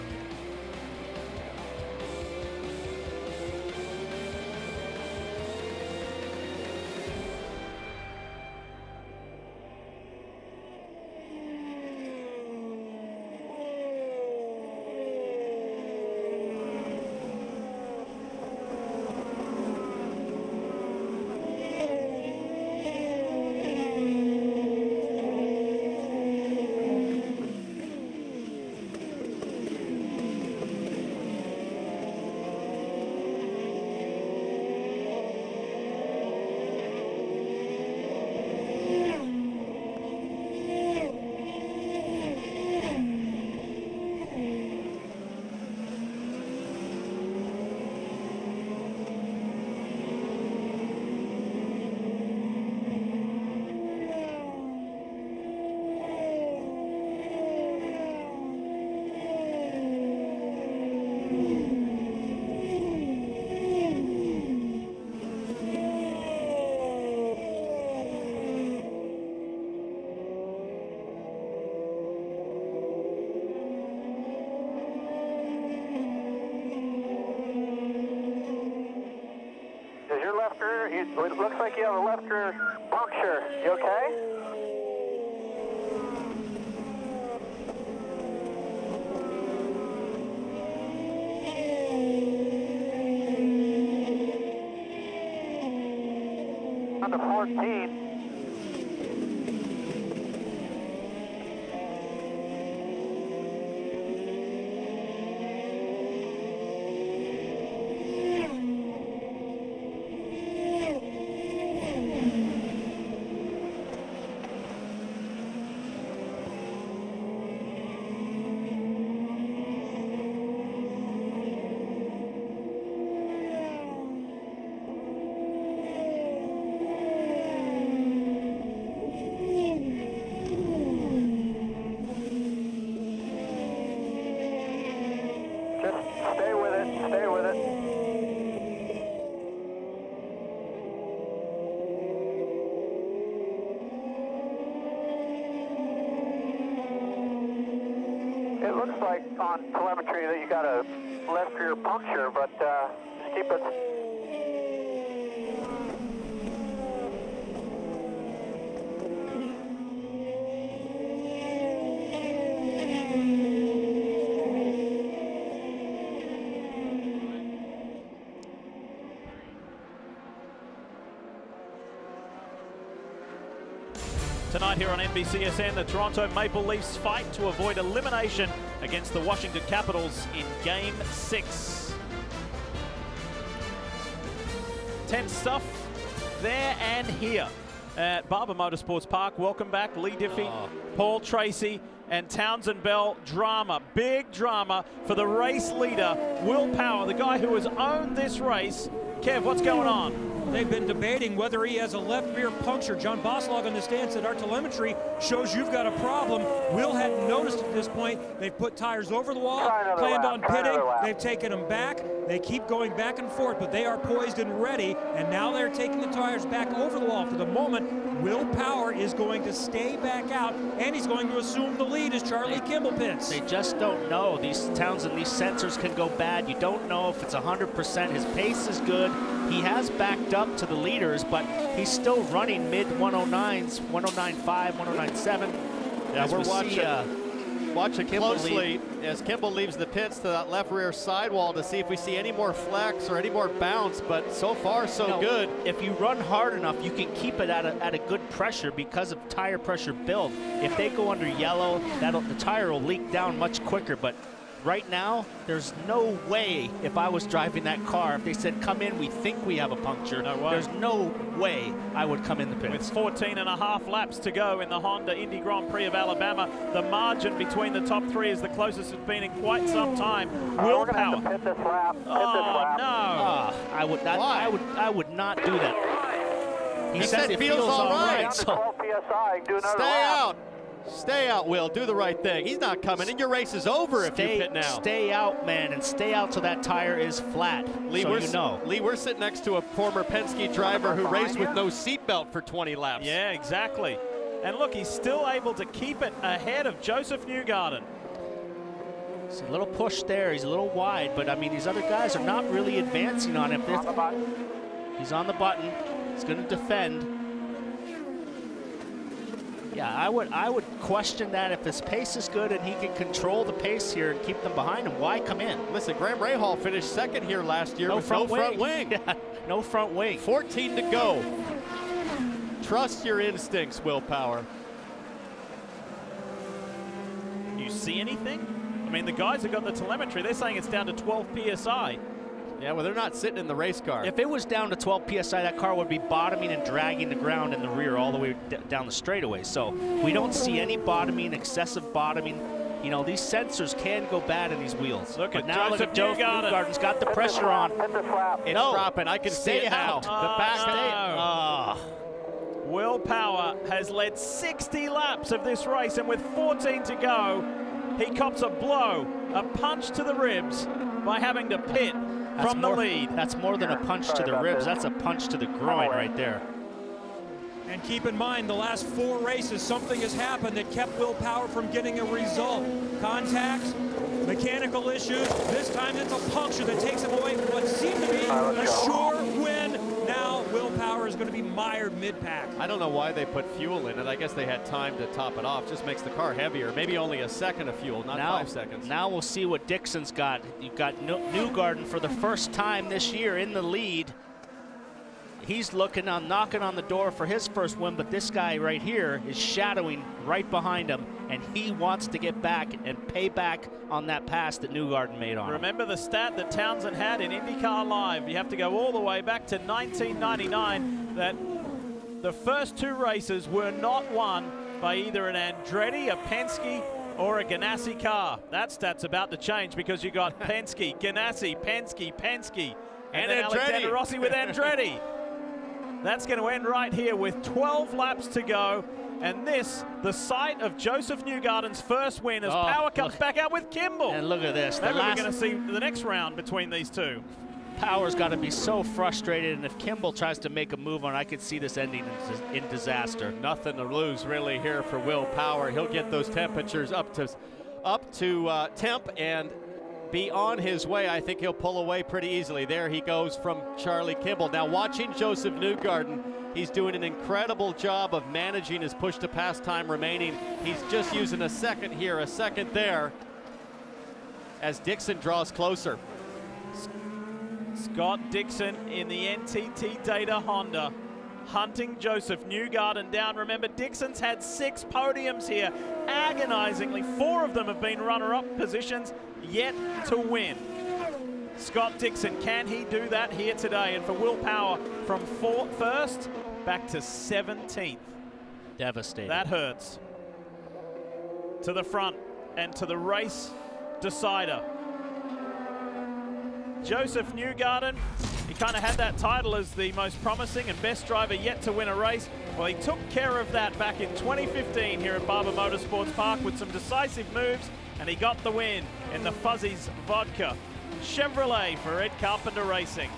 you have a left rear puncture. You okay? Under 14. Stay with it, stay with it. It looks like on telemetry that you got a left rear puncture, but just keep it. Tonight here on NBCSN, the Toronto Maple Leafs fight to avoid elimination against the Washington Capitals in Game 6. Tense stuff there and here at Barber Motorsports Park. Welcome back, Lee Diffie, Paul Tracy, and Townsend Bell. Drama, big drama for the race leader, Will Power, the guy who has owned this race. Kev, what's going on? They've been debating whether he has a left rear puncture. John Boslog on the stand said our telemetry shows you've got a problem. Will hadn't noticed at this point. They've put tires over the wall, planned on pitting. They've taken them back. They keep going back and forth, but they are poised and ready, and now they're taking the tires back over the wall. For the moment, Will Power is going to stay back out, and he's going to assume the lead as Charlie Kimball pits. They just don't know. These Townsend, these sensors can go bad. You don't know if it's 100%. His pace is good. He has backed up to the leaders, but he's still running mid-109s, 109.5, 109.7. Yeah, as we're watching, watching closely as Kimball leaves the pits to that left rear sidewall to see if we see any more flex or any more bounce, but so far so good. If you run hard enough, you can keep it at a good pressure because of tire pressure build. If they go under yellow, the tire will leak down much quicker, but right now, there's no way if I was driving that car, if they said, come in, we think we have a puncture, there's no way I would come in the pits. With 14 and a half laps to go in the Honda Indy Grand Prix of Alabama, the margin between the top three is the closest it's been in quite some time. Will Power. Pit this lap. Pit this lap. No. I would not do that. He said it feels all right. Down to 12 PSI, do another Stay lap. out. Stay out, Will. Do the right thing. He's not coming in. Your race is over if you pit now. Stay out, man, and stay out till that tire is flat. Lee, so Lee, we're sitting next to a former Penske driver who raced with no seatbelt for 20 laps. Yeah, exactly. And look, he's still able to keep it ahead of Joseph Newgarden. It's a little push there. He's a little wide, but I mean, these other guys are not really advancing on him. He's on the button. He's going to defend. Yeah, I would question that if his pace is good and he can control the pace here and keep them behind him. Why come in? Listen, Graham Rahal finished second here last year with no front wing. Yeah, no front wing. 14 to go. Trust your instincts, Will Power. You see anything? I mean, the guys have got the telemetry. They're saying it's down to 12 PSI. Yeah, well, they're not sitting in the race car. If it was down to 12 PSI, that car would be bottoming and dragging the ground in the rear all the way down the straightaway. So we don't see any bottoming, excessive bottoming. You know, these sensors can go bad in these wheels. Look at Joseph Newgarden's got the pressure on. It's dropping. I can see it now. The back Will Power has led 60 laps of this race, and with 14 to go, he cops a blow, a punch to the ribs by having to pit from the lead. That's more than a punch to the ribs. That's a punch to the groin right there. And keep in mind, the last 4 races, something has happened that kept Will Power from getting a result. Contacts, mechanical issues. This time it's a puncture that takes him away from what seemed to be a sure win. Now Will Power is going to be mired mid-pack. I don't know why they put fuel in it. I guess they had time to top it off. Just makes the car heavier. Maybe only a second of fuel, not 5 seconds. Now we'll see what Dixon's got. You've got Newgarden for the first time this year in the lead. He's knocking on the door for his first win, but this guy right here is shadowing right behind him, and he wants to get back and pay back on that pass that Newgarden made on him. Remember the stat that Townsend had in IndyCar Live. You have to go all the way back to 1999 that the first 2 races were not won by either an Andretti, a Penske, or a Ganassi car. That stat's about to change because you got Penske, Ganassi, Penske, and then Alexander Rossi with Andretti. That's going to end right here with 12 laps to go. And this, the site of Joseph Newgarden's first win as Power comes back out with Kimball. And look at this. Maybe we're going to see the next round between these two. Power's got to be so frustrated, and if Kimball tries to make a move on, I could see this ending in disaster. Nothing to lose really here for Will Power. He'll get those temperatures up to temp and be on his way. I think he'll pull away pretty easily. There he goes from Charlie Kimball. Now watching Joseph Newgarden, he's doing an incredible job of managing his push-to-pass time remaining. He's just using a second here, a second there, as Dixon draws closer. Scott Dixon in the NTT Data Honda, hunting Joseph Newgarden down. Remember, Dixon's had 6 podiums here. Agonizingly, 4 of them have been runner-up positions, yet to win. Scott Dixon, can he do that here today? And for Will Power, from first back to 17th. Devastating. That hurts. To the front and to the race decider. Joseph Newgarden, he kind of had that title as the most promising and best driver yet to win a race. Well, he took care of that back in 2015 here at Barber Motorsports Park with some decisive moves, and he got the win in the Fuzzy's Vodka Chevrolet for Ed Carpenter Racing.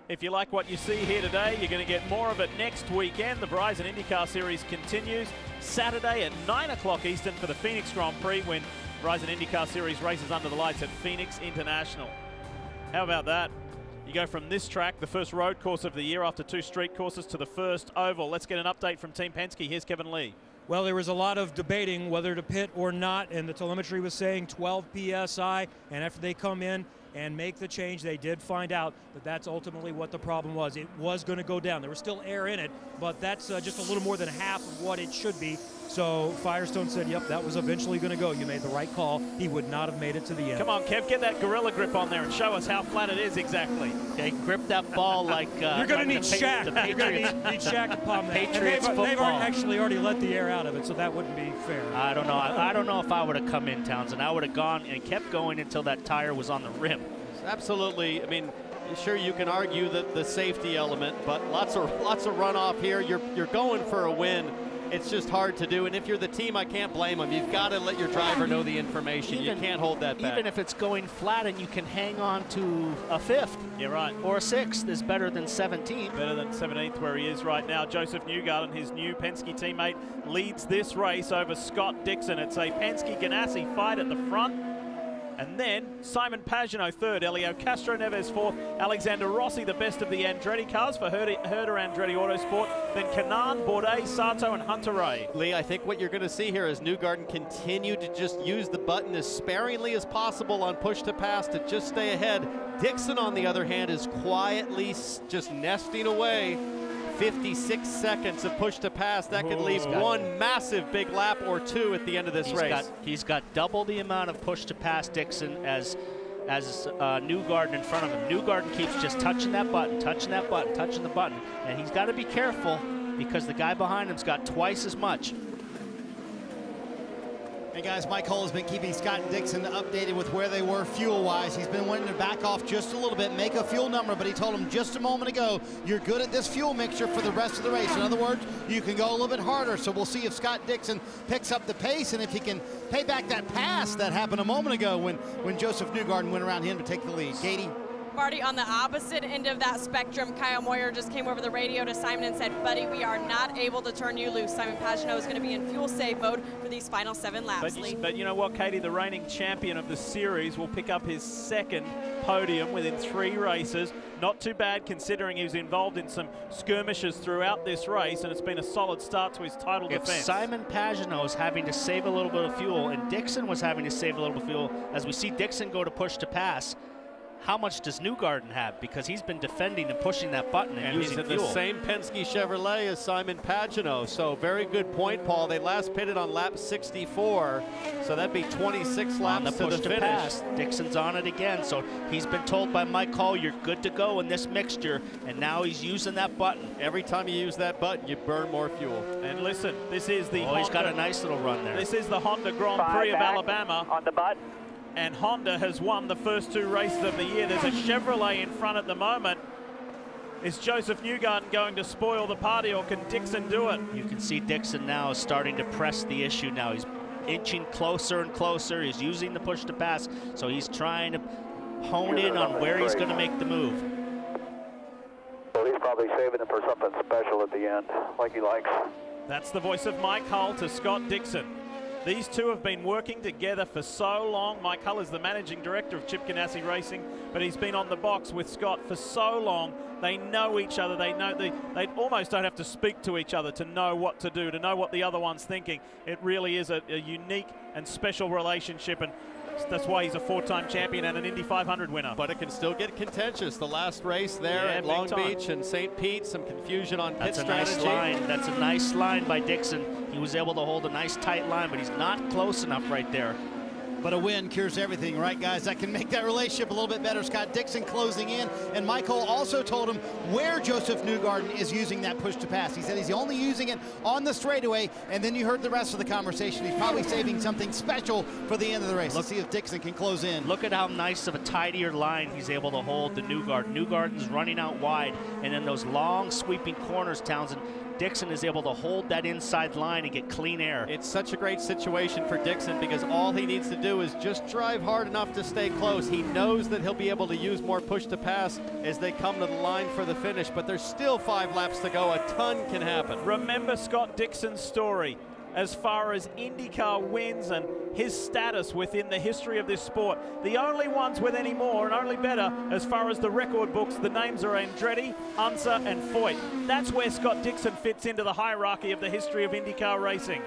If you like what you see here today, you're going to get more of it next weekend. The Verizon IndyCar Series continues Saturday at 9 o'clock Eastern for the Phoenix Grand Prix, when Verizon IndyCar Series races under the lights at Phoenix International. How about that? You go from this track, the first road course of the year after 2 street courses, to the first oval. Let's get an update from Team Penske. Here's Kevin Lee. Well, there was a lot of debating whether to pit or not, and the telemetry was saying 12 PSI, and after they come in and make the change, they did find out that that's ultimately what the problem was. It was going to go down. There was still air in it, but that's just a little more than half of what it should be. So Firestone said, yep, that was eventually going to go. You made the right call. He would not have made it to the end. Come on, Kev, get that gorilla grip on there and show us how flat it is exactly. Okay, grip that ball like you're going to need Shaq. You're going to need Shaq to palm that. Patriots And they've football. actually already let the air out of it, so that wouldn't be fair. I don't know. I don't know if I would have come in, Townsend. I would have gone and kept going until that tire was on the rim. Absolutely. I mean, sure, you can argue the safety element, but lots of runoff here. You're going for a win. It's just hard to do, and if you're the team, I can't blame them. You've got to let your driver know the information. You can't hold that back. Even if it's going flat and you can hang on to a 5th. You're right. Or a 6th is better than 17th. Better than 17th where he is right now. Joseph Newgarden, his new Penske teammate, leads this race over Scott Dixon. It's a Penske-Ganassi fight at the front. And then Simon Pagenaud third, Elio Castro Neves fourth, Alexander Rossi the best of the Andretti cars for Herder Andretti Autosport, then Kanaan, Bourdais, Sato and Hunter Ray. Lee, I think what you're going to see here is Newgarden continue to just use the button as sparingly as possible on push to pass to just stay ahead. Dixon, on the other hand, is quietly just nesting away. 56 seconds of push to pass. That could leave one massive big lap or two at the end of this race. He's got double the amount of push to pass, Dixon, as Newgarden in front of him. Newgarden keeps just touching that button, touching that button, touching the button. And he's got to be careful because the guy behind him's got twice as much. Hey guys, Mike Hull has been keeping Scott Dixon updated with where they were fuel-wise. He's been wanting to back off just a little bit, make a fuel number, but he told him just a moment ago, you're good at this fuel mixture for the rest of the race. In other words, you can go a little bit harder. So we'll see if Scott Dixon picks up the pace and if he can pay back that pass that happened a moment ago when Joseph Newgarden went around him to take the lead. Katie? Marty, on the opposite end of that spectrum, Kyle Moyer just came over the radio to Simon and said, buddy, we are not able to turn you loose. Simon Pagenaud is going to be in fuel save mode for these final 7 laps. But you know what, Katie, the reigning champion of the series will pick up his 2nd podium within 3 races. Not too bad considering he was involved in some skirmishes throughout this race, and it's been a solid start to his title defense. If Simon Pagenaud is having to save a little bit of fuel and Dixon was having to save a little bit of fuel, as we see Dixon go to push to pass, how much does Newgarden have? Because he's been defending and pushing that button and using he's in fuel. the same Penske Chevrolet as Simon Pagenaud. So very good point, Paul. They last pitted on lap 64, so that'd be 26 laps on the push to the finish. Pass. Dixon's on it again, so he's been told by Mike Hull, you're good to go in this mixture, and now he's using that button. Every time you use that button, you burn more fuel. And listen, this is the Honda, he's got a nice little run there. This is the Honda Grand Prix of Alabama. On the button. And Honda has won the first 2 races of the year. There's a Chevrolet in front at the moment. Is Joseph Newgarden going to spoil the party, or can Dixon do it? You can see Dixon now is starting to press the issue now. He's inching closer and closer. He's using the push to pass, so he's trying to hone in on where he's going to make the move. So he's probably saving it for something special at the end, like he likes. That's the voice of Mike Hull to Scott Dixon. These two have been working together for so long. Mike Hull is the managing director of Chip Ganassi Racing, but he's been on the box with Scott for so long. They know each other. They know they almost don't have to speak to each other to know what to do, to know what the other one's thinking. It really is a unique and special relationship, and that's why he's a 4-time champion and an Indy 500 winner. But it can still get contentious. The last race there at Long Beach and St. Pete, some confusion on pit strategy. Nice line. That's a nice line by Dixon. He was able to hold a nice tight line, but he's not close enough right there. But a win cures everything, right, guys? That can make that relationship a little bit better. Scott Dixon closing in, and Michael also told him where Joseph Newgarden is using that push to pass. He said he's only using it on the straightaway, and then you heard the rest of the conversation. He's probably saving something special for the end of the race. Let's see if Dixon can close in. Look at how nice of a tidier line he's able to hold to Newgarden. Newgarden's running out wide, and in those long sweeping corners, Townsend, Dixon is able to hold that inside line and get clean air. It's such a great situation for Dixon because all he needs to do is just drive hard enough to stay close. He knows that he'll be able to use more push to pass as they come to the line for the finish, but there's still 5 laps to go. A ton can happen. Remember Scott Dixon's story. as far as IndyCar wins and his status within the history of this sport. The only ones with any more and only better as far as the record books, the names are Andretti, Unser and Foyt. That's where Scott Dixon fits into the hierarchy of the history of IndyCar racing.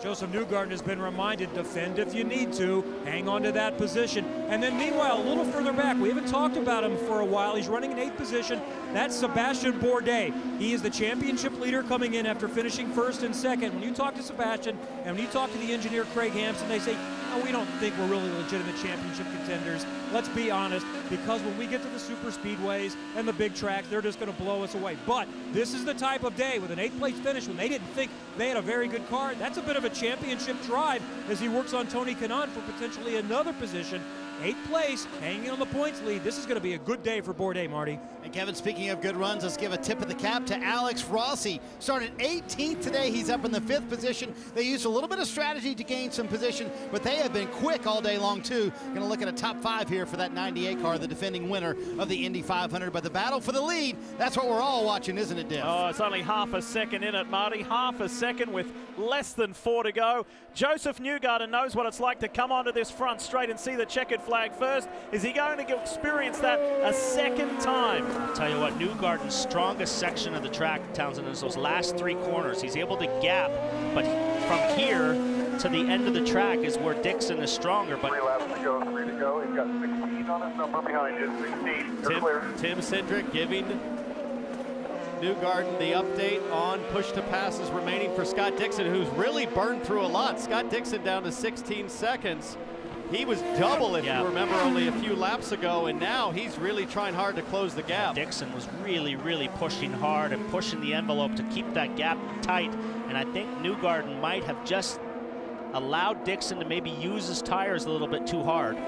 Joseph Newgarden has been reminded, defend if you need to, hang on to that position. And then meanwhile, a little further back, we haven't talked about him for a while. He's running in 8th position. That's Sebastian Bourdais. He is the championship leader coming in after finishing 1st and 2nd. When you talk to Sebastian and when you talk to the engineer Craig Hampson, they say, oh, we don't think we're really legitimate championship contenders. Let's be honest, because when we get to the super speedways and the big tracks, they're just going to blow us away. But this is the type of day with an 8th place finish when they didn't think they had a very good car. That's a bit of a championship drive as he works on Tony Kanaan for potentially another position. 8th place, hanging on the points lead. This is going to be a good day for Bourdais, Marty. And Kevin, speaking of good runs, let's give a tip of the cap to Alex Rossi. Started 18th today. He's up in the 5th position. They used a little bit of strategy to gain some position, but they have been quick all day long, too. Going to look at a top 5 here for that 98 car, the defending winner of the Indy 500. But the battle for the lead, that's what we're all watching, isn't it, Diff? Oh, it's only half a second in it, Marty. Half a second with less than 4 to go. Joseph Newgarden knows what it's like to come onto this front straight and see the checkered flag first. Is he going to experience that a second time? I'll tell you what, Newgarden's strongest section of the track, Townsend, is those last 3 corners. He's able to gap, but from here to the end of the track is where Dixon is stronger. But 3 laps to go, 3 to go. He's got 16 on his number behind you. 16. You're clear. Tim Cindric giving Newgarden the update on push to passes remaining for Scott Dixon, who's really burned through a lot. Scott Dixon down to 16 seconds. He was double, if you remember, only a few laps ago, and now he's really trying hard to close the gap. Dixon was really, really pushing hard and pushing the envelope to keep that gap tight, and I think Newgarden might have just allowed Dixon to maybe use his tires a little bit too hard.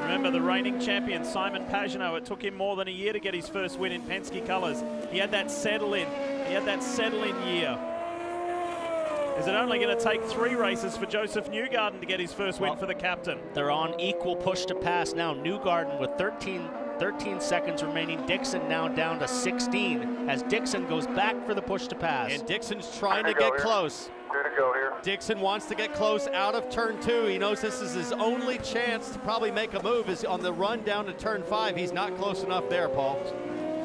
Remember the reigning champion, Simon Pagenaud, it took him more than a year to get his first win in Penske colors. He had that settle in. He had that settle-in year. Is it only going to take 3 races for Joseph Newgarden to get his first win for the captain? They're on equal push to pass now. Newgarden with 13 seconds remaining. Dixon now down to 16 as Dixon goes back for the push to pass. And Dixon's trying to get close. Good to go here. Dixon wants to get close out of turn 2. He knows this is his only chance to probably make a move is on the run down to turn 5. He's not close enough there, Paul.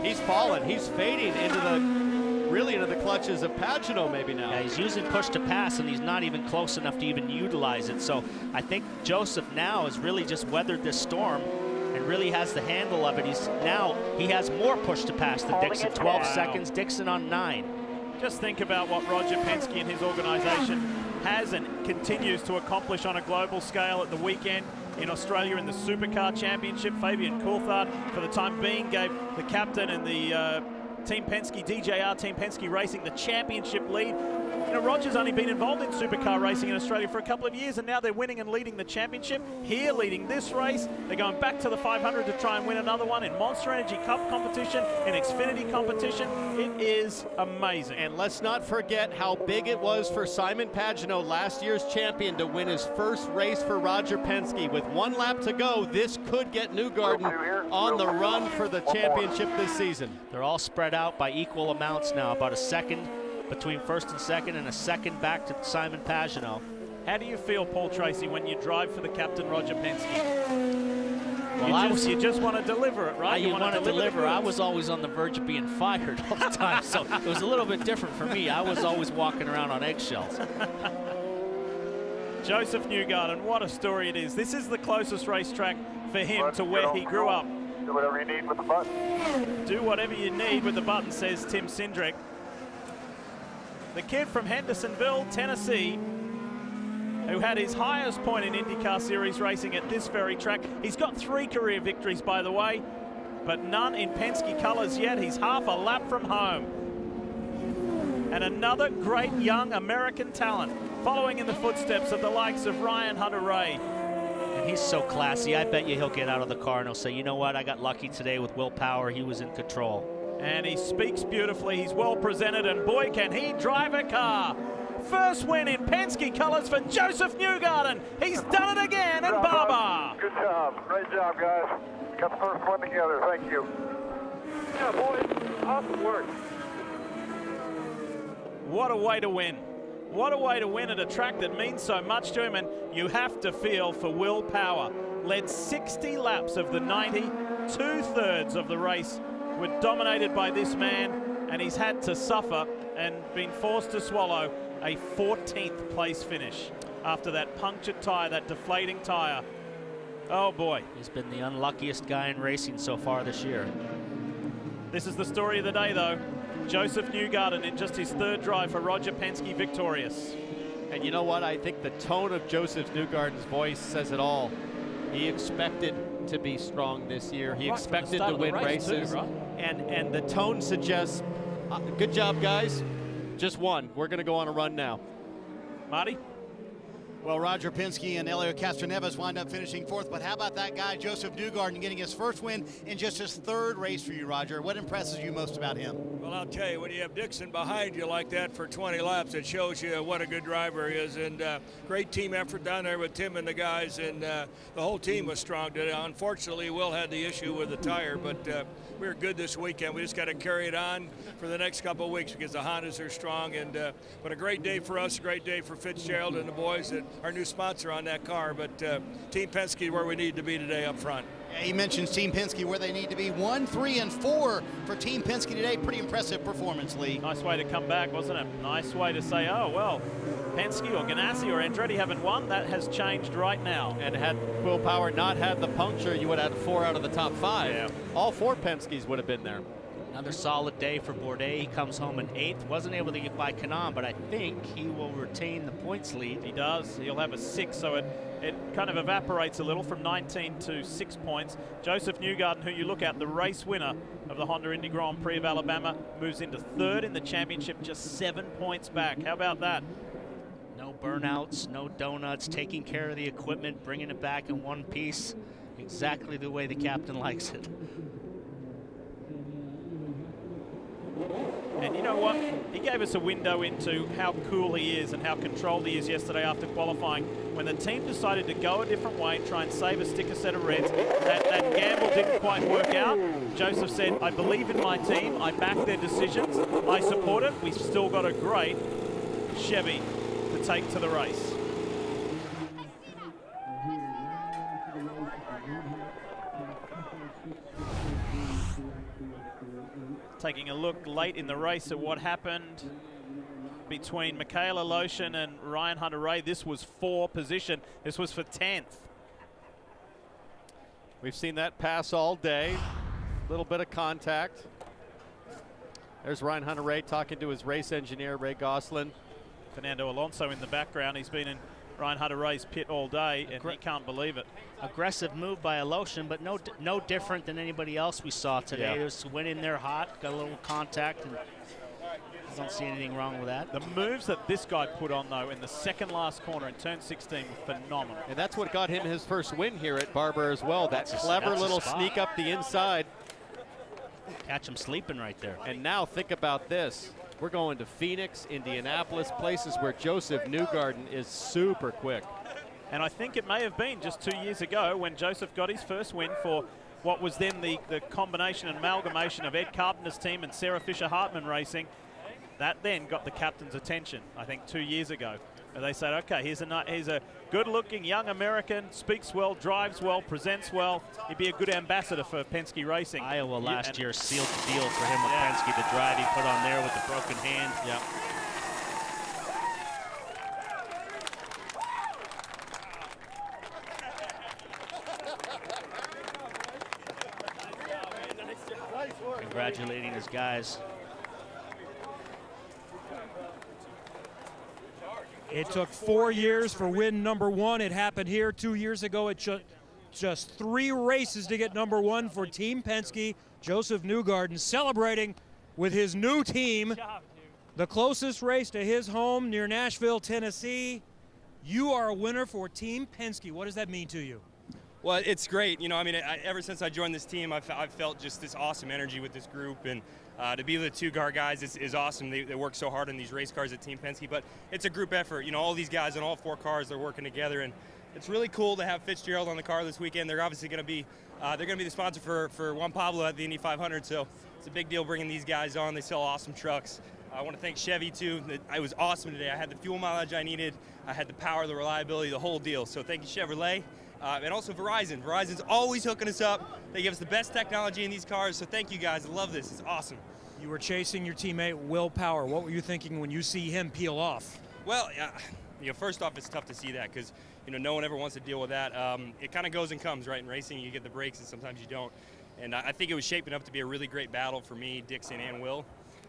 He's fallen. He's fading into the clutches of Pagenaud maybe now. Yeah, he's using push to pass and he's not even close enough to even utilize it. So I think Joseph now has really just weathered this storm and really has the handle of it. He has more push to pass than Dixon. 12 seconds, Dixon on 9. Just think about what Roger Penske and his organization has and continues to accomplish on a global scale at the weekend in Australia in the Supercar Championship. Fabian Coulthard, for the time being, gave the captain and the Team Penske, DJR Team Penske Racing, the championship lead. You know, Roger's only been involved in supercar racing in Australia for a couple of years, and now they're winning and leading the championship. Here, leading this race. They're going back to the 500 to try and win another one in Monster Energy Cup competition, in Xfinity competition. It is amazing. And let's not forget how big it was for Simon Pagenaud, last year's champion, to win his first race for Roger Penske. With 1 lap to go, this could get Newgarden on the run for the championship this season. They're all spread out by equal amounts now, about a second between first and second and a second back to Simon Pagenaud. How do you feel, Paul Tracy, when you drive for the captain, Roger Penske? Well, you just want to deliver it, right? You want to deliver. I was always on the verge of being fired all the time, so it was a little bit different for me. I was always walking around on eggshells. Joseph Newgarden, what a story it is. This is the closest racetrack for him to where he grew up. Do whatever you need with the button. Do whatever you need with the button, says Tim Cindric. The kid from Hendersonville, Tennessee, who had his highest point in IndyCar Series racing at this very track. He's got 3 career victories, by the way, but none in Penske colors yet. He's half a lap from home. And another great young American talent, following in the footsteps of the likes of Ryan Hunter-Reay. And he's so classy. I bet you he'll get out of the car and he'll say, you know what, I got lucky today with Will Power. He was in control. And he speaks beautifully. He's well presented, and boy, can he drive a car. First win in Penske colors for Joseph Newgarden. He's done it again in Barber. Good job. Great job, guys. Got the first one together. Thank you. Yeah, boys. Awesome work. What a way to win. What a way to win at a track that means so much to him, and you have to feel for Will Power. Led 60 laps of the 90, 2/3 of the race were dominated by this man, and he's had to suffer and been forced to swallow a 14th place finish after that punctured tire, that deflating tire. Oh boy. He's been the unluckiest guy in racing so far this year. This is the story of the day, though. Joseph Newgarden in just his 3rd drive for Roger Penske victorious. And you know what? I think the tone of Joseph Newgarden's voice says it all. He expected to be strong this year. He expected to win races. Too, right? And the tone suggests, good job, guys. Just won. We're going to go on a run now. Marty? Well, Roger Penske and Helio Castroneves wind up finishing 4th, but how about that guy, Joseph Newgarden, getting his 1st win in just his 3rd race for you, Roger? What impresses you most about him? Well, I'll tell you, when you have Dixon behind you like that for 20 laps, it shows you what a good driver he is, and great team effort down there with Tim and the guys, and the whole team was strong today. Unfortunately, Will had the issue with the tire, but we were good this weekend. We just got to carry it on for the next couple of weeks because the Hondas are strong, and but a great day for us, a great day for Fitzgerald and the boys, and our new sponsor on that car, but Team Penske where we need to be today up front. Yeah, he mentions Team Penske where they need to be. 1, 3, and 4 for Team Penske today. Pretty impressive performance, Lee. Nice way to come back, wasn't it? Nice way to say, oh, well, Penske or Ganassi or Andretti haven't won. That has changed right now. And had Will Power not had the puncture, you would have had 4 out of the top 5. Yeah. All 4 Penskes would have been there. Another solid day for Bourdais. He comes home in 8th. Wasn't able to get by Kanaan, but I think he will retain the points lead. He does. He'll have a 6, so it kind of evaporates a little from 19 to 6 points. Joseph Newgarden, who you look at, the race winner of the Honda Indy Grand Prix of Alabama, moves into 3rd in the championship, just 7 points back. How about that? No burnouts, no donuts, taking care of the equipment, bringing it back in one piece, exactly the way the captain likes it. And you know what? He gave us a window into how cool he is and how controlled he is yesterday after qualifying. When the team decided to go a different way, try and save a sticker set of reds, that gamble didn't quite work out. Joseph said, I believe in my team. I back their decisions. I support it. We've still got a great Chevy to take to the race. Taking a look late in the race at what happened between Michaela Lotion and Ryan Hunter-Reay. This was for position. This was for 10th. We've seen that pass all day. A little bit of contact. There's Ryan Hunter-Reay talking to his race engineer, Ray Gosselin. Fernando Alonso in the background. He's been in Ryan Hunter-Reay's pit all day, and he can't believe it. Aggressive move by Aloshin, but no different than anybody else we saw today. Yeah. Just went in there hot, got a little contact, and I don't see anything wrong with that. The moves that this guy put on, though, in the second last corner in turn 16 were phenomenal. And that's what got him his first win here at Barber as well. That clever little sneak up the inside. Catch him sleeping right there. And now think about this. We're going to Phoenix, Indianapolis, places where Joseph Newgarden is super quick. And I think it may have been just 2 years ago when Joseph got his first win for what was then the combination and amalgamation of Ed Carpenter's team and Sarah Fisher-Hartman Racing. That then got the captain's attention, I think 2 years ago. And they said, okay, he's a good-looking young American, speaks well, drives well, presents well. He'd be a good ambassador for Penske Racing. Iowa last year sealed the deal for him with Penske. The drive he put on there with the broken hand. Yeah. Congratulating his guys. It took 4 years for win number 1. It happened here 2 years ago. It just 3 races to get number 1 for Team Penske. Joseph Newgarden celebrating with his new team. The closest race to his home near Nashville, Tennessee. You are a winner for Team Penske. What does that mean to you? Well, it's great. You know, I mean, ever since I joined this team, I've felt just this awesome energy with this group, and to be with the 2-car guys is awesome. They work so hard on these race cars at Team Penske, but it's a group effort. You know, all these guys on all 4 cars, they're working together, and it's really cool to have Fitzgerald on the car this weekend. They're obviously going to be the sponsor for Juan Pablo at the Indy 500, so it's a big deal bringing these guys on. They sell awesome trucks. I want to thank Chevy too. It was awesome today. I had the fuel mileage I needed. I had the power, the reliability, the whole deal. So thank you, Chevrolet. And also Verizon. Verizon's always hooking us up. They give us the best technology in these cars. So thank you guys. I love this. It's awesome. You were chasing your teammate Will Power. What were you thinking when you see him peel off? Well, first off, it's tough to see that because no one ever wants to deal with that. It kind of goes and comes, right? In racing, you get the breaks and sometimes you don't. And I think it was shaping up to be a really great battle for me, Dixon, and Will.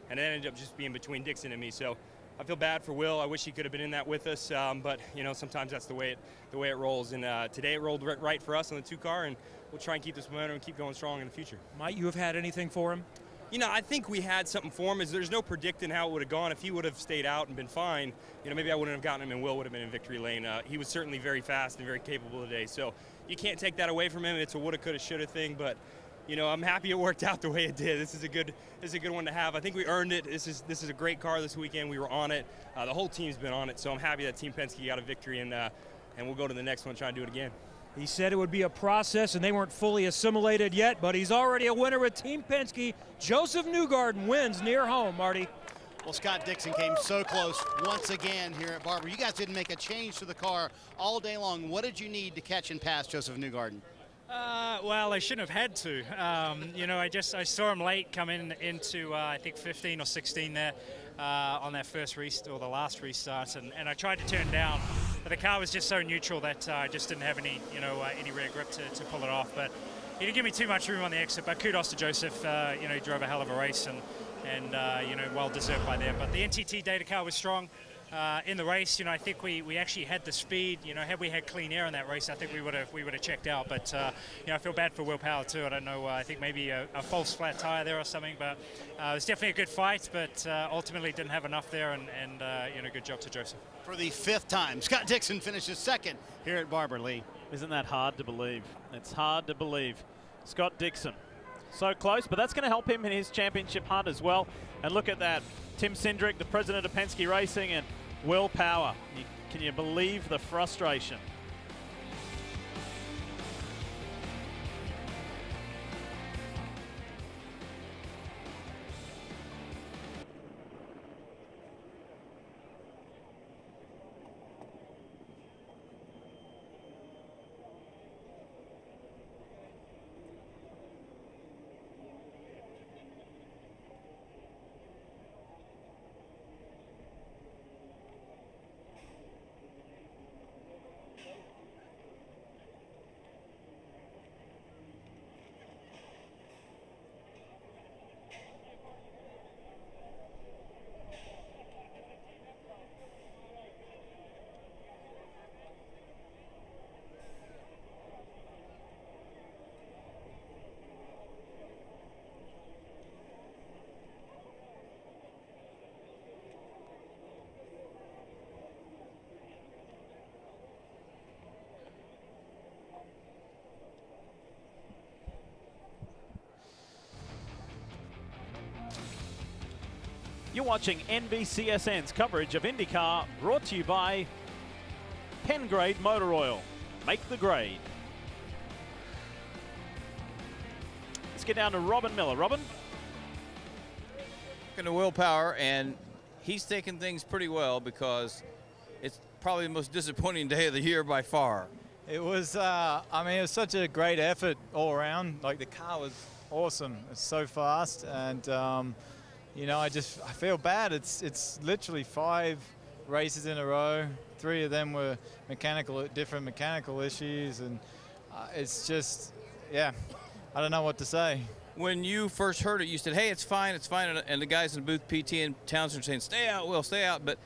And it ended up just being between Dixon and me. So I feel bad for Will. I wish he could have been in that with us. But sometimes that's the way it rolls. And today it rolled right for us on the 2-car, and we'll try and keep this momentum and keep going strong in the future. Might you have had anything for him? I think we had something for him. There's no predicting how it would have gone. If he would have stayed out and been fine, maybe I wouldn't have gotten him and Will would have been in victory lane. He was certainly very fast and very capable today. So you can't take that away from him. It's a woulda, coulda, shoulda thing. But I'm happy it worked out the way it did. This is a good one to have. I think we earned it. This is a great car this weekend. We were on it. The whole team's been on it. So I'm happy that Team Penske got a victory, and we'll go to the next one and try and do it again. He said it would be a process, and they weren't fully assimilated yet, but he's already a winner with Team Penske. Joseph Newgarden wins near home, Marty. Well, Scott Dixon came so close once again here at Barber. You guys didn't make a change to the car all day long. What did you need to catch and pass Joseph Newgarden? Well, I shouldn't have had to. I saw him late come into I think 15 or 16 there on that first restart or the last restart, and I tried to turn down, but the car was just so neutral that I just didn't have any rear grip to pull it off. But he didn't give me too much room on the exit. But kudos to Joseph. He drove a hell of a race and well deserved by them. But the NTT data car was strong. In the race, I think we actually had the speed. Had we had clean air in that race, I think we would have checked out. But I feel bad for Will Power too. I don't know. I think maybe a false flat tire there or something. But it was definitely a good fight. But ultimately didn't have enough there. And good job to Joseph. For the 5th time, Scott Dixon finishes 2nd here at Barber. Lee. Isn't that hard to believe? It's hard to believe. Scott Dixon, so close, but that's going to help him in his championship hunt as well. And look at that. Tim Cindric, the president of Penske Racing, and Will Power. Can you believe the frustration? You're watching NBCSN's coverage of IndyCar, brought to you by Pengrade Motor Oil. Make the grade. Let's get down to Robin Miller. Robin? Looking to Will Power, and he's taking things pretty well because it's probably the most disappointing day of the year by far. It was, it was such a great effort all around. Like, the car was awesome. It's so fast, and I feel bad. It's literally 5 races in a row. 3 of them were different mechanical issues, and it's just, I don't know what to say. When you first heard it, you said, hey, it's fine, and the guys in the booth, PT and Townsend, saying, stay out, Will, stay out, but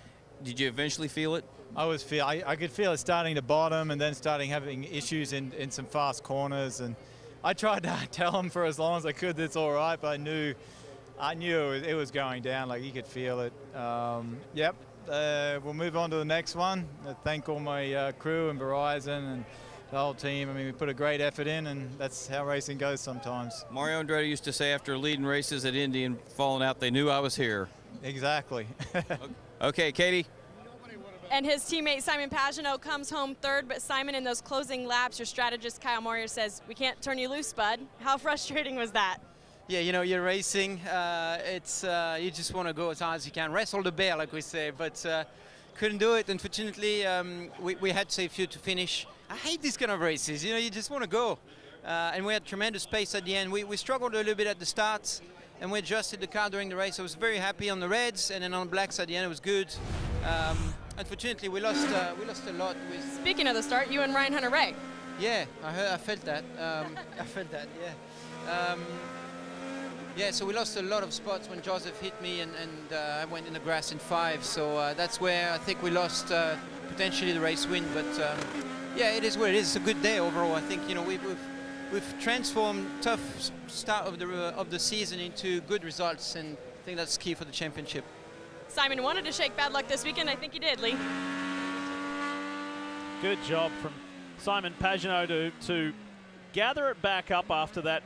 did you eventually feel it? I could feel it starting to bottom and then starting having issues in some fast corners, and I tried to tell him for as long as I could that it's all right, but I knew it was going down. Like, you could feel it. We'll move on to the next one. I thank all my crew and Verizon and the whole team. We put a great effort in, and that's how racing goes sometimes. Mario Andretti used to say after leading races at Indy and falling out, they knew I was here. Exactly. Okay, Katie. And his teammate Simon Pagenaud comes home 3rd, but Simon, in those closing laps, your strategist Kyle Moyer says, we can't turn you loose, bud. How frustrating was that? Yeah, you know, you're racing. You just want to go as hard as you can. Wrestle the bear, like we say, but couldn't do it. Unfortunately, we had to save fuel to finish. I hate these kind of races. You know, you just want to go. And we had tremendous pace at the end. We struggled a little bit at the start, and we adjusted the car during the race. I was very happy on the reds, and then on the blacks at the end it was good. Unfortunately, we lost a lot. Speaking of the start, you and Ryan Hunter-Reay. Yeah, I felt that. I felt that. Yeah. Yeah, so we lost a lot of spots when Joseph hit me, and I went in the grass in 5. So that's where I think we lost potentially the race win. But yeah, it is what it is. It's a good day overall. I think, you know, we've transformed tough start of the season into good results, and I think that's key for the championship. Simon wanted to shake bad luck this weekend. I think he did, Lee. Good job from Simon Pagenaud to gather it back up after that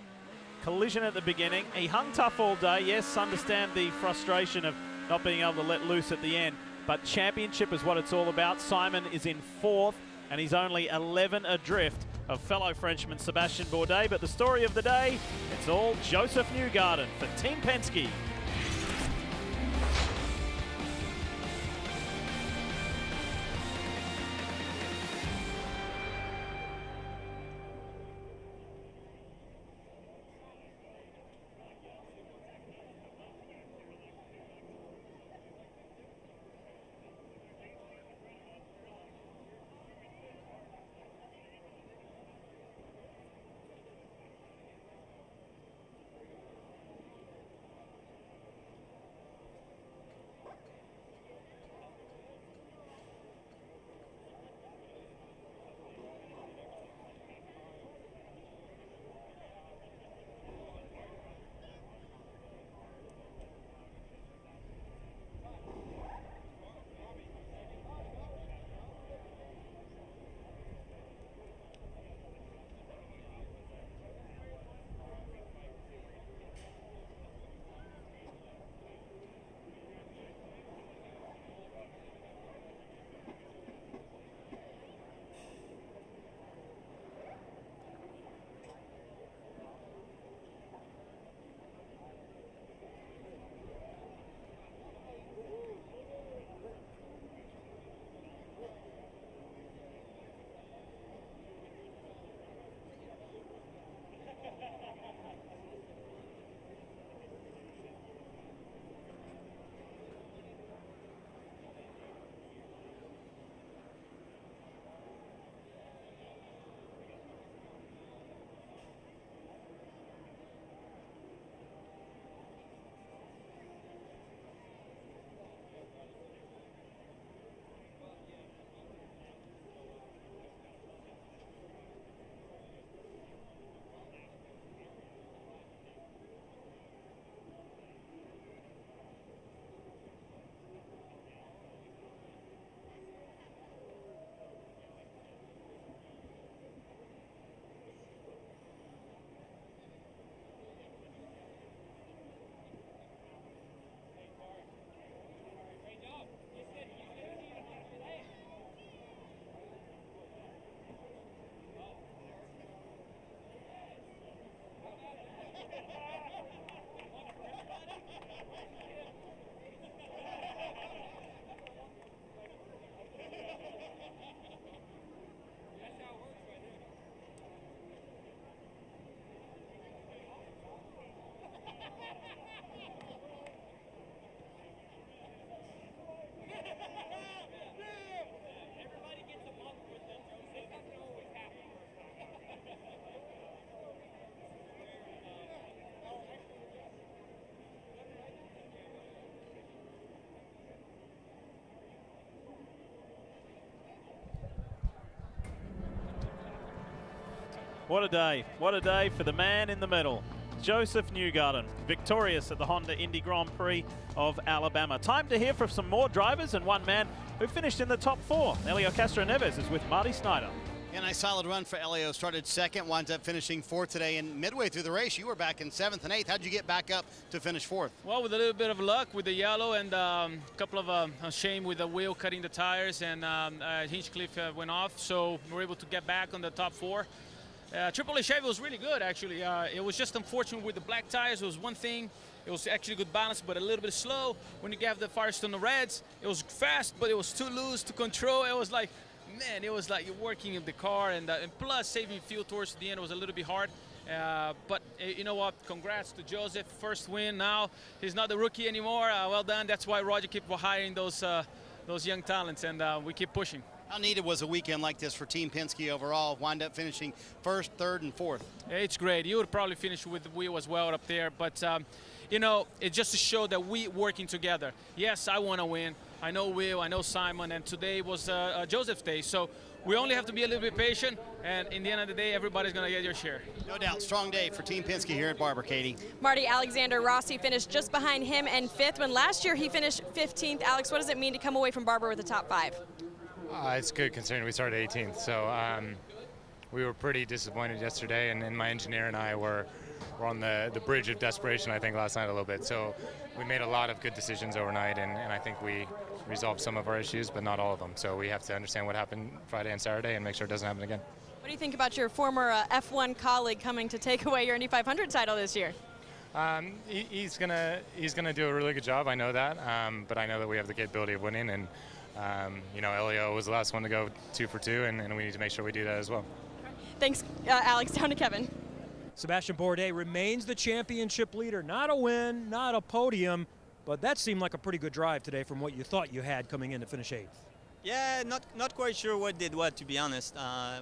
collision at the beginning. He hung tough all day. Yes, understand the frustration of not being able to let loose at the end, but championship is what it's all about. Simon is in 4th, and he's only 11 adrift of fellow Frenchman Sébastien Bourdais. But the story of the day, it's all Joseph Newgarden for Team Penske. What a day for the man in the middle. Joseph Newgarden, victorious at the Honda Indy Grand Prix of Alabama. Time to hear from some more drivers and one man who finished in the top 4. Elio Castro-Neves is with Marty Snyder. A nice solid run for Elio. Started 2nd, winds up finishing 4th today, and midway through the race, you were back in 7th and 8th. How'd you get back up to finish 4th? Well, with a little bit of luck with the yellow and a couple of shame with the wheel cutting the tires, and Hinchcliffe went off, so we were able to get back on the top 4. Triple A Chevy was really good, actually. It was just unfortunate with the black tires. It was one thing. It was actually good balance, but a little bit slow. When you have the Firestone Reds, it was fast, but it was too loose to control. It was like, man, it was like you're working in the car, and plus saving fuel towards the end was a little bit hard. But you know what? Congrats to Joseph. First win now. He's not the rookie anymore. Well done. That's why Roger kept hiring those young talents, and we keep pushing. How needed was a weekend like this for Team Penske overall? Wind up finishing first, third, and fourth. It's great. You would probably finish with the wheel as well up there, but you know, it's just to show that we working together. Yes, I want to win. I know Will, I know Simon, and today was Joseph's day, so we only have to be a little bit patient, and in the end of the day, everybody's going to get your share. No doubt. Strong day for Team Penske here at Barber, Katie. Marty, Alexander Rossi finished just behind him and 5th, when last year he finished 15th. Alex, what does it mean to come away from Barber with the top 5? It's good considering we started 18th, so we were pretty disappointed yesterday, and my engineer and I were on the bridge of desperation, I think, last night a little bit. So we made a lot of good decisions overnight, and I think we resolved some of our issues, but not all of them. So we have to understand what happened Friday and Saturday and make sure it doesn't happen again. What do you think about your former F1 colleague coming to take away your Indy 500 title this year? He's gonna do a really good job. I know that, but I know that we have the capability of winning, and you know, Elio was the last one to go 2 for 2, and we need to make sure we do that as well. Thanks, Alex. Down to Kevin. Sebastian Bourdais remains the championship leader. Not a win, not a podium, but that seemed like a pretty good drive today from what you thought you had coming in to finish 8th. Yeah, not quite sure what did what, to be honest.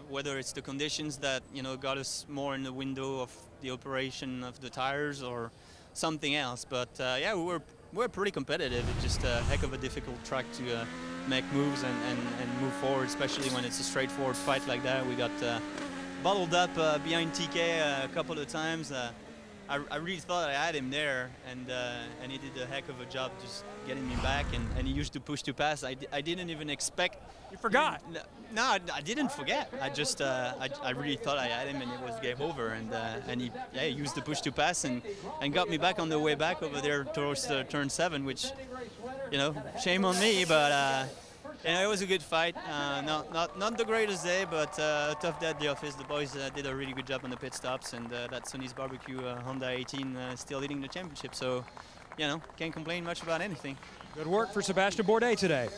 Whether it's the conditions that, you know, got us more in the window of the operation of the tires or something else. But yeah, we're pretty competitive. It's just a heck of a difficult track to make moves and move forward, especially when it's a straightforward fight like that. We got bottled up behind TK a couple of times. I really thought I had him there, and he did a heck of a job just getting me back, and he used to push to pass. I didn't even expect. You forgot? No, I didn't forget. I just I really thought I had him, and it was game over, and he used the push to pass and got me back on the way back over there towards turn 7, which, you know, shame on me, but yeah, it was a good fight. Not the greatest day, but tough day at the office. The boys did a really good job on the pit stops, and that Sonny's Barbecue Honda 18 still leading the championship. So, you know, can't complain much about anything. Good work for Sebastian Bourdais today.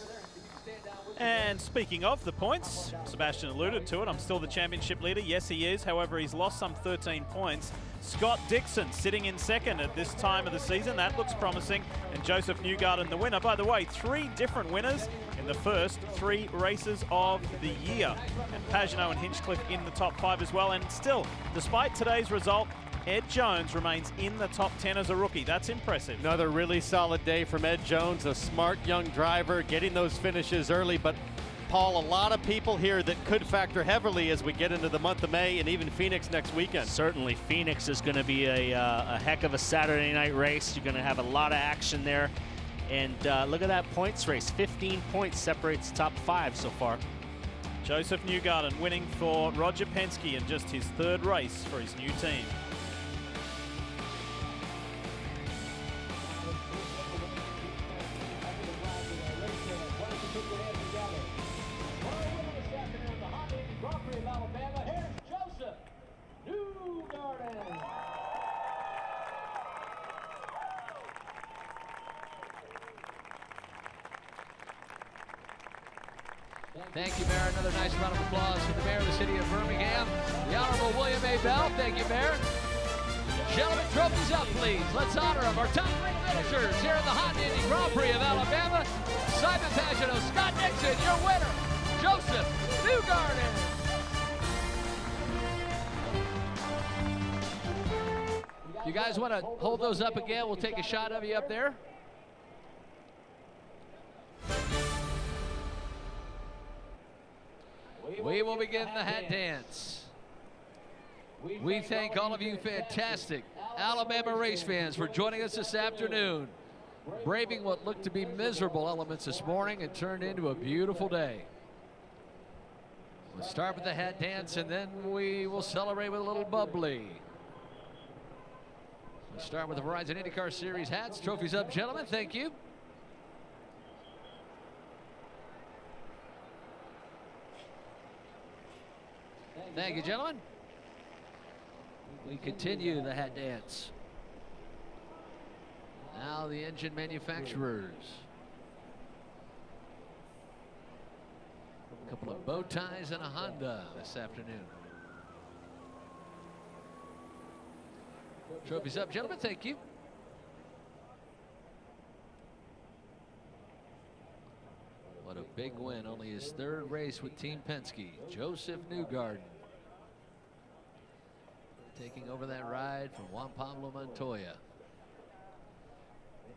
And speaking of the points, Sebastian alluded to it, I'm still the championship leader. Yes, he is. However, he's lost some 13 points. Scott Dixon sitting in second at this time of the season. That looks promising. And Joseph Newgarden the winner. By the way, 3 different winners in the first 3 races of the year. And Pagenaud and Hinchcliffe in the top 5 as well. And still, despite today's result, Ed Jones remains in the top 10 as a rookie. That's impressive. Another really solid day from Ed Jones, a smart young driver, getting those finishes early. But Paul, a lot of people here that could factor heavily as we get into the month of May and even Phoenix next weekend. Certainly, Phoenix is going to be a heck of a Saturday night race. You're going to have a lot of action there. And look at that points race. 15 points separates the top 5 so far. Joseph Newgarden winning for Roger Penske in just his 3rd race for his new team. Thank you, Mayor. Another nice round of applause for the Mayor of the City of Birmingham, the Honorable William A. Bell. Thank you, Mayor. Gentlemen, trophies up, please. Let's honor them. Our top 3 finishers here in the Hot Indy Grand Prix of Alabama. Simon Pagenaud, Scott Dixon, your winner, Joseph Newgarden. You guys want to hold those up again? We'll take a shot of you up there. We will begin the hat dance. We thank all of you fantastic Alabama race fans for joining us this afternoon, braving what looked to be miserable elements this morning and turned into a beautiful day. We'll start with the hat dance, and then we will celebrate with a little bubbly. We'll start with the Verizon IndyCar Series hats. Trophies up, gentlemen. Thank you. Thank you, gentlemen. We continue the hat dance. Now the engine manufacturers. A couple of bow ties and a Honda this afternoon. Trophies up, gentlemen. Thank you. What a big win. Only his third race with Team Penske. Joseph Newgarden taking over that ride from Juan Pablo Montoya.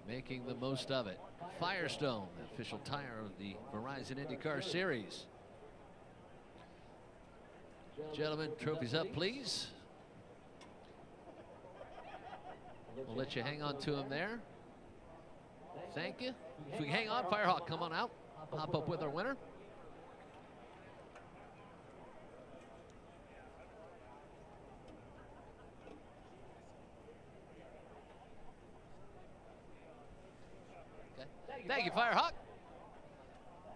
Making the most of it. Firestone, the official tire of the Verizon IndyCar Series. Gentlemen, trophies up, please. We'll let you hang on to them there. Thank you. If we can hang on, Firehawk, come on out. Hop up with our winner. Okay. Thank you, Firehawk.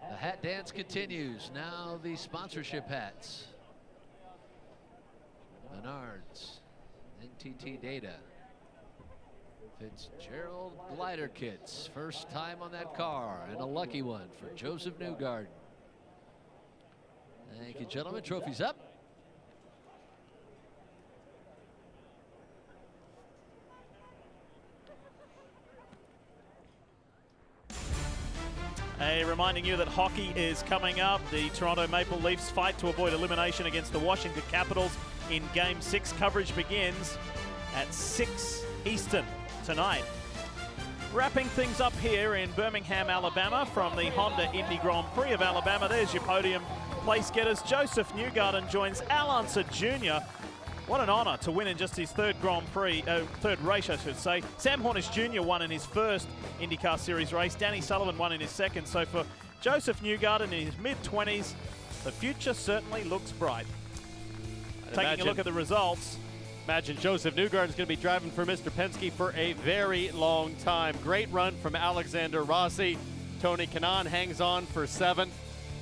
The hat dance continues. Now the sponsorship hats. Menards, NTT Data, Fitzgerald glider kits. First time on that car, and a lucky one for Joseph Newgarden. Thank you, gentlemen. Trophies up. Reminding you that hockey is coming up. The Toronto Maple Leafs fight to avoid elimination against the Washington Capitals in Game 6. Coverage begins at 6 Eastern tonight. Wrapping things up here in Birmingham, Alabama from the Honda Indy Grand Prix of Alabama. There's your podium place getters. Joseph Newgarden joins Al Unser Jr. What an honor to win in just his third Grand Prix, third race, I should say. Sam Hornish Jr. won in his first IndyCar Series race. Danny Sullivan won in his second. So for Joseph Newgarden in his mid-20s, the future certainly looks bright. Taking a look at the results. Imagine Joseph Newgarden's going to be driving for Mr. Penske for a very long time. Great run from Alexander Rossi. Tony Kanaan hangs on for 7th.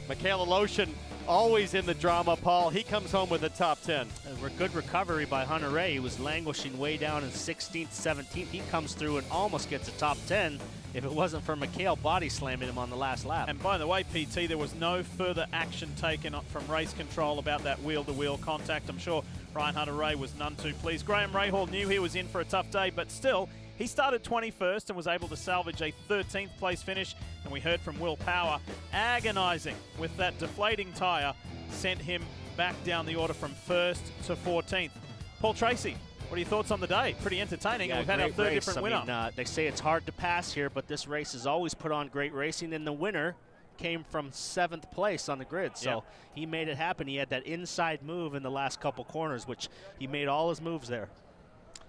Michael Aloshin always in the drama, Paul. He comes home with a top 10. A good recovery by Hunter Ray. He was languishing way down in 16th, 17th. He comes through and almost gets a top 10 if it wasn't for Mikhail body slamming him on the last lap. And by the way, PT, there was no further action taken from race control about that wheel-to-wheel contact. I'm sure Ryan Hunter-Ray was none too pleased. Graham Rahal knew he was in for a tough day, but still, he started 21st and was able to salvage a 13th place finish. And we heard from Will Power, agonizing with that deflating tire, sent him back down the order from 1st to 14th. Paul Tracy, what are your thoughts on the day? Pretty entertaining. Yeah, we've had our third different winner. I mean, they say it's hard to pass here, but this race has always put on great racing, and the winner came from 7th place on the grid. So he made it happen. He had that inside move in the last couple corners, which he made all his moves there.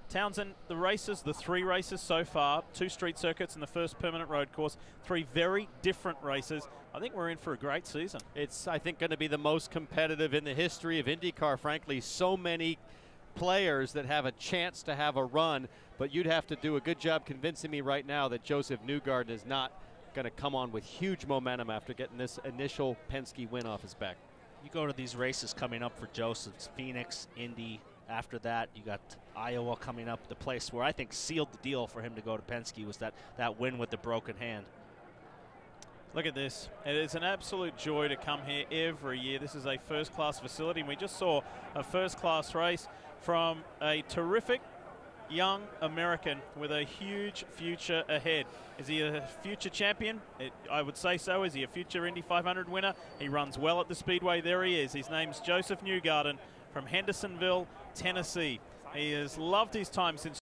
Townsend, the races, the 3 races so far, 2 street circuits and the first permanent road course, 3 very different races. I think we're in for a great season. It's, I think, going to be the most competitive in the history of IndyCar, frankly. So many players that have a chance to have a run, but you'd have to do a good job convincing me right now that Joseph Newgarden is not going to come on with huge momentum after getting this initial Penske win off his back. You go to these races coming up for Joseph's, Phoenix, Indy. After that, you got Iowa coming up, the place where I think sealed the deal for him to go to Penske was that win with the broken hand. Look at this. It is an absolute joy to come here every year. This is a first-class facility, and we just saw a first-class race from a terrific young American with a huge future ahead. Is he a future champion? I would say so. Is he a future Indy 500 winner? He runs well at the Speedway. There he is. His name's Joseph Newgarden from Hendersonville, Tennessee. He has loved his time since